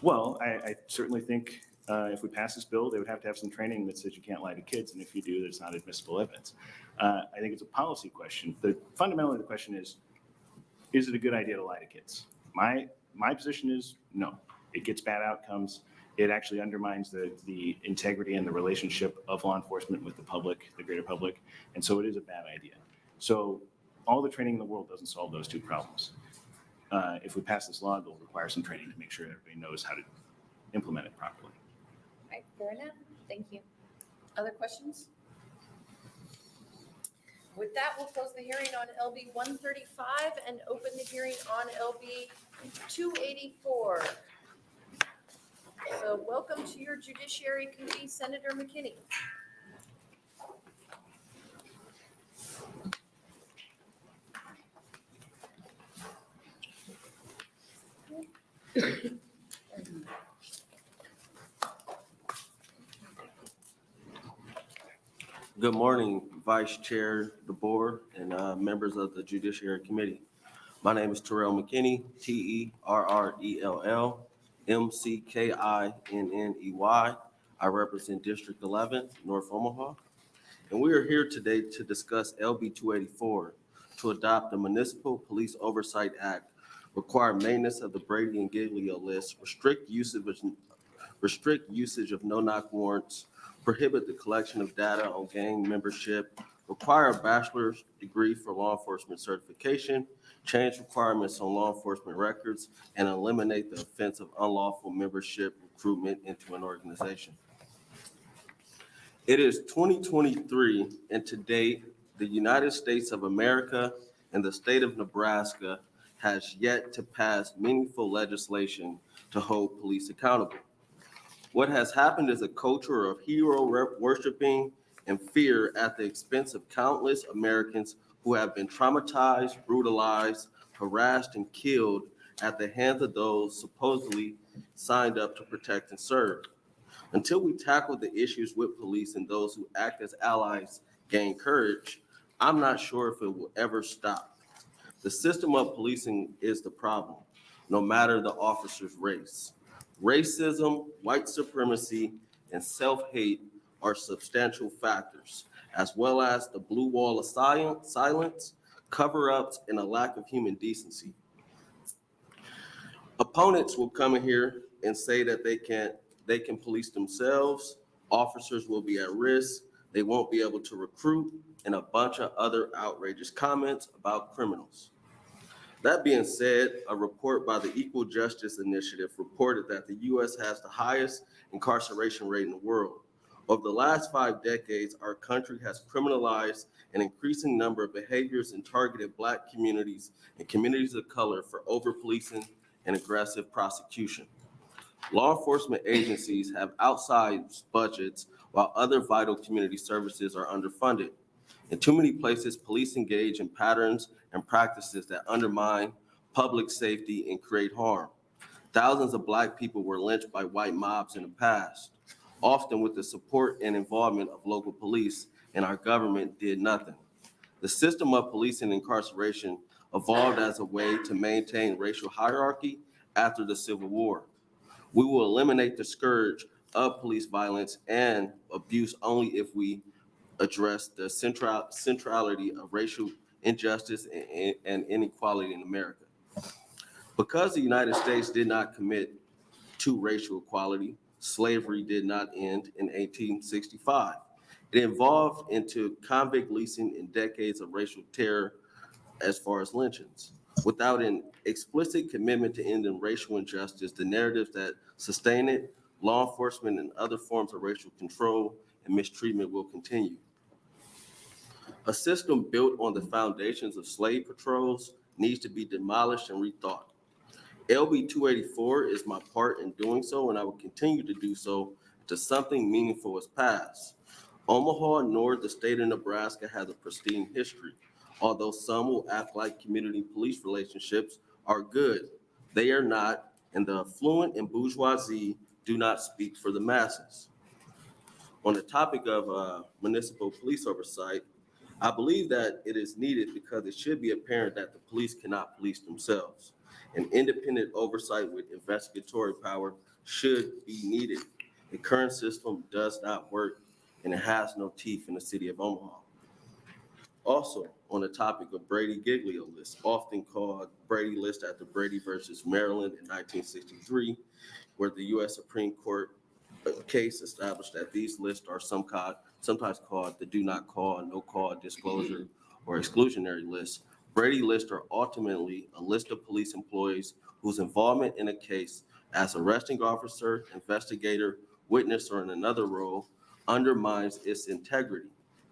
Well, I certainly think if we pass this bill, they would have to have some training that says you can't lie to kids, and if you do, there's not admissible evidence. I think it's a policy question. Fundamentally, the question is it a good idea to lie to kids? My position is no. It gets bad outcomes. It actually undermines the integrity and the relationship of law enforcement with the public, the greater public, and so it is a bad idea. So all the training in the world doesn't solve those two problems. If we pass this law, it'll require some training to make sure everybody knows how to implement it properly. All right, fair enough. Thank you. Other questions? With that, we'll close the hearing on LB 135 and open the hearing on LB 284. So welcome to your Judiciary Committee, Senator McKinney. Good morning, Vice Chair DeBoer and members of the Judiciary Committee. My name is Terrell McKinney, Terrell, McKinney. I represent District 11, North Omaha. And we are here today to discuss LB 284 to adopt the Municipal Police Oversight Act, require maintenance of the Brady and Giglio list, restrict usage of no-knock warrants, prohibit the collection of data on gang membership, require a bachelor's degree for law enforcement certification, change requirements on law enforcement records, and eliminate the offense of unlawful membership recruitment into an organization. It is 2023, and to date, the United States of America and the state of Nebraska has yet to pass meaningful legislation to hold police accountable. What has happened is a culture of hero worshiping and fear at the expense of countless Americans who have been traumatized, brutalized, harassed, and killed at the hands of those supposedly signed up to protect and serve. Until we tackle the issues with police and those who act as allies gain courage, I'm not sure if it will ever stop. The system of policing is the problem, no matter the officer's race. Racism, white supremacy, and self-hate are substantial factors, as well as the blue wall of silence, cover-ups, and a lack of human decency. Opponents will come in here and say that they can police themselves, officers will be at risk, they won't be able to recruit, and a bunch of other outrageous comments about criminals. That being said, a report by the Equal Justice Initiative reported that the U.S. has the highest incarceration rate in the world. Over the last 5 decades, our country has criminalized an increasing number of behaviors and targeted Black communities and communities of color for over-policing and aggressive prosecution. Law enforcement agencies have outsized budgets while other vital community services are underfunded. In too many places, police engage in patterns and practices that undermine public safety and create harm. Thousands of Black people were lynched by white mobs in the past, often with the support and involvement of local police, and our government did nothing. The system of police and incarceration evolved as a way to maintain racial hierarchy after the Civil War. We will eliminate the scourge of police violence and abuse only if we address the centrality of racial injustice and inequality in America. Because the United States did not commit to racial equality, slavery did not end in 1865. It evolved into convict leasing and decades of racial terror as far as lynchings. Without an explicit commitment to ending racial injustice, the narratives that sustain it, law enforcement and other forms of racial control and mistreatment will continue. A system built on the foundations of slave patrols needs to be demolished and rethought. LB 284 is my part in doing so, and I will continue to do so until something meaningful is passed. Omaha nor the state of Nebraska has a pristine history. Although some will act like community police relationships are good, they are not, and the affluent and bourgeoisie do not speak for the masses. On the topic of municipal police oversight, I believe that it is needed because it should be apparent that the police cannot police themselves. An independent oversight with investigatory power should be needed. The current system does not work, and it has no teeth in the city of Omaha. Also, on the topic of Brady Giglio list, often called Brady list after Brady versus Maryland in 1963, where the U.S. Supreme Court case established that these lists are sometimes called the do not call, no call, disclosure, or exclusionary lists. Brady lists are ultimately a list of police employees whose involvement in a case as arresting officer, investigator, witness, or in another role undermines its integrity.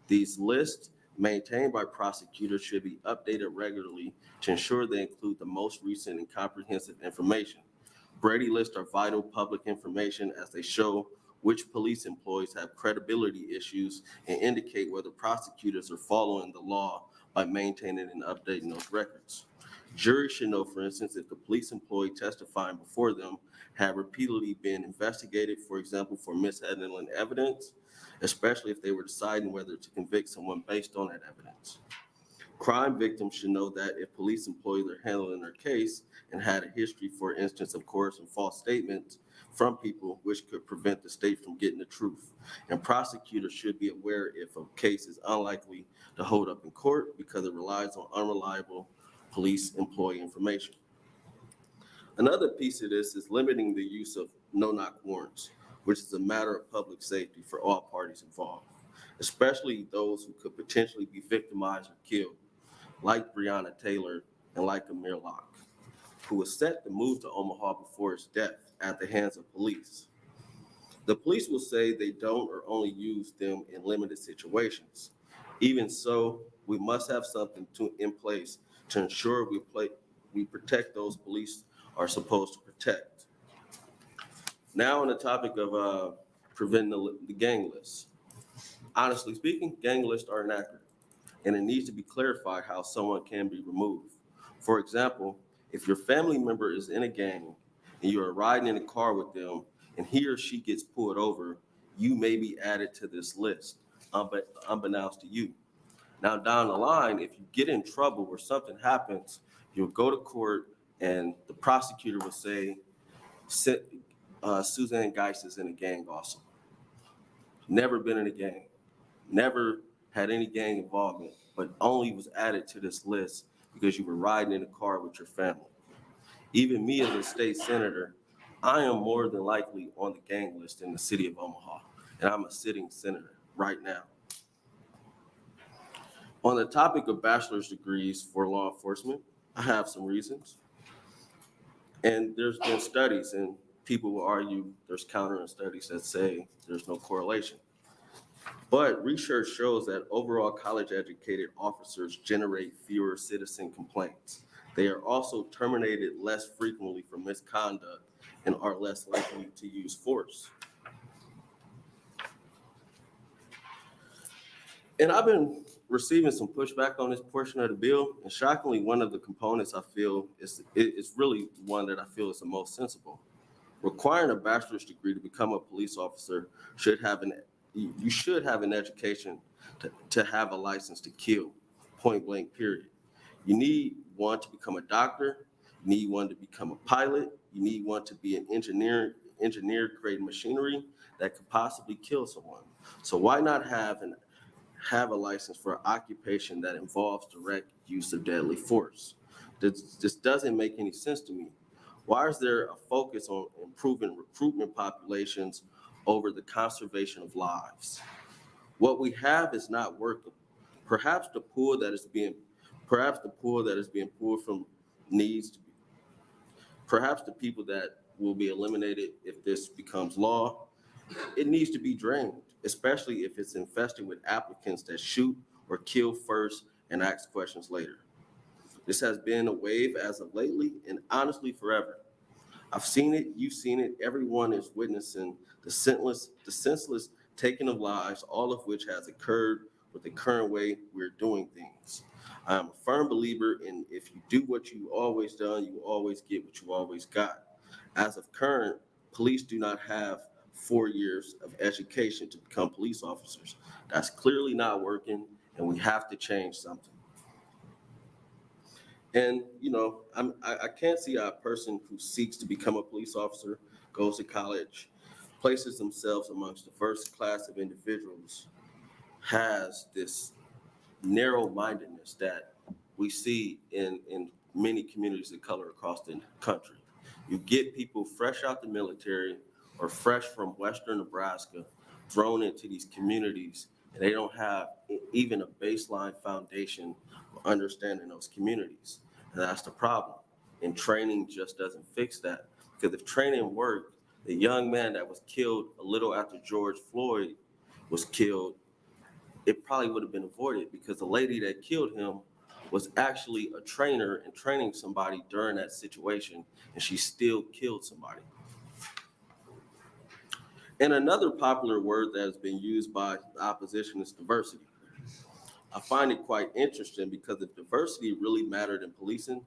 These lists maintained by prosecutors should be updated regularly to ensure they include the most recent and comprehensive information. Brady lists are vital public information as they show which police employees have credibility issues and indicate whether prosecutors are following the law by maintaining and updating those records. Juries should know, for instance, if the police employee testifying before them have repeatedly been investigated, for example, for mishandling evidence, especially if they were deciding whether to convict someone based on that evidence. Crime victims should know that if police employees are handling their case and had a history, for instance, of coercive false statements from people, which could prevent the state from getting the truth. And prosecutors should be aware if a case is unlikely to hold up in court because it relies on unreliable police employee information. Another piece of this is limiting the use of no-knock warrants, which is a matter of public safety for all parties involved, especially those who could potentially be victimized or killed, like Breonna Taylor and like Amir Locke, who was set to move to Omaha before his death at the hands of police. The police will say they don't or only use them in limited situations. Even so, we must have something in place to ensure we protect those police are supposed to protect. Now on the topic of preventing the gang lists. Honestly speaking, gang lists are inaccurate, and it needs to be clarified how someone can be removed. For example, if your family member is in a gang and you are riding in a car with them and he or she gets pulled over, you may be added to this list, unbeknownst to you. Now down the line, if you get in trouble or something happens, you'll go to court and the prosecutor will say, Suzanne Geis is in a gang also. Never been in a gang, never had any gang involvement, but only was added to this list because you were riding in a car with your family. Even me as a state senator, I am more than likely on the gang list in the city of Omaha, and I'm a sitting senator right now. On the topic of bachelor's degrees for law enforcement, I have some reasons. And there's been studies, and people will argue there's counter studies that say there's no correlation. But research shows that overall college-educated officers generate fewer citizen complaints. They are also terminated less frequently for misconduct and are less likely to use force. And I've been receiving some pushback on this portion of the bill, and shockingly, one of the components I feel is really one that I feel is the most sensible. Requiring a bachelor's degree to become a police officer should have an education to have a license to kill, point blank, period. You need one to become a doctor, you need one to become a pilot, you need one to be an engineer creating machinery that could possibly kill someone. So why not have a license for an occupation that involves direct use of deadly force? This doesn't make any sense to me. Why is there a focus on improving recruitment populations over the conservation of lives? What we have is not working. Perhaps the pool that is being pulled from needs to be, perhaps the people that will be eliminated if this becomes law, it needs to be drained, especially if it's infested with applicants that shoot or kill first and ask questions later. This has been a wave as of lately and honestly forever. I've seen it, you've seen it, everyone is witnessing the senseless taking of lives, all of which has occurred with the current way we're doing things. I am a firm believer in if you do what you always done, you always get what you always got. As of current, police do not have 4 years of education to become police officers. That's clearly not working, and we have to change something. And, I can't see how a person who seeks to become a police officer, goes to college, places themselves amongst the first class of individuals, has this narrow-mindedness that we see in many communities of color across the country. You get people fresh out the military or fresh from Western Nebraska thrown into these communities, and they don't have even a baseline foundation of understanding those communities. And that's the problem. And training just doesn't fix that. Because if training worked, the young man that was killed a little after George Floyd was killed, it probably would have been avoided because the lady that killed him was actually a trainer and training somebody during that situation, and she still killed somebody. And another popular word that has been used by the opposition is diversity. I find it quite interesting because if diversity really mattered in policing,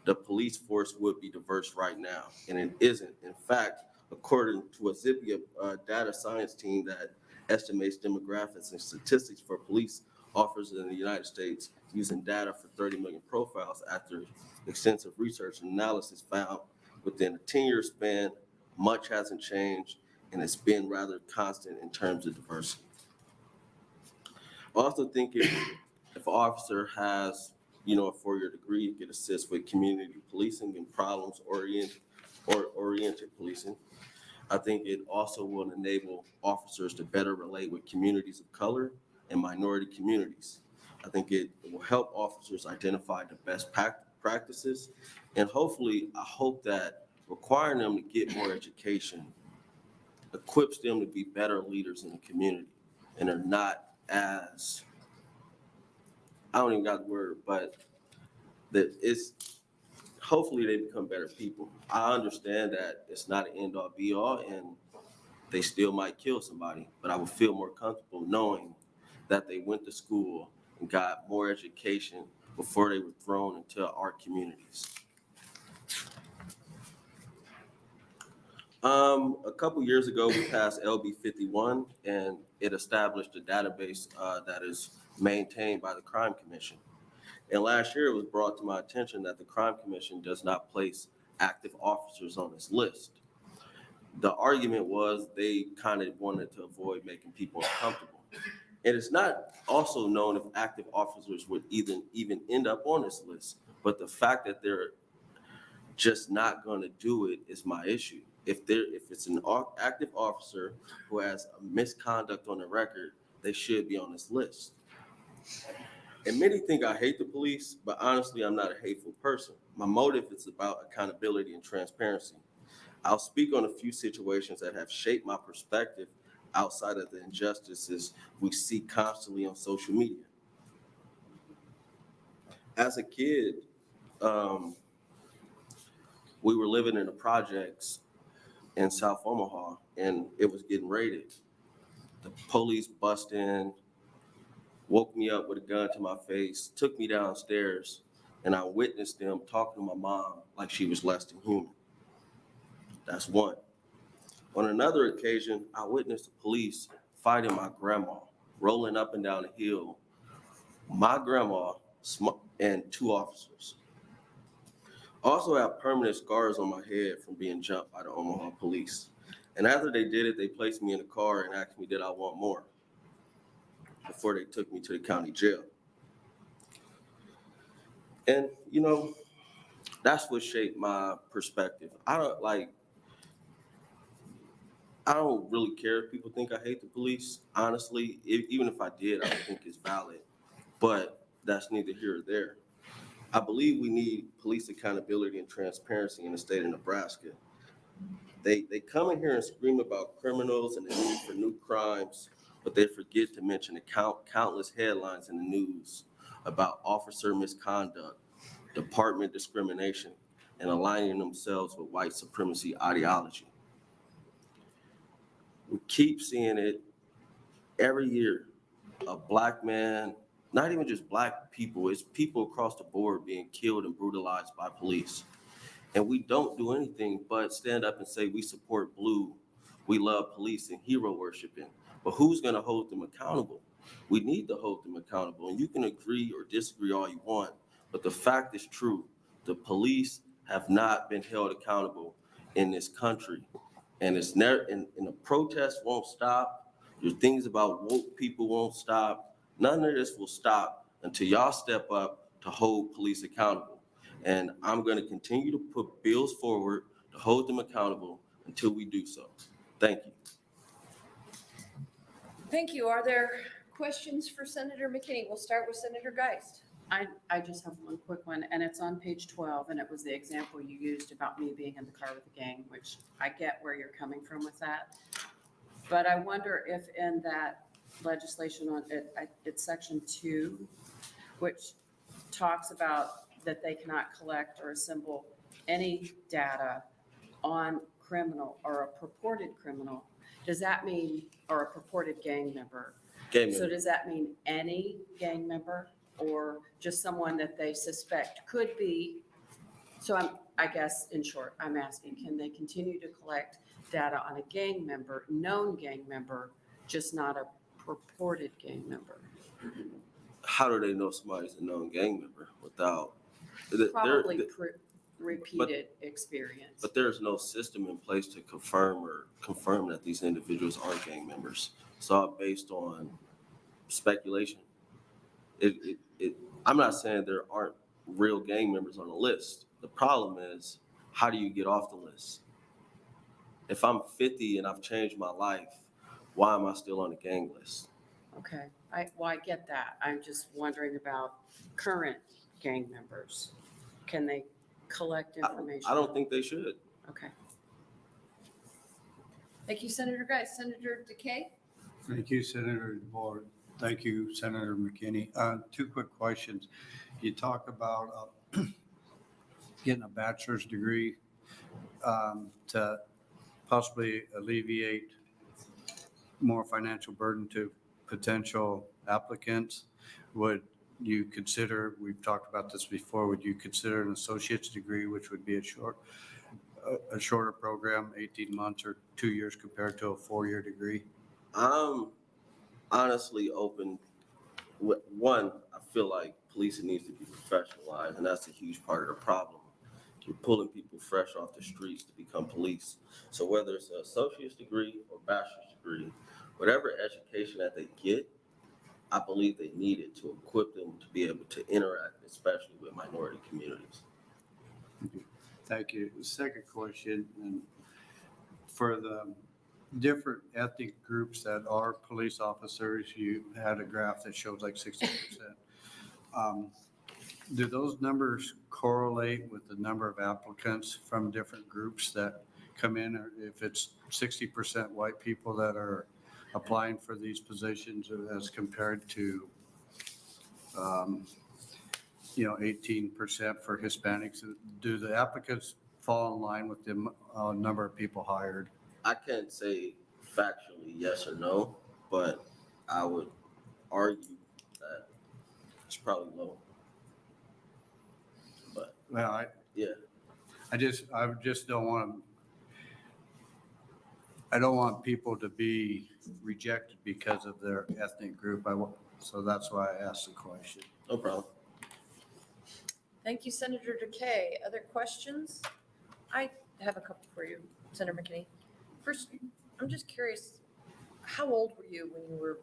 the police force would be diverse right now, and it isn't. In fact, according to a Zippia data science team that estimates demographics and statistics for police officers in the United States using data for 30 million profiles after extensive research and analysis found within a 10-year span, much hasn't changed, and it's been rather constant in terms of diversity. I also think if an officer has, a 4-year degree, it can assist with community policing and problems-oriented policing. I think it also will enable officers to better relate with communities of color and minority communities. I think it will help officers identify the best practices, and hopefully, I hope that requiring them to get more education equips them to be better leaders in the community, and are not as, I don't even got the word, but that it's, hopefully they become better people. I understand that it's not an end all be all, and they still might kill somebody, but I would feel more comfortable knowing that they went to school and got more education before they were thrown into our communities. A couple years ago, we passed LB 51, and it established a database that is maintained by the Crime Commission. And last year, it was brought to my attention that the Crime Commission does not place active officers on this list. The argument was they kind of wanted to avoid making people uncomfortable. And it's not also known if active officers would even end up on this list, but the fact that they're just not going to do it is my issue. If it's an active officer who has a misconduct on the record, they should be on this list. And many think I hate the police, but honestly, I'm not a hateful person. My motive is about accountability and transparency. I'll speak on a few situations that have shaped my perspective outside of the injustices we see constantly on social media. As a kid, we were living in the projects in South Omaha, and it was getting raided. The police bust in, woke me up with a gun to my face, took me downstairs, and I witnessed them talking to my mom like she was less than human. That's one. On another occasion, I witnessed the police fighting my grandma, rolling up and down the hill, my grandma and 2 officers. I also have permanent scars on my head from being jumped by the Omaha police. And after they did it, they placed me in a car and asked me, did I want more, before they took me to the county jail. And, that's what shaped my perspective. I don't really care if people think I hate the police. Honestly, even if I did, I don't think it's valid. But that's neither here or there. I believe we need police accountability and transparency in the state of Nebraska. They come in here and scream about criminals and the need for new crimes, but they forget to mention the countless headlines in the news about officer misconduct, department discrimination, and aligning themselves with white supremacy ideology. We keep seeing it every year. A black man, not even just black people, it's people across the board being killed and brutalized by police. And we don't do anything but stand up and say we support blue, we love police and hero worshiping. But who's gonna hold them accountable? We need to hold them accountable. And you can agree or disagree all you want, but the fact is true. The police have not been held accountable in this country. And it's never, and the protests won't stop. There's things about woke people won't stop. None of this will stop until y'all step up to hold police accountable. And I'm going to continue to put bills forward to hold them accountable until we do so. Thank you. Thank you. Are there questions for Senator McKinney? We'll start with Senator Geist. I just have one quick one, and it's on page 12, and it was the example you used about me being in the car with the gang, which I get where you're coming from with that. But I wonder if in that legislation on it, it's section 2, which talks about that they cannot collect or assemble any data on criminal or a purported criminal. Does that mean, or a purported gang member? So does that mean any gang member, or just someone that they suspect could be? So I guess in short, I'm asking, can they continue to collect data on a gang member, known gang member, just not a purported gang member? how do they know somebody's a known gang member without? they're- Probably they're- repeated experience. But there's no system in place to confirm that these individuals are gang members. It's all based on speculation. I'm not saying there aren't real gang members on the list. The problem is, how do you get off the list? If I'm 50 and I've changed my life, why am I still on the gang list? Okay, I get that. I'm just wondering about current gang members. Can they collect information? I don't think they should. Okay. Thank you, Senator Geis. Senator Decay? Thank you, Senator DeBoer. Thank you, Senator McKinney. Two quick questions. You talk about getting a bachelor's degree to possibly alleviate more financial burden to potential applicants. Would you consider, we've talked about this before, would you consider an associate's degree, which would be a shorter program, 18 months or 2 years compared to a 4-year degree? I'm honestly open. One, I feel like policing needs to be professionalized, and that's a huge part of the problem. You're pulling people fresh off the streets to become police. So whether it's an associate's degree or bachelor's degree, whatever education that they get, I believe they need it to equip them to be able to interact, especially with minority communities. Thank you. Second question, and for the different ethnic groups that are police officers, you had a graph that shows like 60%. Do those numbers correlate with the number of applicants from different groups that come in? Or if it's 60% white people that are applying for these positions as compared to 18% for Hispanics, do the applicants fall in line with the number of people hired? I can't say factually yes or no, but I would argue that it's probably low. But Well, I just don't want people to be rejected because of their ethnic group. So that's why I asked the question. No problem. Thank you, Senator Decay. Other questions? I have a couple for you, Senator McKinney. First, I'm just curious, how old were you when you were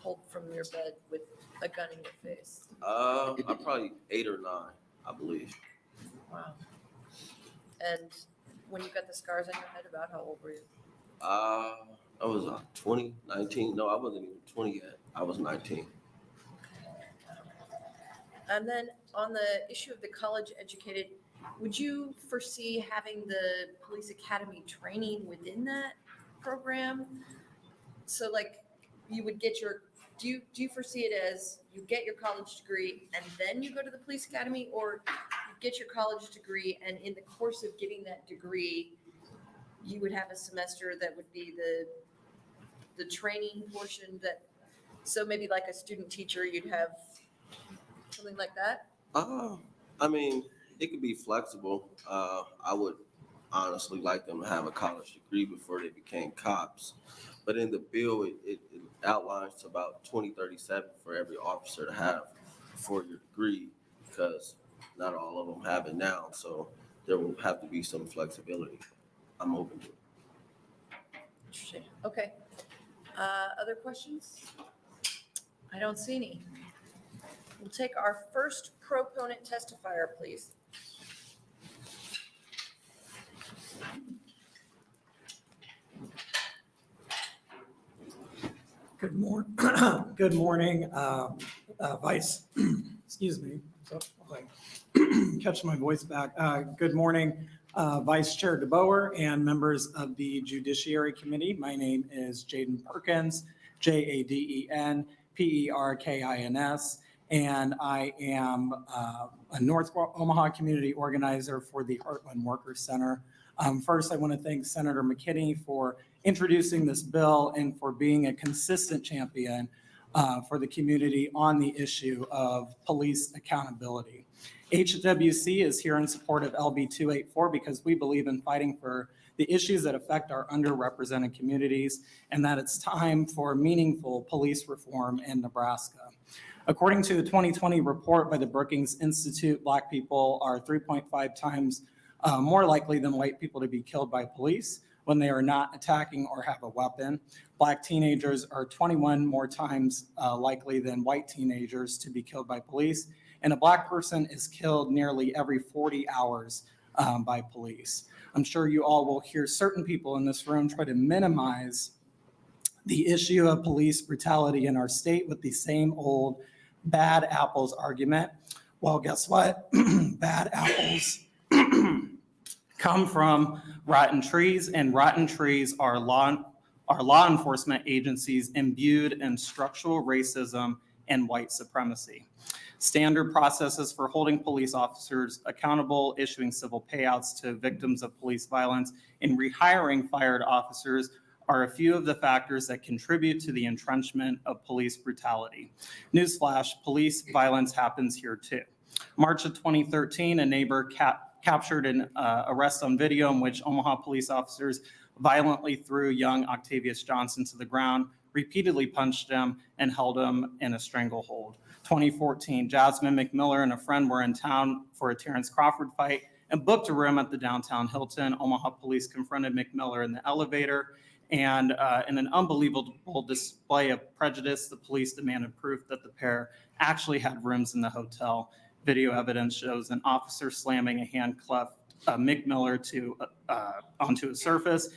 pulled from your bed with a gun in your face? I'm probably 8 or 9, I believe. Wow. And when you got the scars on your head, about how old were you? I was 20, 19. No, I wasn't even 20 yet. I was 19. And then on the issue of the college educated, would you foresee having the police academy training within that program? So like you would get your, do you foresee it as you get your college degree and then you go to the police academy, or you get your college degree and in the course of getting that degree, you would have a semester that would be the training portion that, so maybe like a student teacher, you'd have something like that? I mean, it could be flexible. I would honestly like them to have a college degree before they became cops. But in the bill, it outlines about 2037 for every officer to have a 4-year degree, because not all of them have it now. So there will have to be some flexibility. I'm open to it. Interesting. Okay. Other questions? I don't see any. We'll take our first proponent testifier, please. Good morning, Vice, excuse me, so like, catch my voice back. Good morning, Vice Chair DeBoer and members of the Judiciary Committee. My name is Jaden Perkins, JADEN, and I am a North Omaha community organizer for the Heartland Workers Center. First, I want to thank Senator McKinney for introducing this bill and for being a consistent champion for the community on the issue of police accountability. HWC is here in support of LB 284 because we believe in fighting for the issues that affect our underrepresented communities, and that it's time for meaningful police reform in Nebraska. According to a 2020 report by the Brookings Institute, Black people are 3.5 times more likely than white people to be killed by police when they are not attacking or have a weapon. Black teenagers are 21 more times likely than white teenagers to be killed by police. And a Black person is killed nearly every 40 hours by police. I'm sure you all will hear certain people in this room try to minimize the issue of police brutality in our state with the same old bad apples argument. Well, guess what? Bad apples come from rotten trees, and rotten trees are law enforcement agencies imbued in structural racism and white supremacy. Standard processes for holding police officers accountable, issuing civil payouts to victims of police violence, and rehiring fired officers are a few of the factors that contribute to the entrenchment of police brutality. Newsflash, police violence happens here too. March of 2013, a neighbor captured an arrest on video in which Omaha police officers violently threw young Octavius Johnson to the ground, repeatedly punched him, and held him in a stranglehold. 2014, Jasmine McMiller and a friend were in town for a Terrence Crawford fight and booked a room at the downtown Hilton. Omaha police confronted McMiller in the elevator, and in an unbelievable display of prejudice, the police demanded proof that the pair actually had rooms in the hotel. Video evidence shows an officer slamming a handcuffed McMiller onto a surface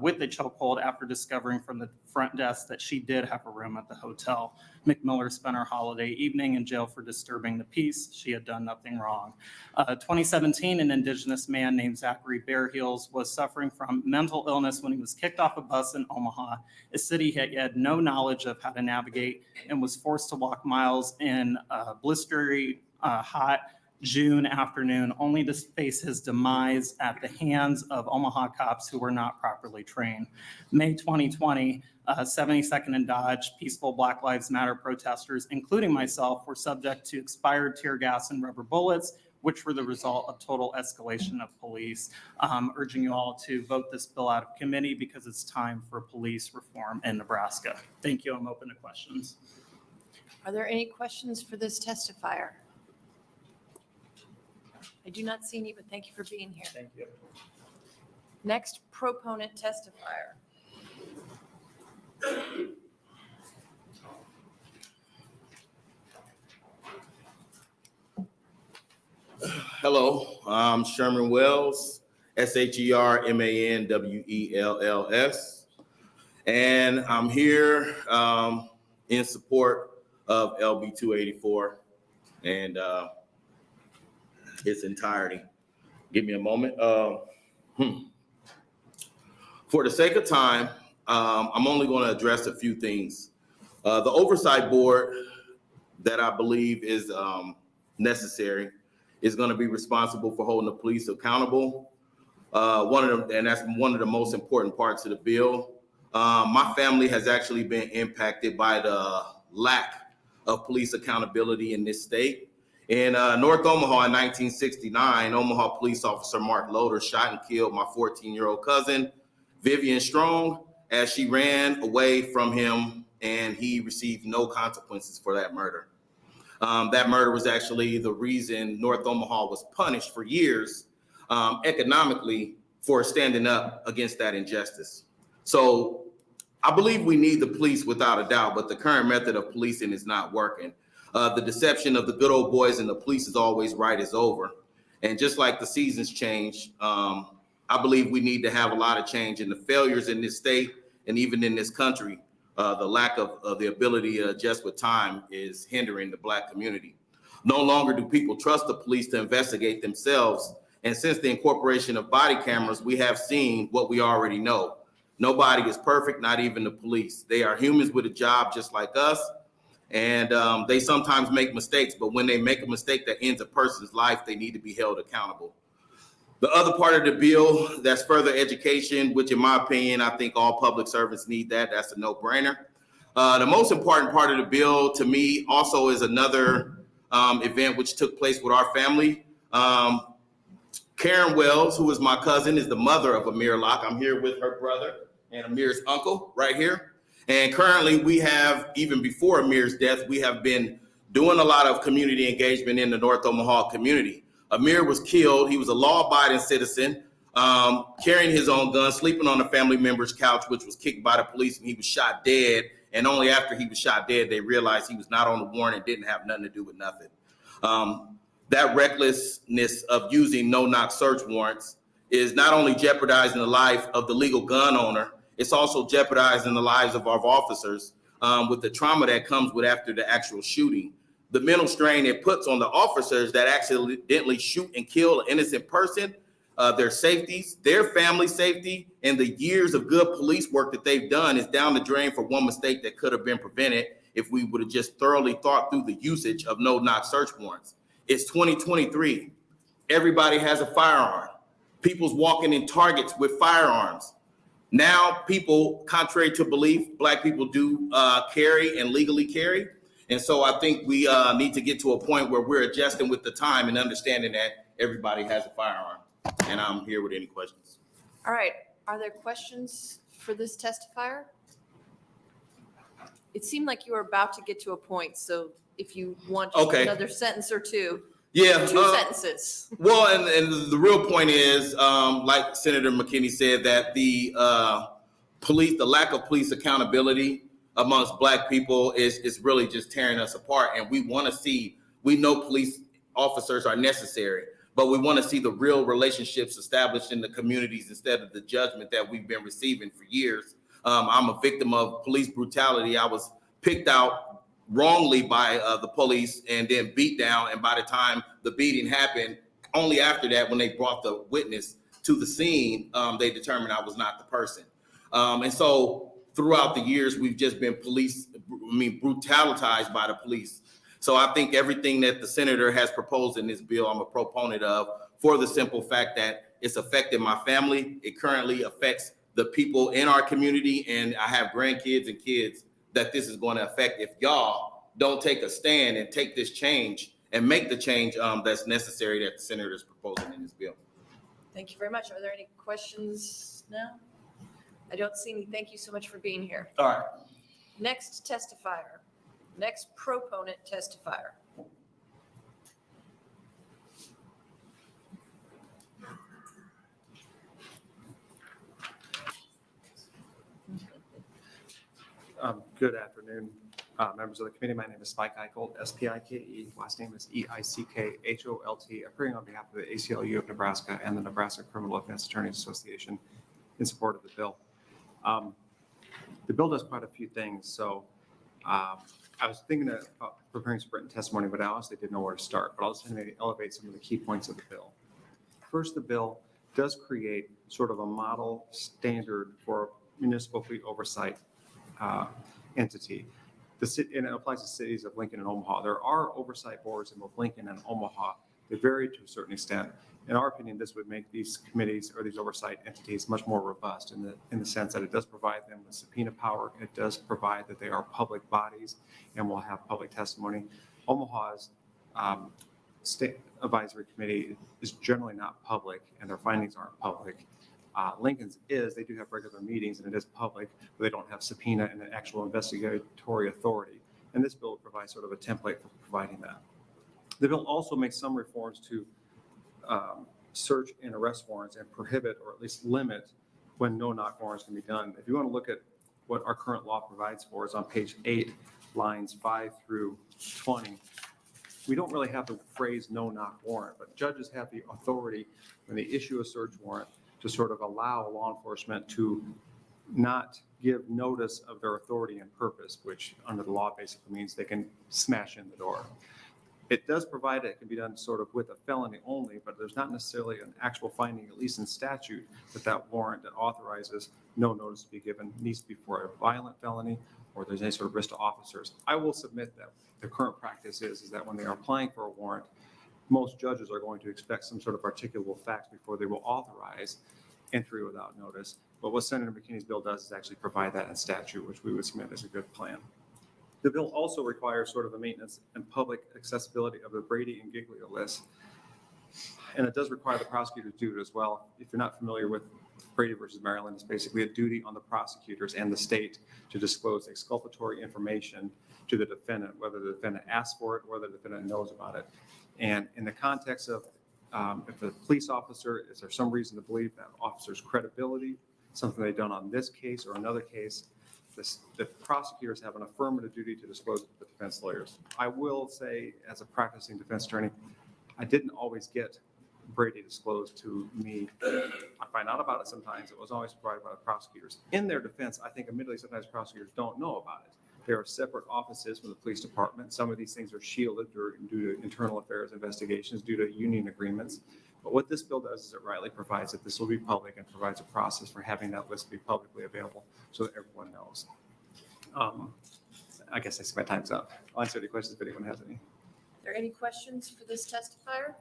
with a chokehold after discovering from the front desk that she did have a room at the hotel. McMiller spent her holiday evening in jail for disturbing the peace. She had done nothing wrong. 2017, an Indigenous man named Zachary Bearheels was suffering from mental illness when he was kicked off a bus in Omaha, a city he had no knowledge of how to navigate, and was forced to walk miles in blistery, hot June afternoon, only to face his demise at the hands of Omaha cops who were not properly trained. May 2020, 72nd and Dodge, peaceful Black Lives Matter protesters, including myself, were subject to expired tear gas and rubber bullets, which were the result of total escalation of police. Urging you all to vote this bill out of committee because it's time for police reform in Nebraska. Thank you. I'm open to questions. Are there any questions for this testifier? I do not see any, but thank you for being here. Thank you. Next proponent testifier. Hello, I'm Sherman Wells, SHERMANWELLS, and I'm here in support of LB 284 and its entirety. Give me a moment. For the sake of time, I'm only going to address a few things. The oversight board that I believe is necessary is going to be responsible for holding the police accountable. And that's one of the most important parts of the bill. My family has actually been impacted by the lack of police accountability in this state. In North Omaha in 1969, Omaha police officer Mark Loader shot and killed my 14-year-old cousin, Vivian Strong, as she ran away from him, and he received no consequences for that murder. That murder was actually the reason North Omaha was punished for years economically for standing up against that injustice. So I believe we need the police without a doubt, but the current method of policing is not working. The deception of the good old boys and the police is always right is over. And just like the seasons change, I believe we need to have a lot of change in the failures in this state and even in this country. The lack of the ability to adjust with time is hindering the Black community. No longer do people trust the police to investigate themselves. And since the incorporation of body cameras, we have seen what we already know. Nobody is perfect, not even the police. They are humans with a job just like us. And they sometimes make mistakes, but when they make a mistake that ends a person's life, they need to be held accountable. The other part of the bill, that's further education, which in my opinion, I think all public servants need that. That's a no-brainer. The most important part of the bill to me also is another event which took place with our family. Karen Wells, who is my cousin, is the mother of Amir Locke. I'm here with her brother and Amir's uncle right here. And currently we have, even before Amir's death, we have been doing a lot of community engagement in the North Omaha community. Amir was killed. He was a law-abiding citizen, carrying his own gun, sleeping on a family member's couch, which was kicked by the police, and he was shot dead. And only after he was shot dead, they realized he was not on the warrant and didn't have nothing to do with nothing. That recklessness of using no-knock search warrants is not only jeopardizing the life of the legal gun owner, it's also jeopardizing the lives of our officers with the trauma that comes with after the actual shooting. The mental strain it puts on the officers that accidentally shoot and kill an innocent person, their safeties, their family safety, and the years of good police work that they've done is down the drain for one mistake that could have been prevented if we would have just thoroughly thought through the usage of no-knock search warrants. It's 2023. Everybody has a firearm. People's walking in Targets with firearms. Now people, contrary to belief, Black people do carry and legally carry. And so I think we need to get to a point where we're adjusting with the time and understanding that everybody has a firearm. And I'm here with any questions. All right, are there questions for this testifier? It seemed like you were about to get to a point, so if you want just another sentence or two. Yeah. 2 sentences. Well, and the real point is, like Senator McKinney said, that the lack of police accountability amongst Black people is really just tearing us apart. And we know police officers are necessary, but we want to see the real relationships established in the communities instead of the judgment that we've been receiving for years. I'm a victim of police brutality. I was picked out wrongly by the police and then beat down. And by the time the beating happened, only after that, when they brought the witness to the scene, they determined I was not the person. And so throughout the years, we've just been brutalized by the police. So I think everything that the senator has proposed in this bill, I'm a proponent of, for the simple fact that it's affected my family. It currently affects the people in our community, and I have grandkids and kids that this is going to affect if y'all don't take a stand and take this change and make the change that's necessary that the senator is proposing in this bill. Thank you very much. Are there any questions now? I don't see any. Thank you so much for being here. All right. Next testifier, next proponent testifier. Good afternoon, members of the committee. My name is Spike Eichholt, S-P-I-K-E. Last name is E-I-C-K-H-O-L-T, appearing on behalf of the ACLU of Nebraska and the Nebraska Criminal Defense Attorneys Association in support of the bill. The bill does quite a few things. So I was thinking about preparing some written testimony, but I honestly didn't know where to start. But I'll just maybe elevate some of the key points of the bill. First, the bill does create sort of a model standard for municipal fleet oversight entity. And it applies to cities of Lincoln and Omaha. There are oversight boards in both Lincoln and Omaha. They vary to a certain extent. In our opinion, this would make these committees or these oversight entities much more robust in the sense that it does provide them with subpoena power. It does provide that they are public bodies and will have public testimony. Omaha's state advisory committee is generally not public, and their findings aren't public. Lincoln's they do have regular meetings and it is public, but they don't have subpoena and an actual investigatory authority. And this bill provides sort of a template for providing that. The bill also makes some reforms to search and arrest warrants and prohibit or at least limit when no-knock warrants can be done. If you want to look at what our current law provides for, it's on page 8, lines 5 through 20. We don't really have the phrase no-knock warrant, but judges have the authority when they issue a search warrant to sort of allow law enforcement to not give notice of their authority and purpose, which under the law basically means they can smash in the door. It does provide it can be done sort of with a felony only, but there's not necessarily an actual finding, at least in statute, that warrant that authorizes no notice to be given needs to be for a violent felony or there's any sort of risk to officers. I will submit that the current practice is that when they are applying for a warrant, most judges are going to expect some sort of articulable facts before they will authorize entry without notice. But what Senator McKinney's bill does is actually provide that in statute, which we would submit as a good plan. The bill also requires sort of a maintenance and public accessibility of the Brady and Giglio list. And it does require the prosecutor to do it as well. If you're not familiar with Brady versus Maryland, it's basically a duty on the prosecutors and the state to disclose exculpatory information to the defendant, whether the defendant asks for it or whether the defendant knows about it. And in the context of if a police officer, is there some reason to believe that officer's credibility, something they've done on this case or another case, the prosecutors have an affirmative duty to disclose it to the defense lawyers. I will say, as a practicing defense attorney, I didn't always get Brady disclosed to me. I find out about it sometimes. It was always provided by the prosecutors. In their defense, I think admittedly sometimes prosecutors don't know about it. There are separate offices from the police department. Some of these things are shielded due to internal affairs investigations, due to union agreements. But what this bill does is it rightly provides that this will be public and provides a process for having that list be publicly available so that everyone knows. I guess I see my time's up. I'll answer any questions if anyone has any. Are there any questions for this testifier?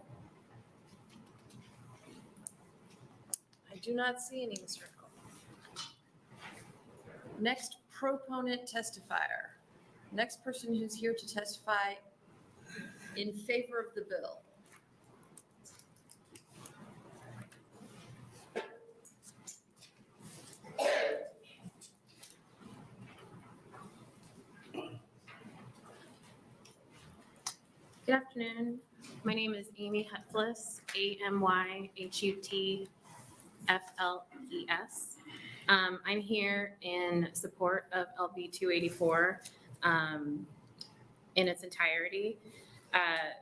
I do not see any, Mr. Eckel. Next proponent testifier. Next person who's here to testify in favor of the bill. Good afternoon. My name is Amy Hutfless, AMYHUTFLES. I'm here in support of LB 284 in its entirety. I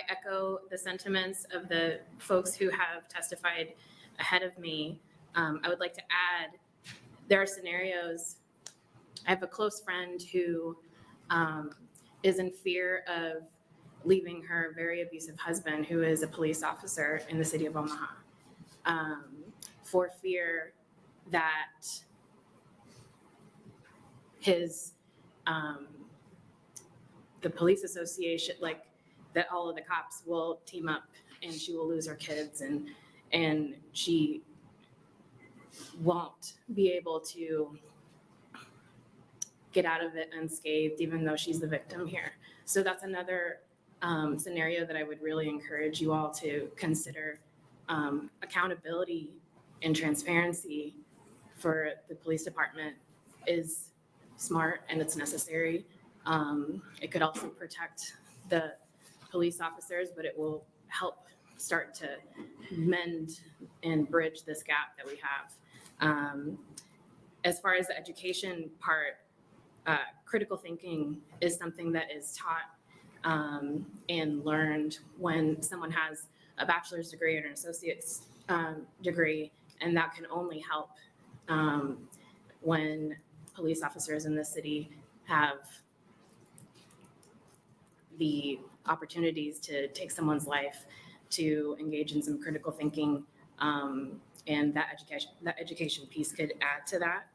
echo the sentiments of the folks who have testified ahead of me. I would like to add, there are scenarios. I have a close friend who is in fear of leaving her very abusive husband, who is a police officer in the city of Omaha, for fear that his, the police association, like that all of the cops will team up and she will lose her kids and she won't be able to get out of it unscathed, even though she's the victim here. So that's another scenario that I would really encourage you all to consider. Accountability and transparency for the police department is smart and it's necessary. It could also protect the police officers, but it will help start to mend and bridge this gap that we have. As far as the education part, critical thinking is something that is taught and learned when someone has a bachelor's degree or an associate's degree, and that can only help when police officers in the city have the opportunities to take someone's life, to engage in some critical thinking, and that education piece could add to that.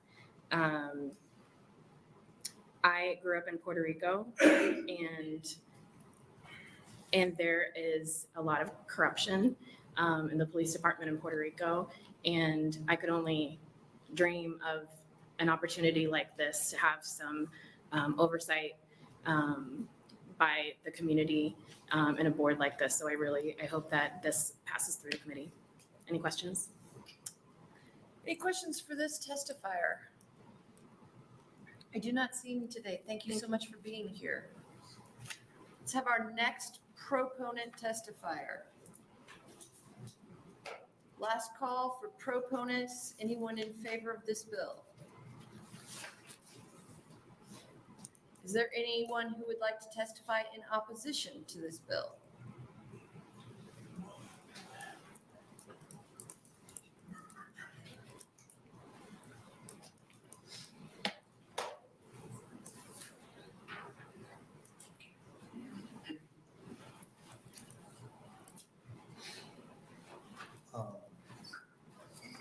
I grew up in Puerto Rico, and there is a lot of corruption in the police department in Puerto Rico, and I could only dream of an opportunity like this to have some oversight by the community and a board like this. So I hope that this passes through the committee. Any questions? Any questions for this testifier? I do not see him today. Thank you so much for being here. Let's have our next proponent testifier. Last call for proponents. Anyone in favor of this bill? Is there anyone who would like to testify in opposition to this bill?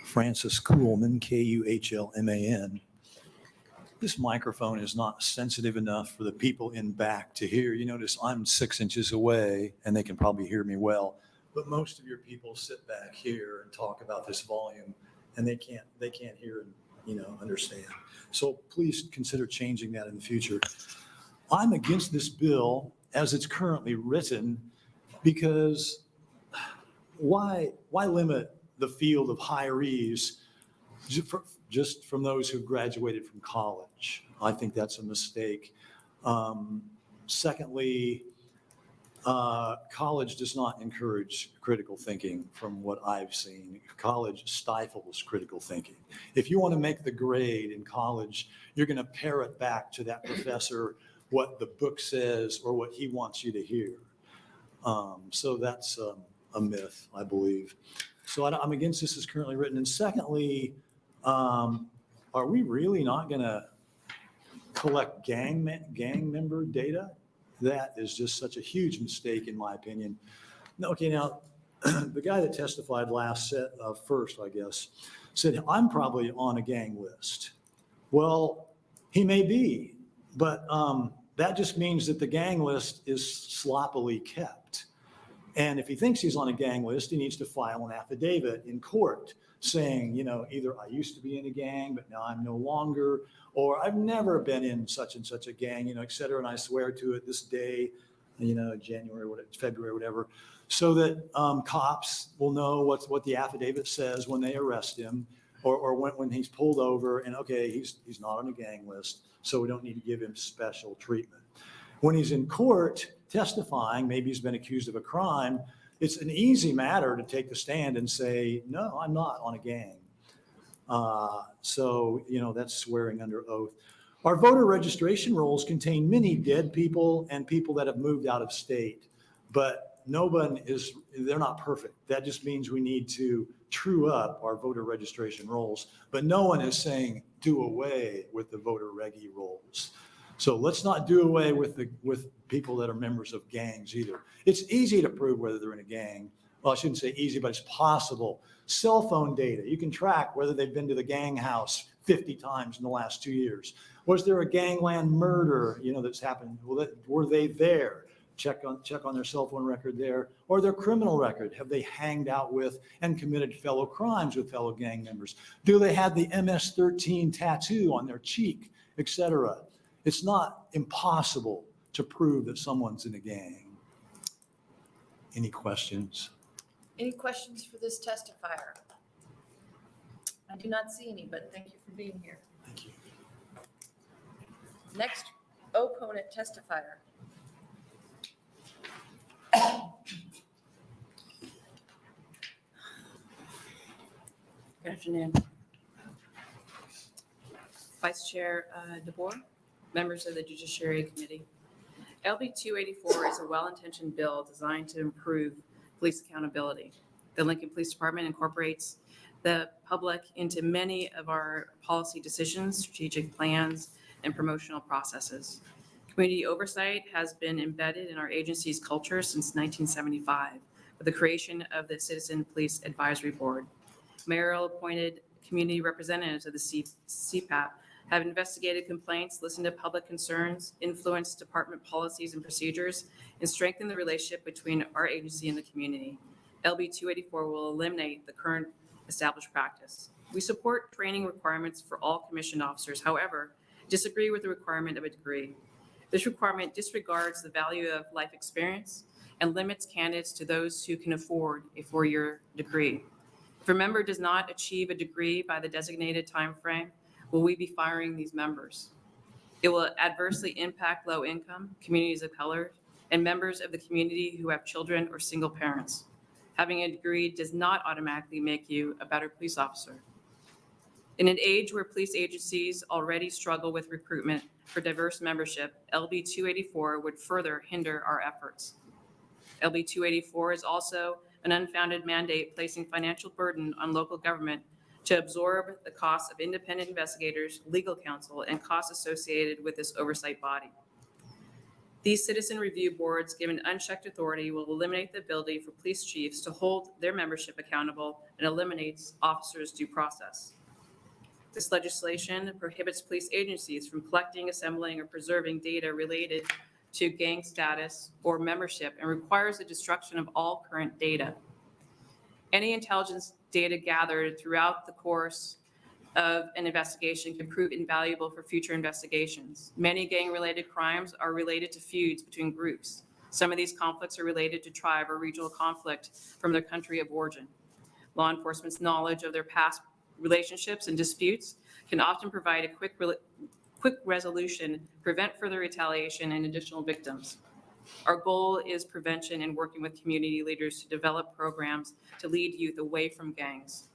Francis Kuhlman, Kuhlman. This microphone is not sensitive enough for the people in back to hear. You notice I'm 6 inches away and they can probably hear me well, but most of your people sit back here and talk about this volume and they can't hear and understand. So please consider changing that in the future. I'm against this bill as it's currently written Because why limit the field of hirees just from those who graduated from college? I think that's a mistake. Secondly, college does not encourage critical thinking from what I've seen. College stifles critical thinking. If you want to make the grade in college, you're going to parrot back to that professor what the book says or what he wants you to hear. So that's a myth, I believe. So I'm against this as currently written. And secondly, are we really not going to collect gang member data? That is just such a huge mistake, in my opinion. Okay, now, the guy that testified first, I guess, said, I'm probably on a gang list. Well, he may be, but that just means that the gang list is sloppily kept. And if he thinks he's on a gang list, he needs to file an affidavit in court saying, either I used to be in a gang, but now I'm no longer, or I've never been in such and such a gang, et cetera, and I swear to it this day, January, February, whatever, so that cops will know what the affidavit says when they arrest him, or when he's pulled over, and okay, he's not on a gang list, so we don't need to give him special treatment. When he's in court testifying, maybe he's been accused of a crime, it's an easy matter to take the stand and say, no, I'm not on a gang. So that's swearing under oath. Our voter registration rolls contain many dead people and people that have moved out of state, but they're not perfect. That just means we need to true up our voter registration rolls, but no one is saying do away with the voter regi rolls. So let's not do away with people that are members of gangs either. It's easy to prove whether they're in a gang. Well, I shouldn't say easy, but it's possible. Cell phone data, you can track whether they've been to the gang house 50 times in the last 2 years. Was there a gangland murder, that's happened? Were they there? Check on their cell phone record there, or their criminal record. Have they hanged out with and committed fellow crimes with fellow gang members? Do they have the MS-13 tattoo on their cheek, etc.? It's not impossible to prove that someone's in a gang. Any questions? Any questions for this testifier? I do not see any, but thank you for being here. Thank you. Next opponent testifier. Good afternoon. Vice Chair DeBoer, members of the Judiciary Committee. LB 284 is a well-intentioned bill designed to improve police accountability. The Lincoln Police Department incorporates the public into many of our policy decisions, strategic plans, and promotional processes. Community oversight has been embedded in our agency's culture since 1975 with the creation of the Citizen Police Advisory Board. Mayoral-appointed community representatives of the CPAP have investigated complaints, listened to public concerns, influenced department policies and procedures, and strengthened the relationship between our agency and the community. LB 284 will eliminate the current established practice. We support training requirements for all commissioned officers, however, disagree with the requirement of a degree. This requirement disregards the value of life experience and limits candidates to those who can afford a 4-year degree. If a member does not achieve a degree by the designated time frame, will we be firing these members? It will adversely impact low-income, communities of color, and members of the community who have children or single parents. Having a degree does not automatically make you a better police officer. In an age where police agencies already struggle with recruitment for diverse membership, LB 284 would further hinder our efforts. LB 284 is also an unfounded mandate placing financial burden on local government to absorb the costs of independent investigators, legal counsel, and costs associated with this oversight body. These citizen review boards, given unchecked authority, will eliminate the ability for police chiefs to hold their membership accountable and eliminates officers' due process. This legislation prohibits police agencies from collecting, assembling, or preserving data related to gang status or membership and requires the destruction of all current data. Any intelligence data gathered throughout the course of an investigation can prove invaluable for future investigations. Many gang-related crimes are related to feuds between groups. Some of these conflicts are related to tribe or regional conflict from their country of origin. Law enforcement's knowledge of their past relationships and disputes can often provide a quick resolution, prevent further retaliation and additional victims. Our goal is prevention and working with community leaders to develop programs to lead youth away from gangs.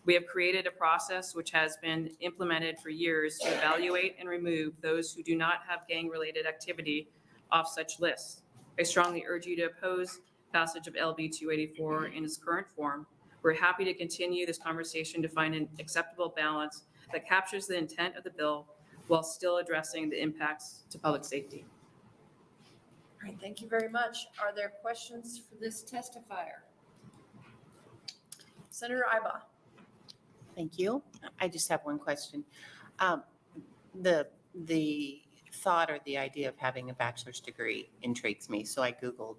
We have created a process which has been implemented for years to evaluate and remove those who do not have gang-related activity off such lists. I strongly urge you to oppose passage of LB 284 in its current form. We're happy to continue this conversation to find an acceptable balance that captures the intent of the bill while still addressing the impacts to public safety. All right, thank you very much. Are there questions for this testifier? Senator Iba. Thank you. I just have one question. The thought or the idea of having a bachelor's degree intrigues me. So I Googled,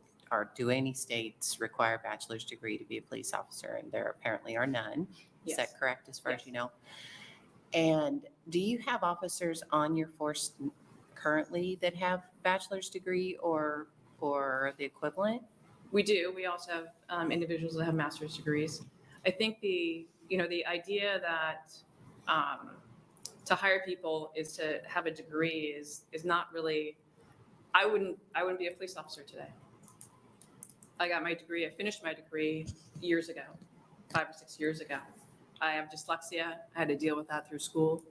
do any states require a bachelor's degree to be a police officer? And there apparently are none. Is Yes. that correct, as far as you know? And do you have officers on your force currently that have bachelor's degree or the equivalent? We do. We also have individuals that have master's degrees. I think the idea that to hire people is to have a degree is not really. I wouldn't be a police officer today. I got my degree. I finished my degree years ago, 5 or 6 years ago. I have dyslexia. I had to deal with that through school.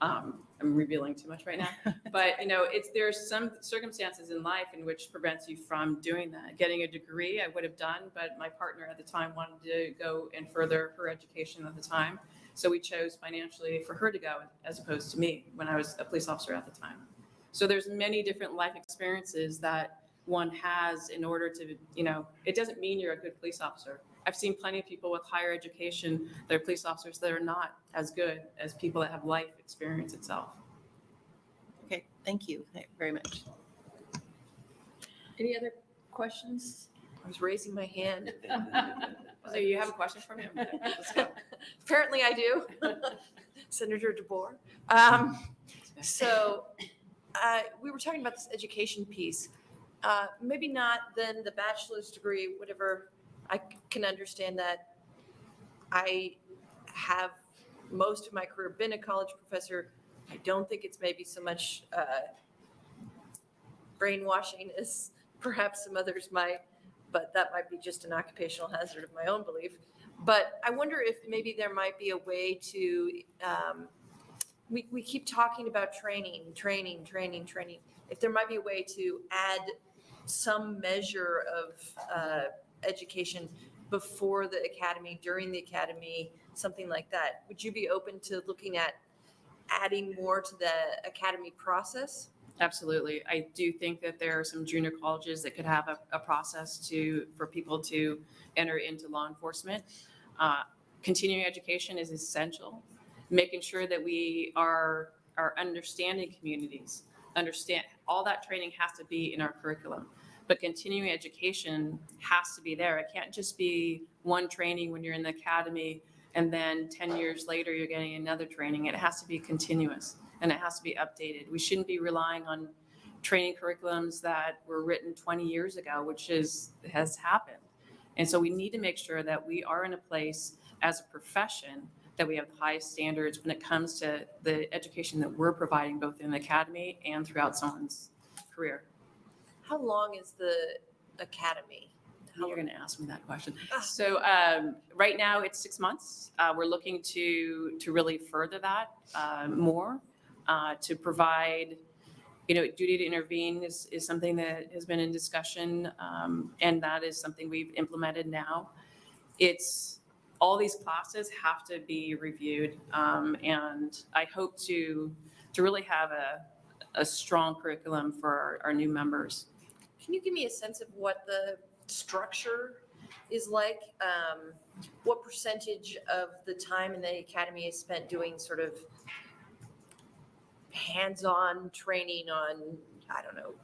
I'm revealing too much right now, but there's some circumstances in life in which prevents you from doing that. Getting a degree, I would have done, but my partner at the time wanted to go and further her education at the time, so we chose financially for her to go as opposed to me when I was a police officer at the time. So there's many different life experiences that one has in order to, it doesn't mean you're a good police officer. I've seen plenty of people with higher education that are police officers that are not as good as people that have life experience itself. Okay, thank you very much. Any other questions? I was raising my hand. So you have a question for me? Let's go. Apparently I do. Senator DeBoer. We were talking about this education piece. Maybe not then the bachelor's degree, whatever. I can understand that. I have most of my career been a college professor. I don't think it's maybe so much brainwashing as perhaps some others might, but that might be just an occupational hazard of my own belief. But I wonder if maybe there might be a way to, we keep talking about training. If there might be a way to add some measure of education before the academy, during the academy, something like that. Would you be open to looking at adding more to the academy process? Absolutely. I do think that there are some junior colleges that could have a process for people to enter into law enforcement. Continuing education is essential. Making sure that we are understanding communities, all that training has to be in our curriculum. But continuing education has to be there. It can't just be one training when you're in the academy and then 10 years later you're getting another training. It has to be continuous and it has to be updated. We shouldn't be relying on training curriculums that were written 20 years ago, which has happened. And so we need to make sure that we are in a place as a profession that we have the highest standards when it comes to the education that we're providing both in the academy and throughout someone's career. How long is the academy? You're going to ask me that question. So right now it's 6 months. We're looking to really further that more, to provide, duty to intervene is something that has been in discussion, and that is something we've implemented now. All these classes have to be reviewed, and I hope to really have a strong curriculum for our new members. Can you give me a sense of what the structure is like? What percentage of the time in the academy is spent doing sort of hands-on training on, I don't know,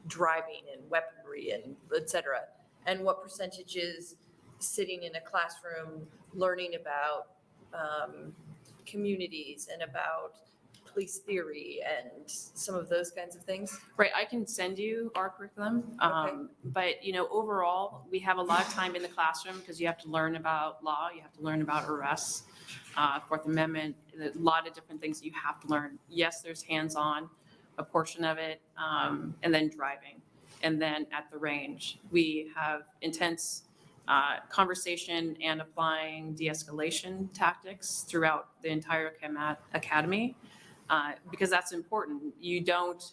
driving and weaponry and et cetera? And what percentage is sitting in a classroom learning about communities and about police theory and some of those kinds of things? Right, I can send you our curriculum. But, you know, overall, we have a lot of time in the classroom because you have to learn about law, you have to learn about arrests, Fourth Amendment, a lot of different things you have to learn. Yes, there's hands-on, a portion of it, and then driving. And then at the range, we have intense conversation and applying de-escalation tactics throughout the entire academy, because that's important. You don't,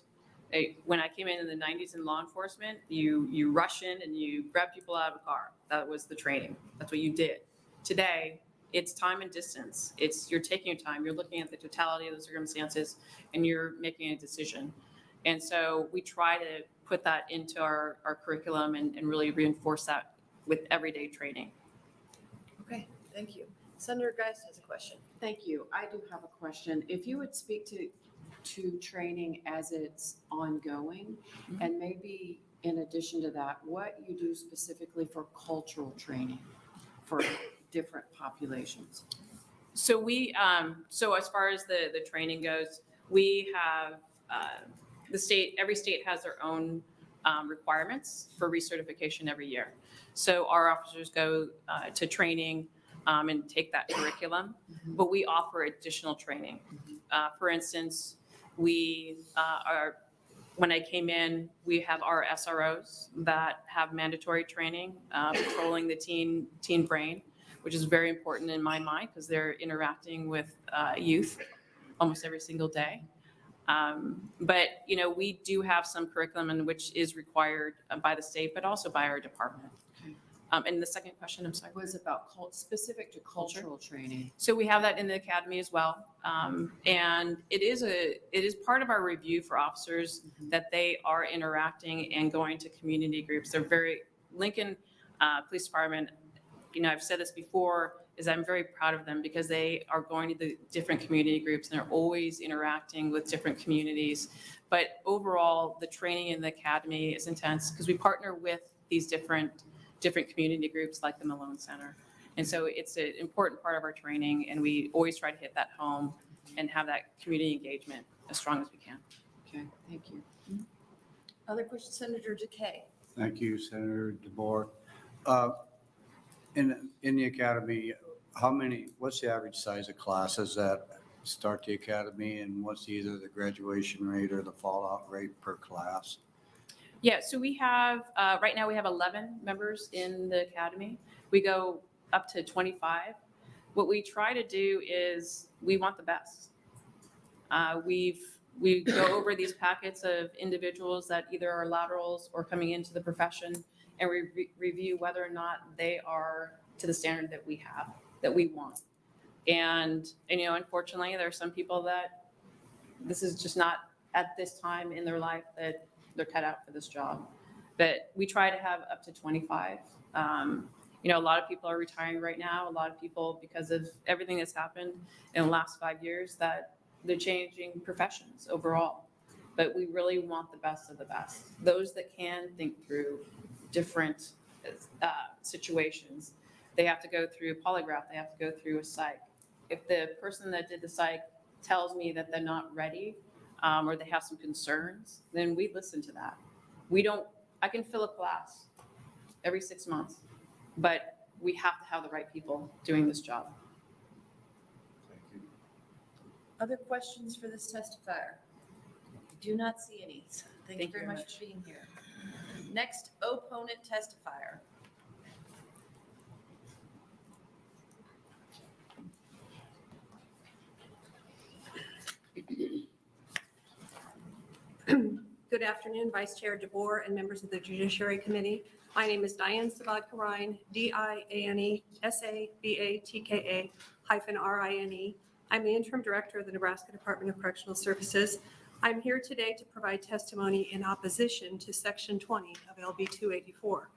when I came in the 90s in law enforcement, you rush in and you grab people out of a car. That was the training. That's what you did. Today, it's time and distance. You're taking your time. You're looking at the totality of the circumstances and you're making a decision. And so we try to put that into our curriculum and really reinforce that with everyday training. Okay, thank you. Senator Geist has a question. Thank you. I do have a question. If you would speak to training as it's ongoing, and maybe in addition to that, what you do specifically for cultural training for different populations. So so as far as the training goes, we have every state has their own requirements for recertification every year. So our officers go to training and take that curriculum, but we offer additional training. For instance, when I came in, we have our SROs that have mandatory training, patrolling the teen brain, which is very important in my mind because they're interacting with youth almost every single day. But, you know, we do have some curriculum in which is required by the state, but also by our department. And the second question, I'm sorry, was about specific to cultural training. So we have that in the academy as well. And it is part of our review for officers that they are interacting and going to community groups. They're Lincoln Police Department, you know, I've said this before, is I'm very proud of them because they are going to the different community groups and they're always interacting with different communities. But overall, the training in the academy is intense because we partner with these different community groups like the Malone Center. And so it's an important part of our training and we always try to hit that home and have that community engagement as strong as we can. Okay, thank you. Other questions, Senator Decay? Thank you, Senator DeBoer. In the academy, what's the average size of classes that start the academy and what's either the graduation rate or the fallout rate per class? Yeah, so we have, right now we have 11 members in the academy. We go up to 25. What we try to do is we want the best. We go over these packets of individuals that either are laterals or coming into the profession and we review whether or not they are to the standard that we have, that we want. And you know, unfortunately, there are some people that this is just not at this time in their life that they're cut out for this job. But we try to have up to 25. You know, a lot of people are retiring right now. A lot of people, because of everything that's happened in the last 5 years, that they're changing professions overall. But we really want the best of the best. Those that can think through different situations. They have to go through a polygraph. They have to go through a psych. If the person that did the psych tells me that they're not ready or they have some concerns, then we listen to that. I can fill a class every 6 months, but we have to have the right people doing this job. Other questions for this testifier? I do not see any. So thank you very much for being here. Next opponent testifier. Good afternoon, Vice Chair DeBoer and members of the Judiciary Committee. My name is Diane Sabatka-Rine, DIANE-SABATKA-RINE. I'm the Interim Director of the Nebraska Department of Correctional Services. I'm here today to provide testimony in opposition to Section 20 of LB 284.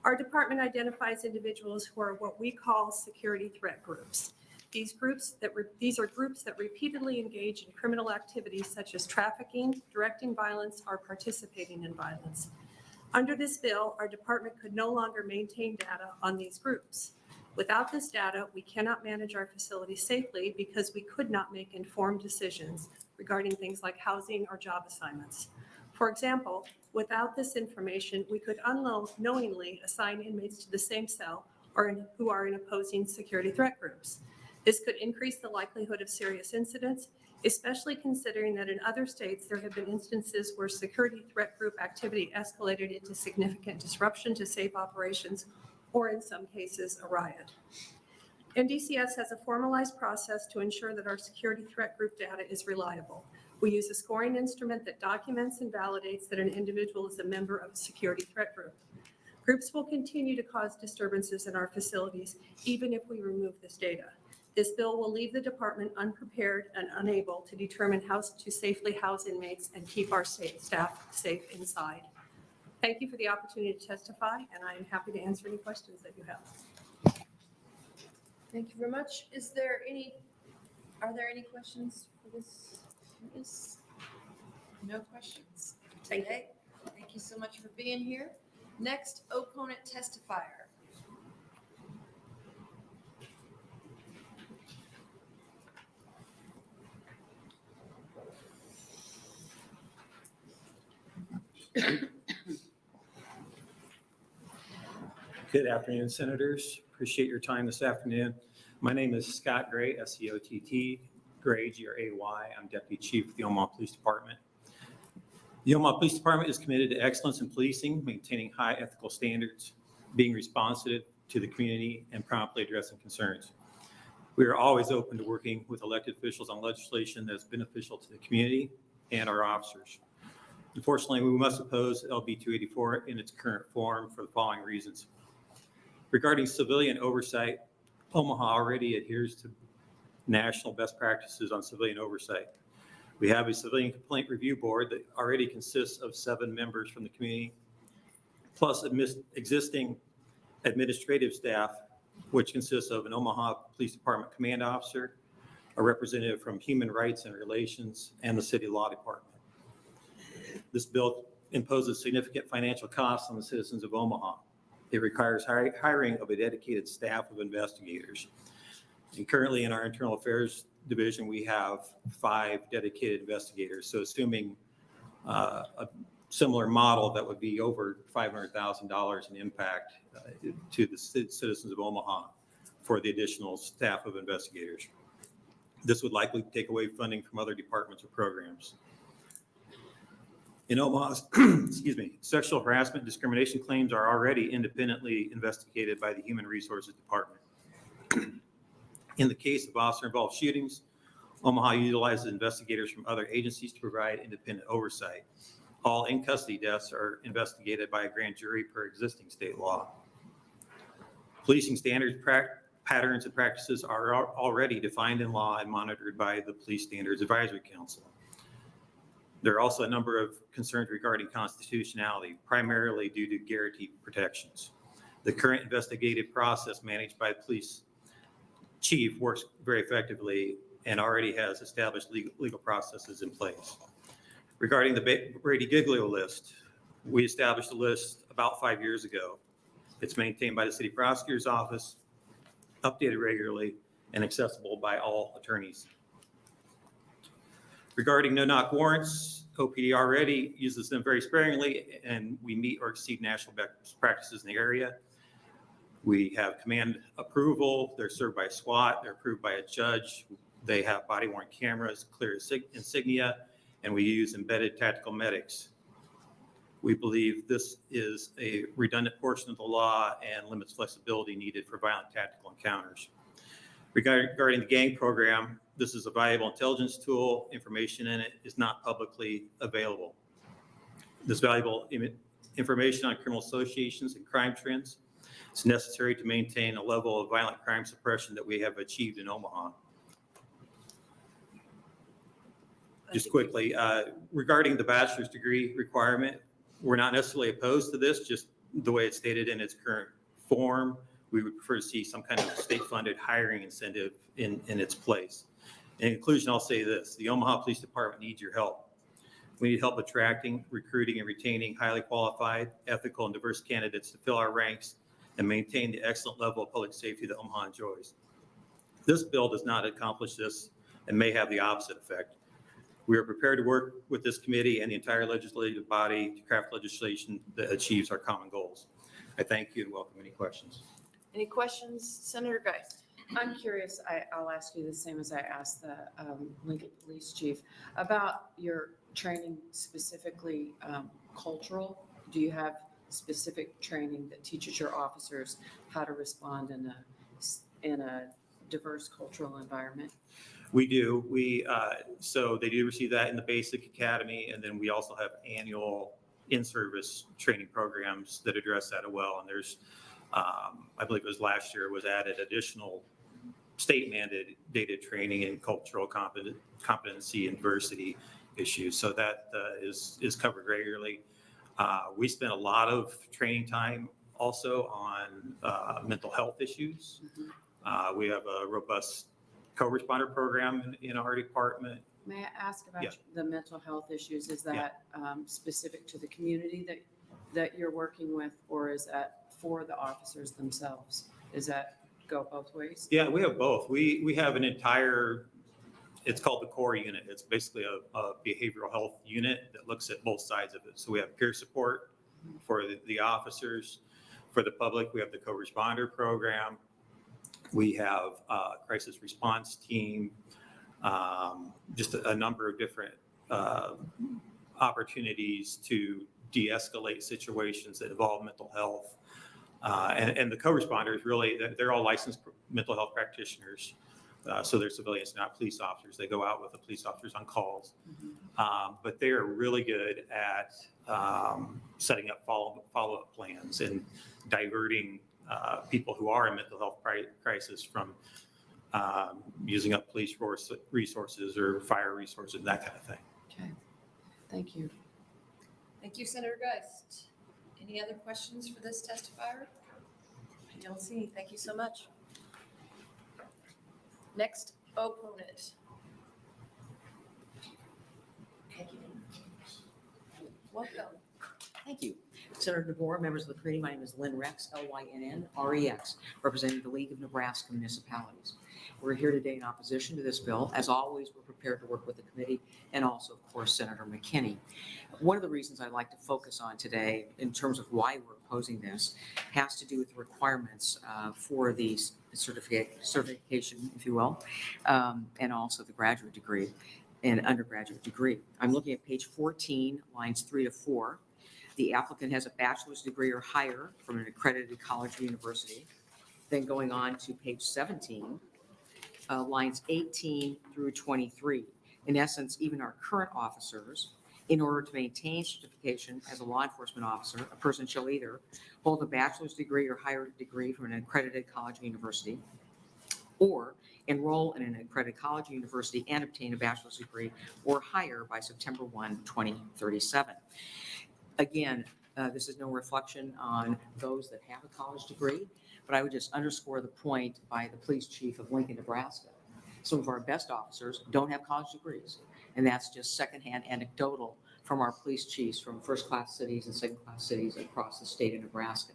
Our department identifies individuals who are what we call security threat groups. These are groups that repeatedly engage in criminal activities such as trafficking, directing violence, or participating in violence. Under this bill, our department could no longer maintain data on these groups. Without this data, we cannot manage our facilities safely because we could not make informed decisions regarding things like housing or job assignments. For example, without this information, we could unknowingly assign inmates to the same cell who are in opposing security threat groups. This could increase the likelihood of serious incidents, especially considering that in other states, there have been instances where security threat group activity escalated into significant disruption to safe operations, or in some cases, a riot. NDCS has a formalized process to ensure that our security threat group data is reliable. We use a scoring instrument that documents and validates that an individual is a member of a security threat group. Groups will continue to cause disturbances in our facilities, even if we remove this data. This bill will leave the department unprepared and unable to determine how to safely house inmates and keep our staff safe inside. Thank you for the opportunity to testify, and I am happy to answer any questions that you have. Thank you very much. Are there any questions for this witness? No questions today. Thank you so much for being here. Next, opponent testifier. Good afternoon, Senators. Appreciate your time this afternoon. My name is Scott Gray, S-C-O-T-T, Gray, G-R-A-Y. I'm Deputy Chief of the Omaha Police Department. The Omaha Police Department is committed to excellence in policing, maintaining high ethical standards, being responsive to the community, and promptly addressing concerns. We are always open to working with elected officials on legislation that is beneficial to the community and our officers. Unfortunately, we must oppose LB 284 in its current form for the following reasons. Regarding civilian oversight, Omaha already adheres to national best practices on civilian oversight. We have a civilian complaint review board that already consists of 7 members from the community, plus existing administrative staff, which consists of an Omaha Police Department command officer, a representative from Human Rights and Relations, and the City Law Department. This bill imposes significant financial costs on the citizens of Omaha. It requires hiring of a dedicated staff of investigators. And currently in our Internal Affairs Division, we have 5 dedicated investigators. So assuming a similar model, that would be over $500,000 in impact to the citizens of Omaha for the additional staff of investigators. This would likely take away funding from other departments or programs. In Omaha, sexual harassment and discrimination claims are already independently investigated by the Human Resources Department. In the case of officer-involved shootings, Omaha utilizes investigators from other agencies to provide independent oversight. All in-custody deaths are investigated by a grand jury per existing state law. Policing standards, patterns, and practices are already defined in law and monitored by the Police Standards Advisory Council. There are also a number of concerns regarding constitutionality, primarily due to guaranteed protections. The current investigative process managed by the police chief works very effectively and already has established legal processes in place. Regarding the Brady-Giglio list, we established a list about 5 years ago. It's maintained by the city prosecutor's office, updated regularly, and accessible by all attorneys. Regarding no-knock warrants, OPD already uses them very sparingly, and we meet or exceed national best practices in the area. We have command approval. They're served by SWAT. They're approved by a judge. They have body-worn cameras, clear insignia, and we use embedded tactical medics. We believe this is a redundant portion of the law and limits flexibility needed for violent tactical encounters. Regarding the gang program, this is a valuable intelligence tool. Information in it is not publicly available. This valuable information on criminal associations and crime trends is necessary to maintain a level of violent crime suppression that we have achieved in Omaha. Just quickly, regarding the bachelor's degree requirement, we're not necessarily opposed to this, just the way it's stated in its current form. We would prefer to see some kind of state-funded hiring incentive in its place. In conclusion, I'll say this: the Omaha Police Department needs your help. We need help attracting, recruiting, and retaining highly qualified, ethical, and diverse candidates to fill our ranks and maintain the excellent level of public safety that Omaha enjoys. This bill does not accomplish this and may have the opposite effect. We are prepared to work with this committee and the entire legislative body to craft legislation that achieves our common goals. I thank you and welcome any questions. Any questions, Senator Geist? I'm curious, I'll ask you the same as I asked the Lincoln Police Chief about your training, specifically cultural. Do you have specific training that teaches your officers how to respond in a diverse cultural environment? We do. So they do receive that in the basic academy, and then we also have annual in-service training programs that address that as well. And there's, I believe it was last year, was added additional state mandated training in cultural competency and diversity issues. So that is covered regularly. We spend a lot of training time also on mental health issues. We have a robust co-responder program in our department. May I ask about Yeah. the mental health issues? Is that specific to the community that you're working with, or is that for the officers themselves? Does that go both ways? Yeah, we have both. We have an entire, it's called the core unit. It's basically a behavioral health unit that looks at both sides of it. So we have peer support for the officers. For the public, we have the co-responder program. We have a crisis response team, just a number of different opportunities to de-escalate situations that involve mental health. And the co-responders, really, they're all licensed mental health practitioners. So they're civilians, not police officers. They go out with the police officers on calls. But they are really good at setting up follow-up plans and diverting people who are in mental health crisis from using up police resources or fire resources, that kind of thing. Okay, thank you. Thank you, Senator Geist. Any other questions for this testifier? I don't see any. Thank you so much. Next opponent. Welcome. Thank you. Senator DeBoer, members of the committee, my name is Lynn Rex, Lynnrex, representing the League of Nebraska Municipalities. We're here today in opposition to this bill. As always, we're prepared to work with the committee and also, of course, Senator McKinney. One of the reasons I'd like to focus on today in terms of why we're opposing this has to do with the requirements for the certification, if you will, and also the graduate degree and undergraduate degree. I'm looking at page 14, lines 3 to 4. The applicant has a bachelor's degree or higher from an accredited college or university. Then going on to page 17, lines 18 through 23. In essence, even our current officers, in order to maintain certification as a law enforcement officer, a person shall either hold a bachelor's degree or higher degree from an accredited college or university, or enroll in an accredited college or university and obtain a bachelor's degree or higher by September 1, 2037. Again, this is no reflection on those that have a college degree, but I would just underscore the point by the police chief of Lincoln, Nebraska. Some of our best officers don't have college degrees, and that's just secondhand anecdotal from our police chiefs from first-class cities and second-class cities across the state of Nebraska.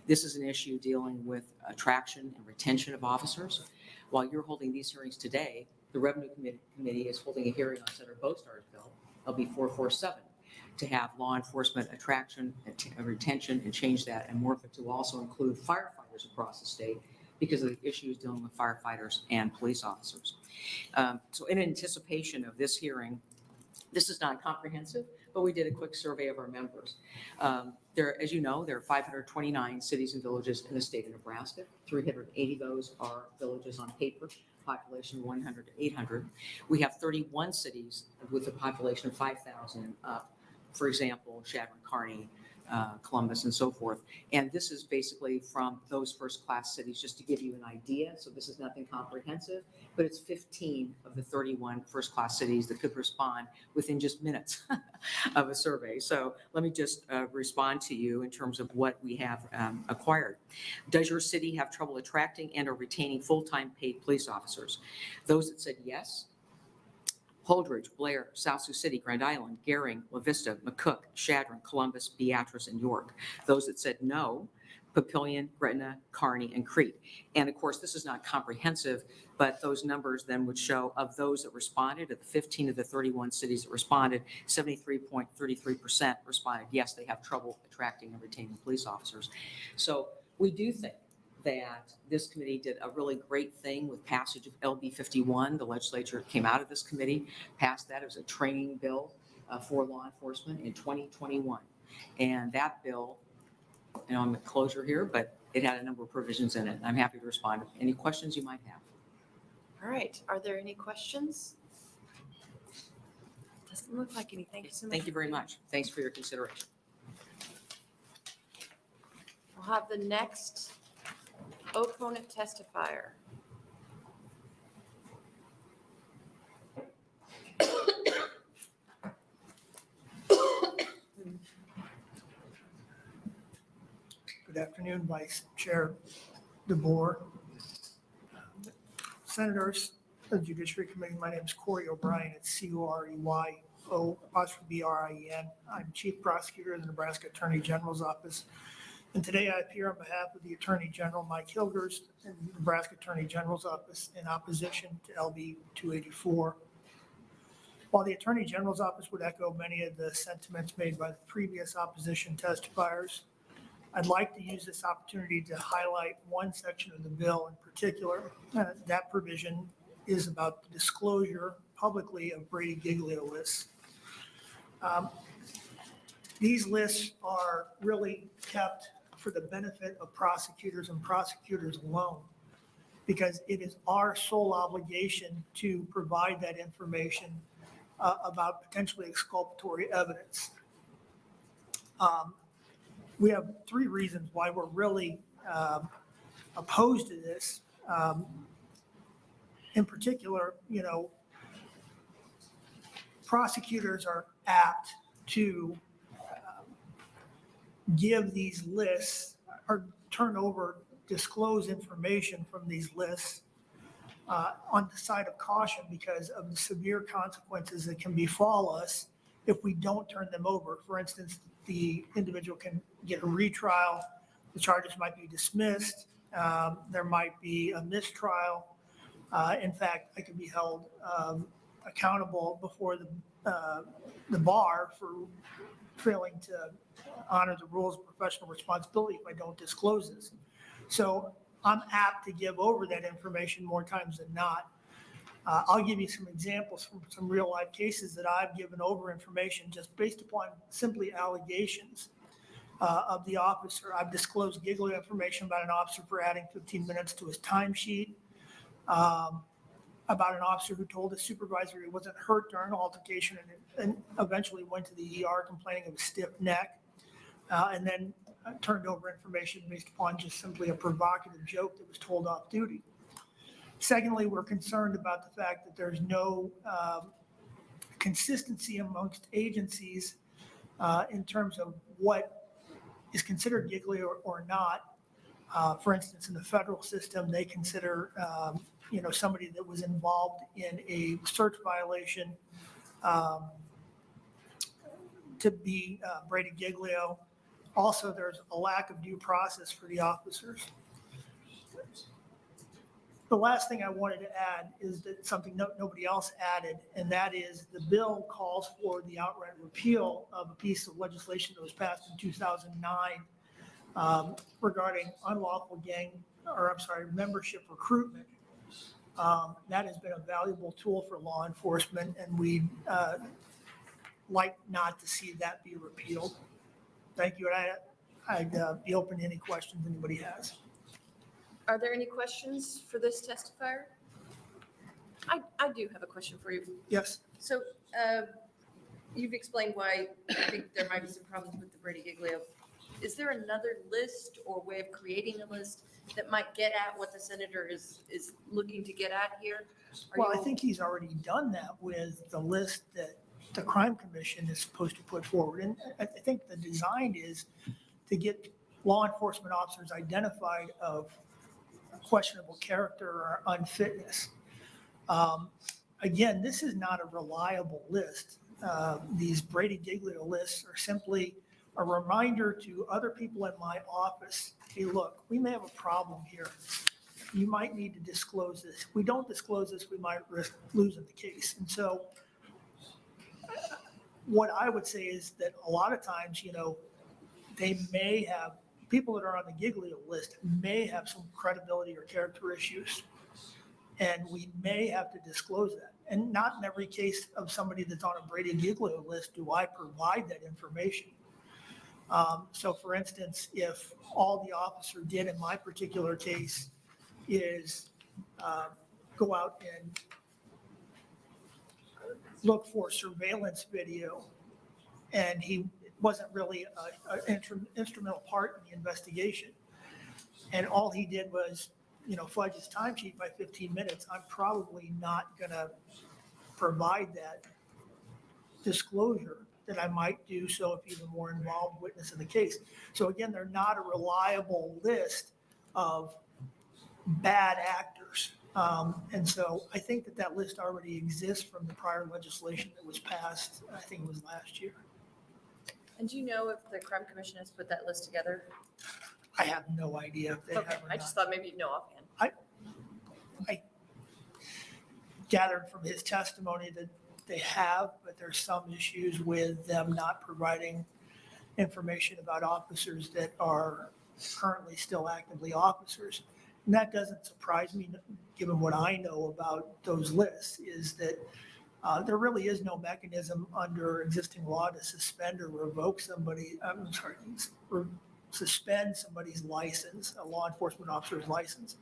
This is an issue dealing with attraction and retention of officers. While you're holding these hearings today, the Revenue Committee is holding a hearing on Senator Bostar's bill, LB 447, to have law enforcement attraction and retention and change that and morph it to also include firefighters across the state because of the issues dealing with firefighters and police officers. So in anticipation of this hearing, this is not comprehensive, but we did a quick survey of our members. As you know, there are 529 cities and villages in the state of Nebraska. 380 of those are villages on paper, population 100 to 800. We have 31 cities with a population of 5,000 and up. For example, Chadron, Kearney, Columbus, and so forth. And this is basically from those first-class cities, just to give you an idea. So this is nothing comprehensive, but it's 15 of the 31 first-class cities that could respond within just minutes of a survey. So let me just respond to you in terms of what we have acquired. Does your city have trouble attracting and or retaining full-time paid police officers? Those that said yes: Holdridge, Blair, South Sioux City, Grand Island, Gering, La Vista, McCook, Chadron, Columbus, Beatrice, and York. Those that said no: Papillion, Gretna, Kearney, and Crete. And of course, this is not comprehensive, but those numbers then would show of those that responded, of the 15 of the 31 cities that responded, 73.33% responded, yes, they have trouble attracting and retaining police officers. So we do think that this committee did a really great thing with passage of LB 51. The legislature came out of this committee, passed that. It was a training bill for law enforcement in 2021. And that bill, you know, I'm at closure here, but it had a number of provisions in it. I'm happy to respond to any questions you might have. All right, are there any questions? Doesn't look like any. Thank you so much. Thank you very much. Thanks for your consideration. We'll have the next opponent testifier. Good afternoon, Vice Chair DeBoer. Senators, the Judiciary Committee, my name is Corey O'Brien. It's COREYO''BRIEN. I'm Chief Prosecutor in the Nebraska Attorney General's Office. And today I appear on behalf of the Attorney General, Mike Hilgers, in the Nebraska Attorney General's Office in opposition to LB 284. While the Attorney General's Office would echo many of the sentiments made by the previous opposition testifiers, I'd like to use this opportunity to highlight one section of the bill in particular. That provision is about the disclosure publicly of Brady Giglio lists. These lists are really kept for the benefit of prosecutors and prosecutors alone, because it is our sole obligation to provide that information about potentially exculpatory evidence. We have three reasons why we're really opposed to this. In particular, you know, prosecutors are apt to give these lists or turn over, disclose information from these lists on the side of caution because of the severe consequences that can befall us if we don't turn them over. For instance, the individual can get a retrial, the charges might be dismissed, there might be a mistrial. In fact, I could be held accountable before the bar for failing to honor the rules of professional responsibility if I don't disclose this. So I'm apt to give over that information more times than not. I'll give you some examples from some real life cases that I've given over information just based upon simply allegations of the officer. I've disclosed giggly information about an officer for adding 15 minutes to his timesheet, about an officer who told his supervisor he wasn't hurt during an altercation and eventually went to the ER complaining of a stiff neck, and then turned over information based upon just simply a provocative joke that was told off duty. Secondly, we're concerned about the fact that there's no consistency amongst agencies in terms of what is considered giggly or not. For instance, in the federal system, they consider somebody that was involved in a search violation to be Brady Giglio. Also, there's a lack of due process for the officers. The last thing I wanted to add is that something nobody else added, and that is the bill calls for the outright repeal of a piece of legislation that was passed in 2009 regarding unlawful membership recruitment. That has been a valuable tool for law enforcement, and we'd like not to see that be repealed. Thank you, and I'd be open to any questions anybody has. Are there any questions for this testifier? I do have a question for you. Yes. So you've explained why you think there might be some problems with the Brady Giglio. Is there another list or way of creating a list that might get at what the senator is looking to get at here? I think he's already done that with the list that the Crime Commission is supposed to put forward. And I think the design is to get law enforcement officers identified of questionable character or unfitness. Again, this is not a reliable list. These Brady Giglio lists are simply a reminder to other people in my office, hey, look, we may have a problem here. You might need to disclose this. If we don't disclose this, we might risk losing the case. And so what I would say is that a lot of times, they may have, people that are on the Giglio list may have some credibility or character issues. And we may have to disclose that. And not in every case of somebody that's on a Brady Giglio list do I provide that information. So for instance, if all the officer did in my particular case is go out and look for surveillance video, and he wasn't really an instrumental part in the investigation, and all he did was, fudge his timesheet by 15 minutes, I'm probably not going to provide that disclosure that I might do so if he's a more involved witness in the case. So again, they're not a reliable list of bad actors. And so I think that list already exists from the prior legislation that was passed, I think it was last year. And do you know if the Crime Commission has put that list together? I have no idea if they Okay, have or I just thought maybe you'd know offhand. I gathered from his testimony that they have, but there's some issues with them not providing information about officers that are currently still actively officers. And that doesn't surprise me, given what I know about those lists, is that there really is no mechanism under existing law to suspend or revoke suspend somebody's license, a law enforcement officer's license.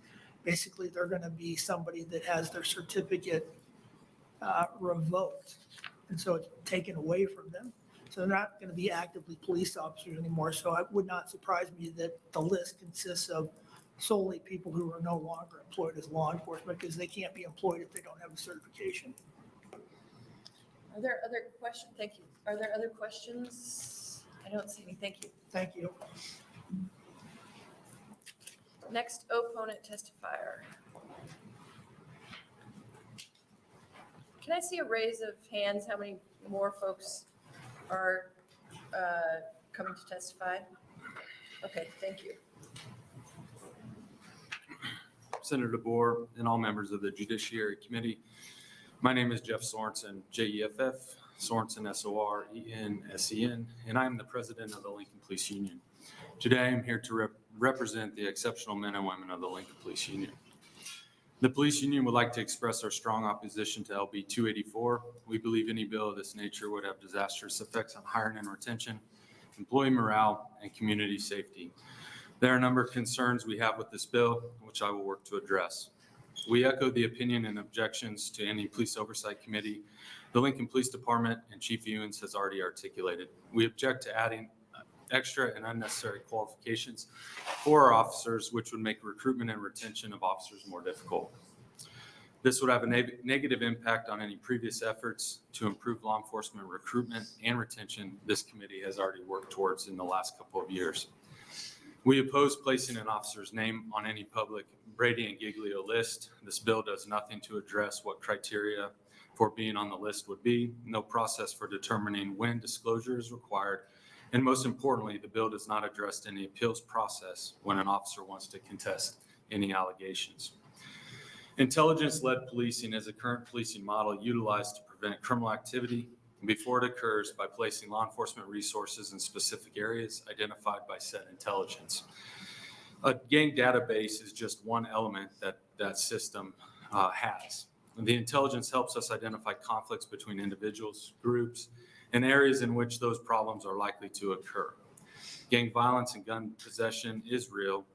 Basically, they're going to be somebody that has their certificate revoked. And so it's taken away from them. So they're not going to be actively police officers anymore. So it would not surprise me that the list consists of solely people who are no longer employed as law enforcement, because they can't be employed if they don't have a certification. Are there other questions? Thank you. Are there other questions? I don't see any. Thank you. Thank you. Next opponent testifier. Can I see a raise of hands? How many more folks are coming to testify? Okay, thank you. Senator DeBoer and all members of the Judiciary Committee. My name is Jeff Sorensen, Jeff, Sorensen, Sorensen, and I am the president of the Lincoln Police Union. Today, I am here to represent the exceptional men and women of the Lincoln Police Union. The police union would like to express our strong opposition to LB 284. We believe any bill of this nature would have disastrous effects on hiring and retention, employee morale, and community safety. There are a number of concerns we have with this bill, which I will work to address. We echo the opinion and objections to any police oversight committee the Lincoln Police Department and Chief Ewens has already articulated. We object to adding extra and unnecessary qualifications for our officers, which would make recruitment and retention of officers more difficult. This would have a negative impact on any previous efforts to improve law enforcement recruitment and retention this committee has already worked towards in the last couple of years. We oppose placing an officer's name on any public Brady and Giglio list. This bill does nothing to address what criteria for being on the list would be, no process for determining when disclosure is required, and most importantly, the bill does not address any appeals process when an officer wants to contest any allegations. Intelligence-led policing is a current policing model utilized to prevent criminal activity before it occurs by placing law enforcement resources in specific areas identified by said intelligence. A gang database is just one element that system has. The intelligence helps us identify conflicts between individuals, groups, and areas in which those problems are likely to occur. Gang violence and gun possession is real.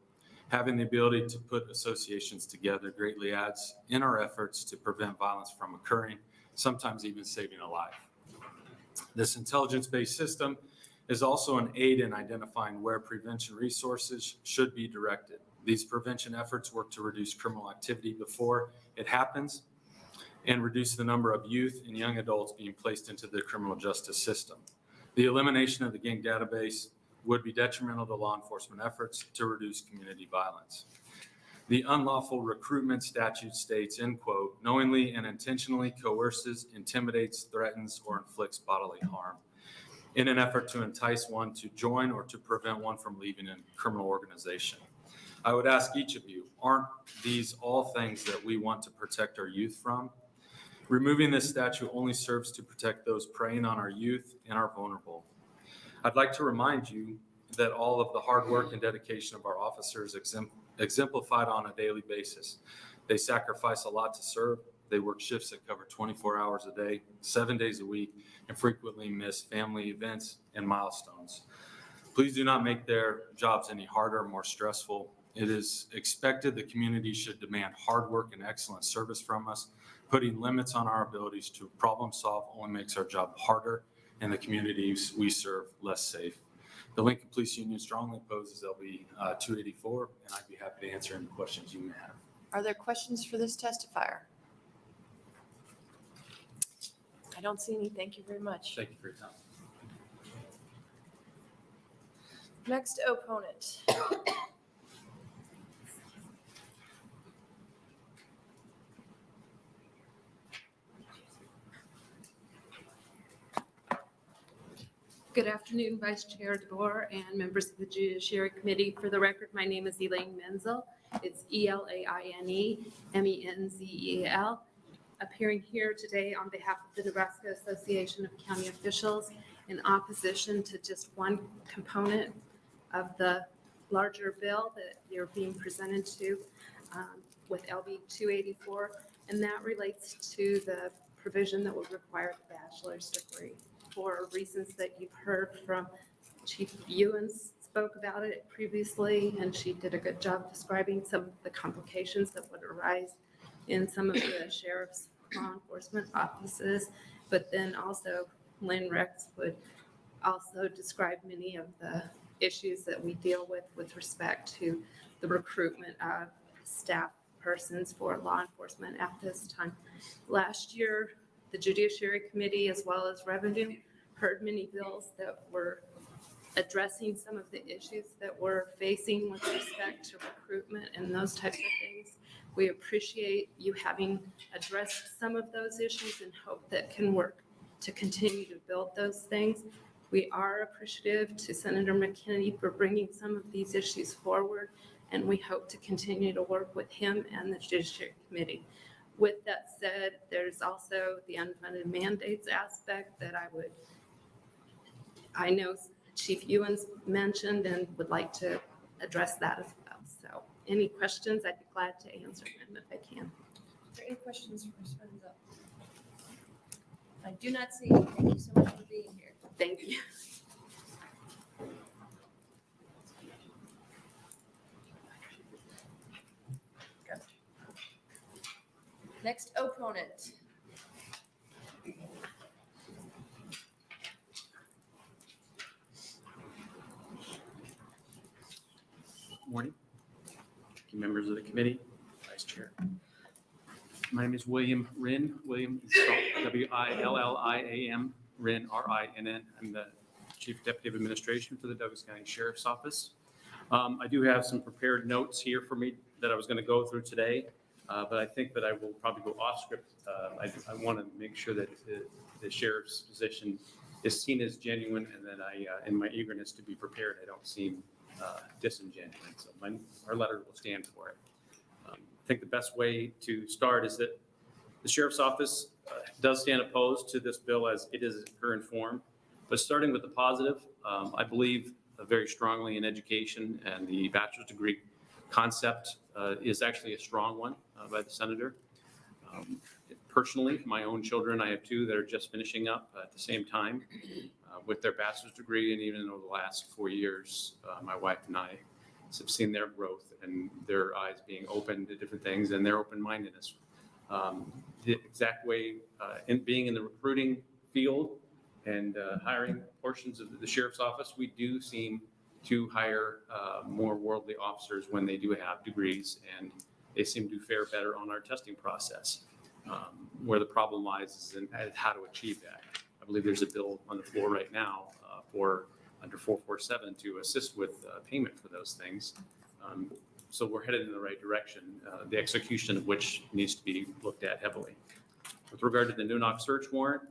Having the ability to put associations together greatly adds in our efforts to prevent violence from occurring, sometimes even saving a life. This intelligence-based system is also an aid in identifying where prevention resources should be directed. These prevention efforts work to reduce criminal activity before it happens and reduce the number of youth and young adults being placed into the criminal justice system. The elimination of the gang database would be detrimental to law enforcement efforts to reduce community violence. The unlawful recruitment statute states, end quote, knowingly and intentionally coerces, intimidates, threatens, or inflicts bodily harm. in an effort to entice one to join or to prevent one from leaving a criminal organization. I would ask each of you, aren't these all things that we want to protect our youth from? Removing this statute only serves to protect those preying on our youth and our vulnerable. I'd like to remind you that all of the hard work and dedication of our officers exemplified on a daily basis. They sacrifice a lot to serve. They work shifts that cover 24 hours a day, 7 days a week, and frequently miss family events and milestones. Please do not make their jobs any harder or more stressful. It is expected the community should demand hard work and excellent service from us. Putting limits on our abilities to problem solve only makes our job harder and the communities we serve less safe. The Lincoln Police Union strongly opposes LB 284, and I'd be happy to answer any questions you may have. Are there questions for this testifier? I don't see any. Thank you very much. Thank you for your time. Next opponent. Good afternoon, Vice Chair DeBoer and members of the Judiciary Committee. For the record, my name is Elaine Menzel. It's ELAINE-MENZEL. Appearing here today on behalf of the Nebraska Association of County Officials in opposition to just one component of the larger bill that you're being presented to with LB 284, and that relates to the provision that would require the bachelor's degree. For reasons that you've heard from Chief Ewens spoke about it previously, and she did a good job describing some of the complications that would arise in some of the sheriff's law enforcement offices. But then also Lynn Rex would also describe many of the issues that we deal with respect to the recruitment of staff persons for law enforcement at this time. Last year, the Judiciary Committee, as well as Revenue, heard many bills that were addressing some of the issues that we're facing with respect to recruitment and those types of things. We appreciate you having addressed some of those issues and hope that can work to continue to build those things. We are appreciative to Senator McKinney for bringing some of these issues forward, and we hope to continue to work with him and the Judiciary Committee. With that said, there's also the unfunded mandates aspect that I know Chief Ewens mentioned and would like to address that as well. So any questions, I'd be glad to answer them if I can. Are there any questions for Ms. Menzel? I do not see any. Thank you so much for being here. Thank you. Next opponent. Morning. Thank you, members of the committee, Vice Chair. My name is William Rinn. William is spelled W-I-L-L-I-A-M, Rinn, R-I-N-N. I'm the Chief Deputy of Administration for the Douglas County Sheriff's Office. I do have some prepared notes here for me that I was going to go through today, but I think that I will probably go off script. I want to make sure that the sheriff's position is seen as genuine, and that in my eagerness to be prepared, I don't seem disingenuous. So our letter will stand for it. I think the best way to start is that the Sheriff's Office does stand opposed to this bill as it is in current form. But starting with the positive, I believe very strongly in education, and the bachelor's degree concept is actually a strong one by the senator. Personally, my own children, I have two that are just finishing up at the same time with their bachelor's degree, and even over the last 4 years, my wife and I have seen their growth and their eyes being open to different things and their open-mindedness. The exact way in being in the recruiting field and hiring portions of the sheriff's office, we do seem to hire more worldly officers when they do have degrees, and they seem to fare better on our testing process. Where the problem lies is in how to achieve that. I believe there's a bill on the floor right now for under 447 to assist with payment for those things. So we're headed in the right direction, the execution of which needs to be looked at heavily. With regard to the no-knock search warrant,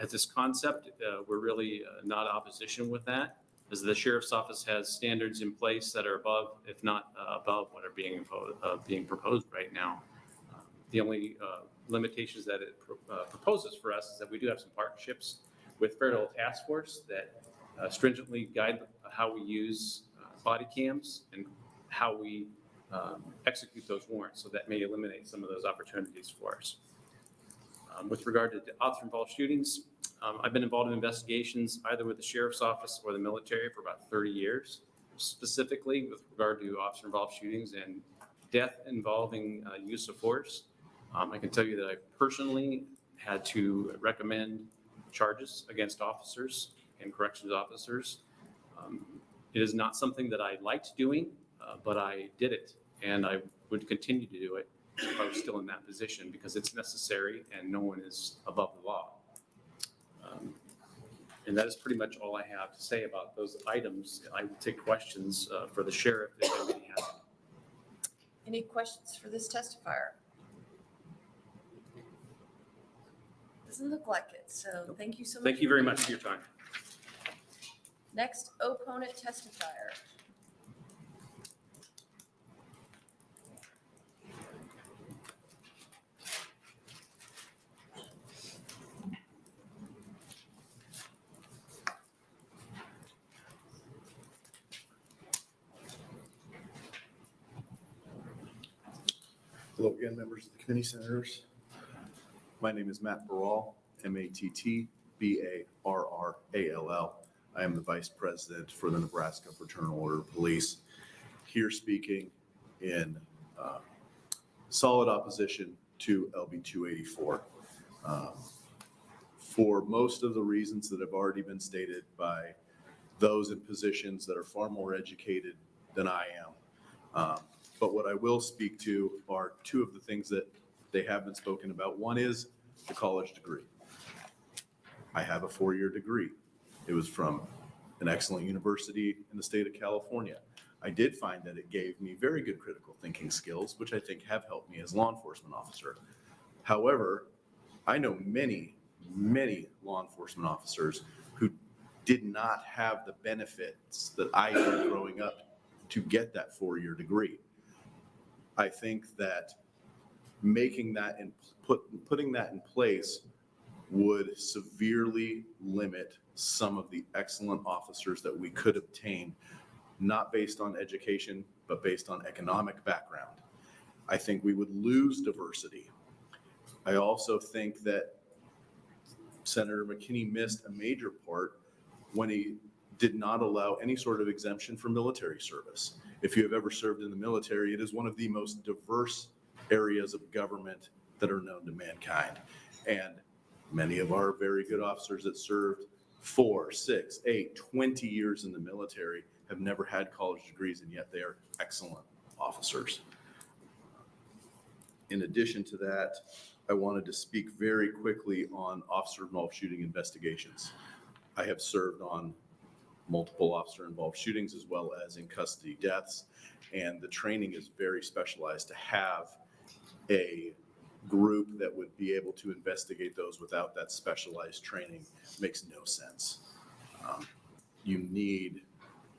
As this concept, we're really not opposition with that, as the sheriff's office has standards in place that are above, if not above, what are being proposed right now. The only limitations that it proposes for us is that we do have some partnerships with Federal Task Force that stringently guide how we use body cams and how we execute those warrants. So that may eliminate some of those opportunities for us. With regard to officer-involved shootings, I've been involved in investigations either with the sheriff's office or the military for about 30 years, specifically with regard to officer-involved shootings and death involving use of force. I can tell you that I personally had to recommend charges against officers and corrections officers. It is not something that I liked doing, but I did it, and I would continue to do it if I was still in that position, because it's necessary and no one is above the law. And that is pretty much all I have to say about those items. I will take questions for the sheriff if anybody has any. Any questions for this testifier? Doesn't look like it, so thank you so much. Thank you very much for your time. Next, opponent testifier. Hello again, members of the committee, senators. My name is Matt Barral, Mattbarrall. I am the vice president for the Nebraska Fraternal Order of Police, here speaking in solid opposition to LB 284. For most of the reasons that have already been stated by those in positions that are far more educated than I am. But what I will speak to are two of the things that they have been spoken about. One is the college degree. I have a 4-year degree. It was from an excellent university in the state of California. I did find that it gave me very good critical thinking skills, which I think have helped me as a law enforcement officer. However, I know many, many law enforcement officers who did not have the benefits that I did growing up to get that 4-year degree. I think that making that and putting that in place would severely limit some of the excellent officers that we could obtain, not based on education, but based on economic background. I think we would lose diversity. I also think that Senator McKinney missed a major part when he did not allow any sort of exemption for military service. If you have ever served in the military, it is one of the most diverse areas of government that are known to mankind. And many of our very good officers that served 4, 6, 8, 20 years in the military have never had college degrees, and yet they are excellent officers. In addition to that, I wanted to speak very quickly on officer-involved shooting investigations. I have served on multiple officer-involved shootings as well as in custody deaths, and the training is very specialized. To have a group that would be able to investigate those without that specialized training makes no sense. You need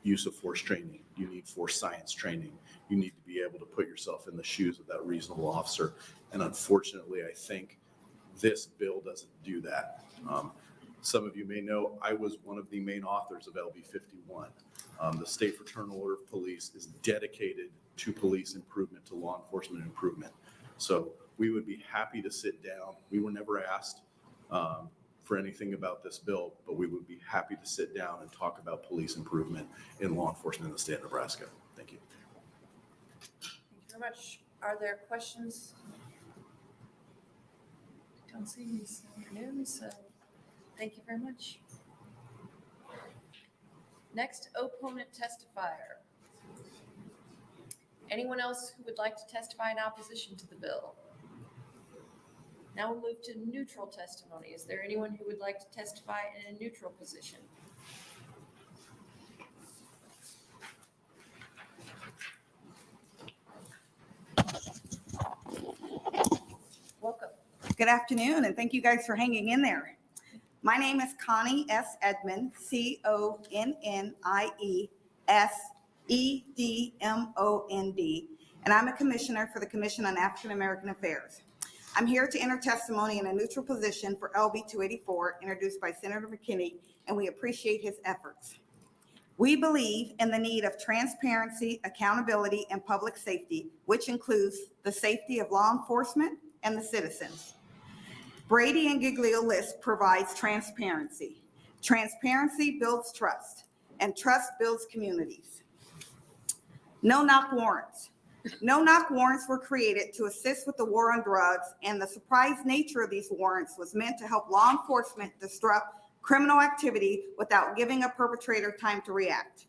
use of force training. You need force science training. You need to be able to put yourself in the shoes of that reasonable officer. And unfortunately, I think this bill doesn't do that. Some of you may know I was one of the main authors of LB 51. The State Fraternal Order of Police is dedicated to police improvement, to law enforcement improvement. So we would be happy to sit down. We were never asked for anything about this bill, but we would be happy to sit down and talk about police improvement in law enforcement in the state of Nebraska. Thank you. Thank you very much. Are there questions? Don't see any this afternoon, so thank you very much. Next, opponent testifier. Anyone else who would like to testify in opposition to the bill? Now we'll move to neutral testimony. Is there anyone who would like to testify in a neutral position? Welcome. Good afternoon, and thank you guys for hanging in there. My name is Connie S. Edmond, CONNIESEDMOND, and I'm a commissioner for the Commission on African American Affairs. I'm here to enter testimony in a neutral position for LB 284, introduced by Senator McKinney, and we appreciate his efforts. We believe in the need of transparency, accountability, and public safety, which includes the safety of law enforcement and the citizens. Brady and Giglio list provides transparency. Transparency builds trust, and trust builds communities. No-knock warrants. No-knock warrants were created to assist with the war on drugs, and the surprise nature of these warrants was meant to help law enforcement disrupt criminal activity without giving a perpetrator time to react.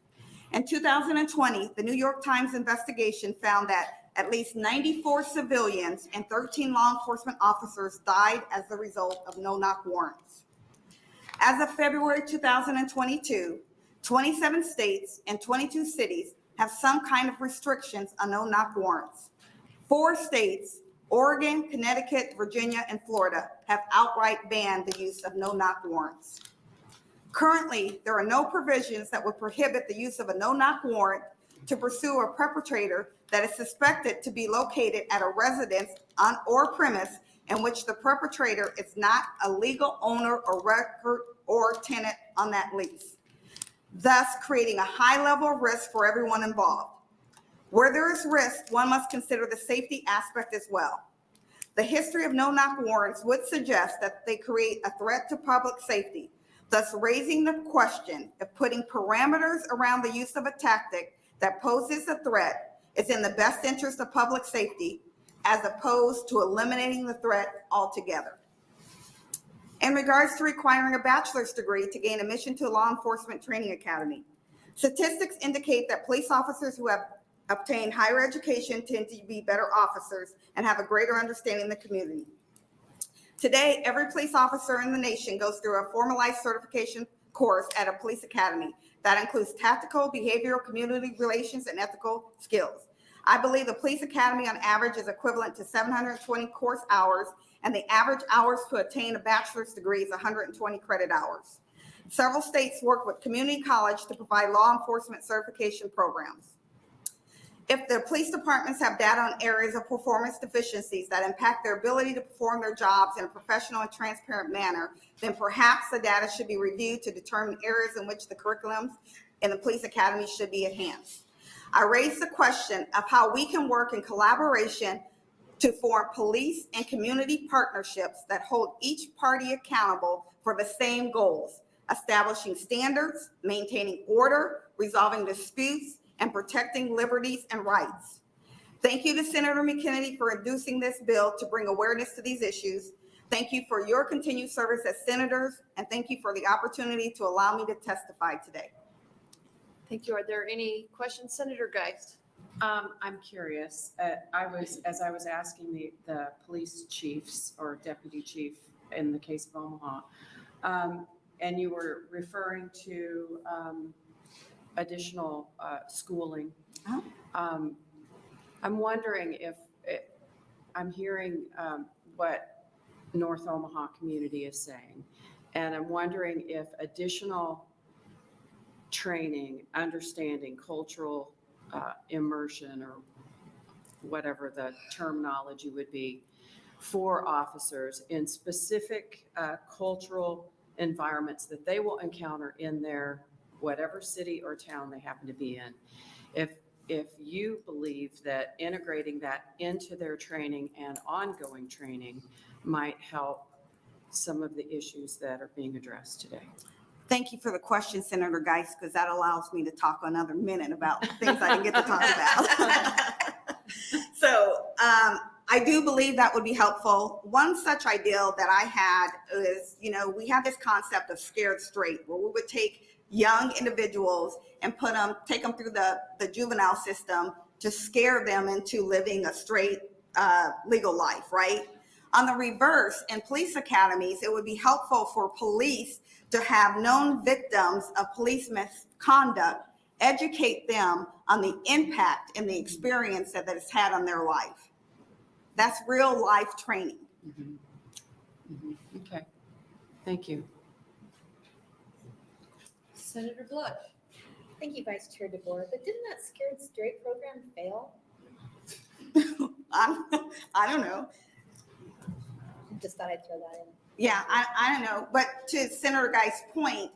In 2020, the New York Times investigation found that at least 94 civilians and 13 law enforcement officers died as a result of no-knock warrants. As of February 2022, 27 states and 22 cities have some kind of restrictions on no-knock warrants. 4 states, Oregon, Connecticut, Virginia, and Florida, have outright banned the use of no-knock warrants. Currently, there are no provisions that would prohibit the use of a no-knock warrant to pursue a perpetrator that is suspected to be located at a residence on or premise in which the perpetrator is not a legal owner or record or tenant on that lease, thus creating a high level of risk for everyone involved. Where there is risk, one must consider the safety aspect as well. The history of no-knock warrants would suggest that they create a threat to public safety, thus raising the question if putting parameters around the use of a tactic that poses a threat is in the best interest of public safety, as opposed to eliminating the threat altogether. In regards to requiring a bachelor's degree to gain admission to a law enforcement training academy, statistics indicate that police officers who have obtained higher education tend to be better officers and have a greater understanding of the community. Today, every police officer in the nation goes through a formalized certification course at a police academy that includes tactical, behavioral, community relations, and ethical skills. I believe the police academy on average is equivalent to 720 course hours, and the average hours to attain a bachelor's degree is 120 credit hours. Several states work with community college to provide law enforcement certification programs. If the police departments have data on areas of performance deficiencies that impact their ability to perform their jobs in a professional and transparent manner, then perhaps the data should be reviewed to determine areas in which the curriculums in the police academy should be enhanced. I raise the question of how we can work in collaboration to form police and community partnerships that hold each party accountable for the same goals: establishing standards, maintaining order, resolving disputes, and protecting liberties and rights. Thank you to Senator McKinney for introducing this bill to bring awareness to these issues. Thank you for your continued service as senators, and thank you for the opportunity to allow me to testify today. Thank you. Are there any questions, Senator Geist? I'm curious. As I was asking the police chiefs or deputy chief in the case of Omaha, and you were referring to additional schooling. I'm wondering if I'm hearing what North Omaha community is saying, and I'm wondering if additional training, understanding, cultural immersion, or whatever the terminology would be, for officers in specific cultural environments that they will encounter in their whatever city or town they happen to be in. If you believe that integrating that into their training and ongoing training might help some of the issues that are being addressed today. Thank you for the question, Senator Geist, because that allows me to talk another minute about things I didn't get to talk about. So I do believe that would be helpful. One such ideal that I had is, we have this concept of scared straight, where we would take young individuals and take them through the juvenile system to scare them into living a straight legal life, right? On the reverse, in police academies, it would be helpful for police to have known victims of police misconduct, educate them on the impact and the experience that it's had on their life. That's real life training. Okay, thank you. Senator Blush. Thank you, Vice Chair DeBoer, but didn't that Scared Straight program fail? I don't know. Just thought I'd throw that in. Yeah, I don't know. But to Senator Guy's point,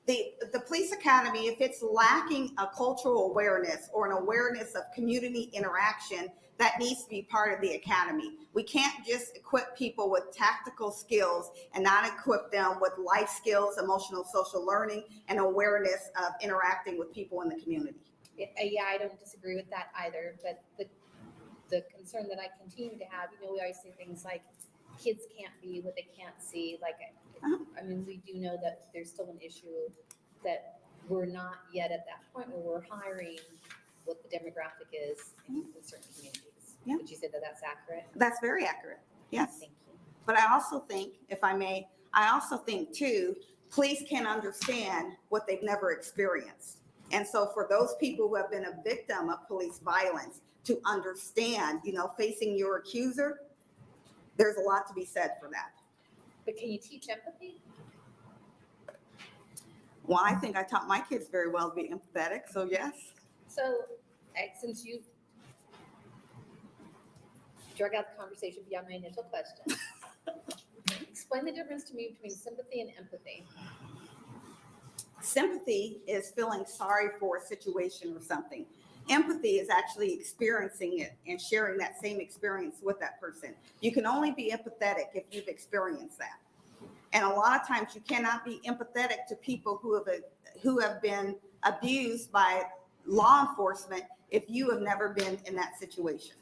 the police academy, if it's lacking a cultural awareness or an awareness of community interaction, that needs to be part of the academy. We can't just equip people with tactical skills and not equip them with life skills, emotional, social learning, and awareness of interacting with people in the community. Yeah, I don't disagree with that either, but the concern that I continue to have, we always say things like kids can't be what they can't see. Like, I mean, we do know that there's still an issue that we're not yet at that point where we're hiring what the demographic is in certain communities. Yeah. Would you say that that's accurate? That's very accurate. Yes. Thank you. But I also think, if I may, I also think too, police can understand what they've never experienced. And so for those people who have been a victim of police violence to understand, facing your accuser, there's a lot to be said for that. But can you teach empathy? Well, I think I taught my kids very well to be empathetic, so yes. So since you drug out the conversation beyond my initial question, explain the difference to me between sympathy and empathy. Sympathy is feeling sorry for a situation or something. Empathy is actually experiencing it and sharing that same experience with that person. You can only be empathetic if you've experienced that. And a lot of times you cannot be empathetic to people who have been abused by law enforcement if you have never been in that situation.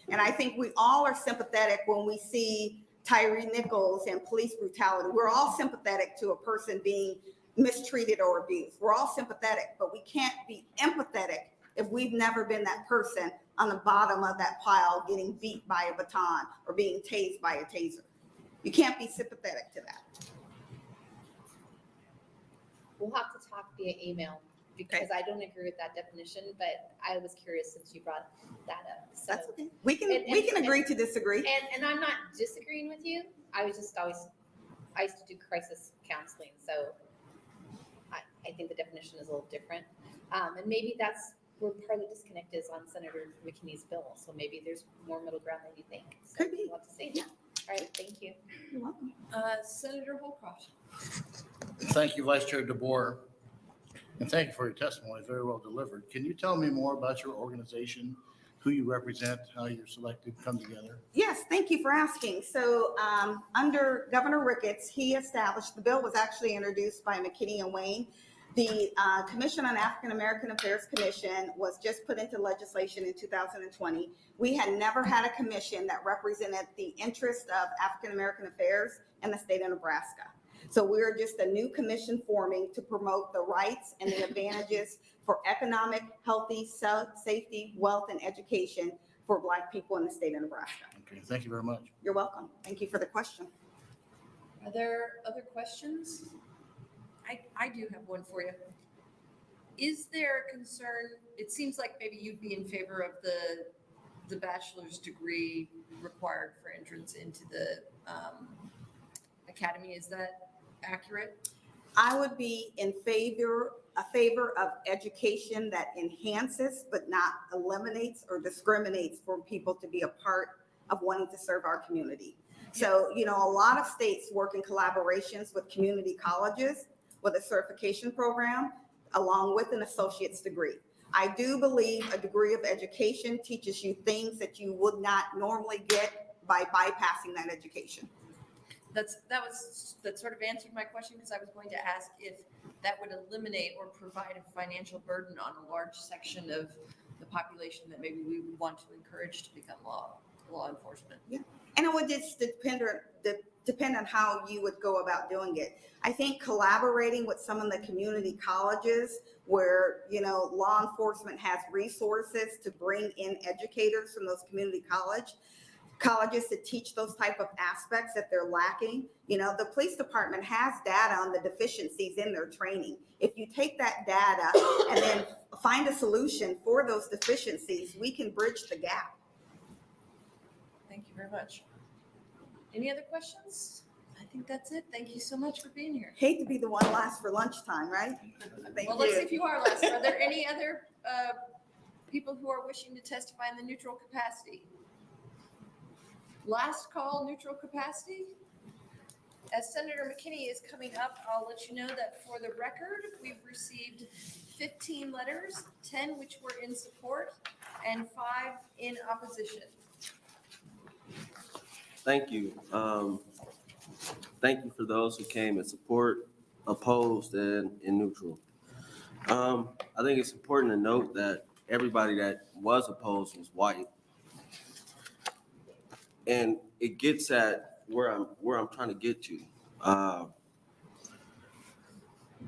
And I think we all are sympathetic when we see Tyree Nichols and police brutality. We're all sympathetic to a person being mistreated or abused. We're all sympathetic, but we can't be empathetic if we've never been that person on the bottom of that pile getting beat by a baton or being tased by a taser. You can't be sympathetic to that. We'll have to talk via email because I don't agree with that definition, but I was curious since you brought that up. So, that's okay. We can agree to disagree. And I'm not disagreeing with you. I was just I used to do crisis counseling, so I think the definition is a little different. And maybe that's where part of the disconnect is on Senator McKinney's bill. So maybe there's more middle ground than you think. So Could be. We'll have to see. Yeah. All right, thank you. You're welcome. Senator Holcroft. Thank you, Vice Chair DeBoer, and thank you for your testimony. Very well delivered. Can you tell me more about your organization, who you represent, how you're selected, come together? Yes, thank you for asking. So under Governor Ricketts, he established, the bill was actually introduced by McKinney and Wayne. The Commission on African American Affairs Commission was just put into legislation in 2020. We had never had a commission that represented the interest of African American affairs in the state of Nebraska. So we're just a new commission forming to promote the rights and the advantages for economic, healthy, safety, wealth, and education for Black people in the state of Nebraska. Okay, thank you very much. You're welcome. Thank you for the question. Are there other questions? I do have one for you. Is there a concern, it seems like maybe you'd be in favor of the bachelor's degree required for entrance into the academy. Is that accurate? I would be in favor of education that enhances but not eliminates or discriminates for people to be a part of wanting to serve our community. So, a lot of states work in collaborations with community colleges with a certification program along with an associate's degree. I do believe a degree of education teaches you things that you would not normally get by bypassing that education. That sort of answered my question because I was going to ask if that would eliminate or provide a financial burden on a large section of the population that maybe we would want to encourage to become law enforcement. Yeah, and it would just depend on how you would go about doing it. I think collaborating with some of the community colleges where, law enforcement has resources to bring in educators from those community colleges to teach those type of aspects that they're lacking. The police department has data on the deficiencies in their training. If you take that data and then find a solution for those deficiencies, we can bridge the gap. Thank you very much. Any other questions? I think that's it. Thank you so much for being here. Hate to be the one last for lunchtime, right? Thank Well, let's see you. if you are last. Are there any other people who are wishing to testify in the neutral capacity? Last call, neutral capacity? As Senator McKinney is coming up, I'll let you know that for the record, we've received 15 letters, 10 which were in support and 5 in opposition. Thank you. Thank you for those who came in support, opposed, and in neutral. I think it's important to note that everybody that was opposed was white. And it gets at where I'm trying to get to.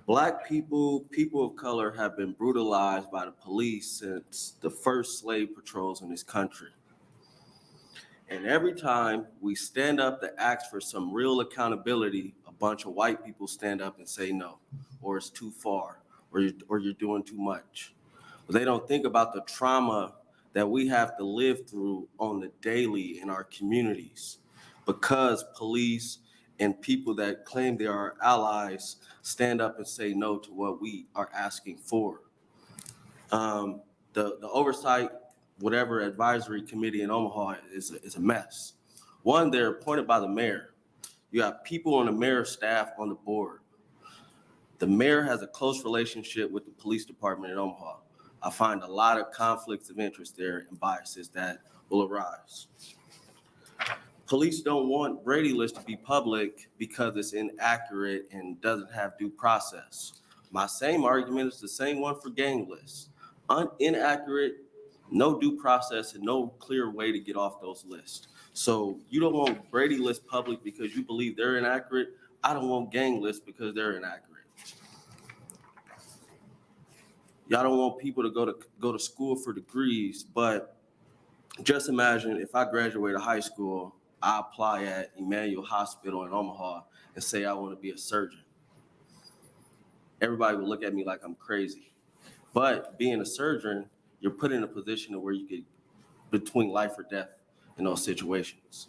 Black people, people of color have been brutalized by the police since the first slave patrols in this country. And every time we stand up to ask for some real accountability, a bunch of white people stand up and say no, or it's too far, or you're doing too much. But they don't think about the trauma that we have to live through on the daily in our communities because police and people that claim they are allies stand up and say no to what we are asking for. The oversight, whatever advisory committee in Omaha is a mess. One, they're appointed by the mayor. You have people on the mayor's staff on the board. The mayor has a close relationship with the police department in Omaha. I find a lot of conflicts of interest there and biases that will arise. Police don't want Brady List to be public because it's inaccurate and doesn't have due process. My same argument is the same one for gang lists. Inaccurate, no due process, and no clear way to get off those lists. So you don't want Brady List public because you believe they're inaccurate. I don't want gang lists because they're inaccurate. Y'all don't want people to go to school for degrees, but just imagine if I graduate high school, I apply at Emmanuel Hospital in Omaha and say I want to be a surgeon. Everybody would look at me like I'm crazy. But being a surgeon, you're put in a position where you get between life or death in those situations.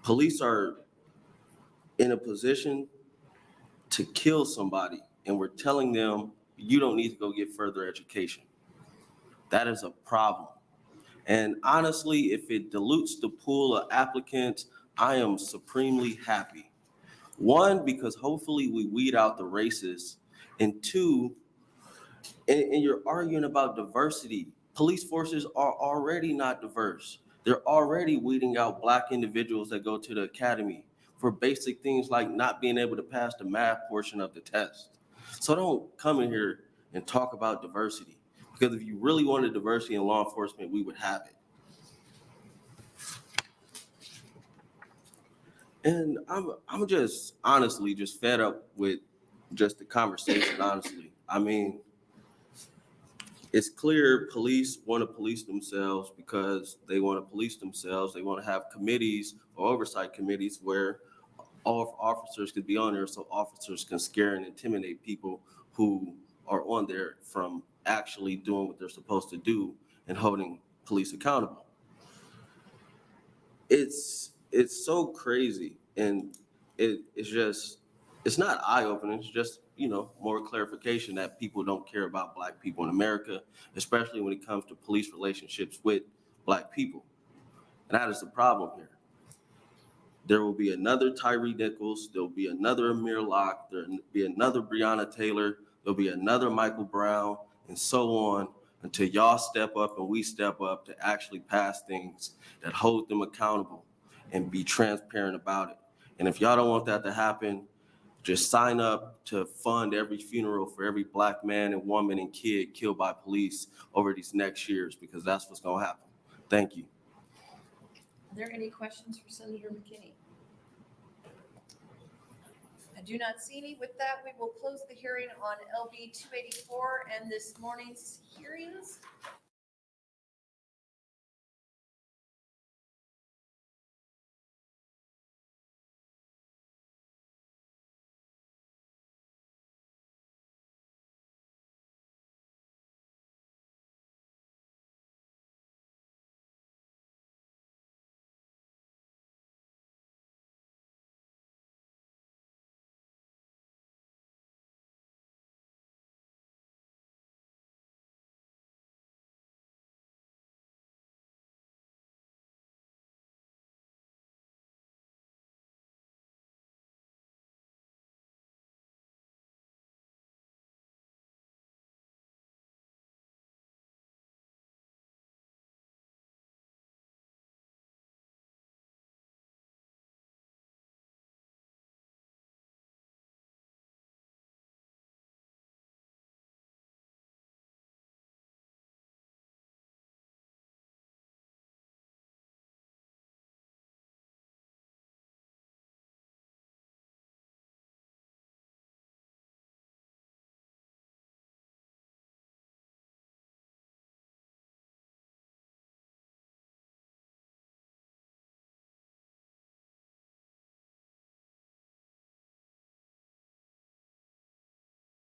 Police are in a position to kill somebody, and we're telling them you don't need to go get further education. That is a problem. And honestly, if it dilutes the pool of applicants, I am supremely happy. One, because hopefully we weed out the racists. And two, and you're arguing about diversity. Police forces are already not diverse. They're already weeding out Black individuals that go to the academy for basic things like not being able to pass the math portion of the test. So don't come in here and talk about diversity. Because if you really wanted diversity in law enforcement, we would have it. And I'm just honestly just fed up with just the conversation, honestly. I mean, it's clear police want to police themselves because they want to police themselves. They want to have committees or oversight committees where all officers could be on there so officers can scare and intimidate people who are on there from actually doing what they're supposed to do and holding police accountable. It's so crazy, and it's not eye-opening, it's just, more clarification that people don't care about Black people in America, especially when it comes to police relationships with Black people. And that is the problem here. There will be another Tyree Nichols, there'll be another Amir Locke, there'll be another Breonna Taylor, there'll be another Michael Brown, and so on, until y'all step up and we step up to actually pass things that hold them accountable and be transparent about it. And if y'all don't want that to happen, just sign up to fund every funeral for every Black man and woman and kid killed by police over these next years, because that's what's gonna happen. Thank you. Are there any questions for Senator McKinney? I do not see any. With that, we will close the hearing on LB 284 and this morning's hearings.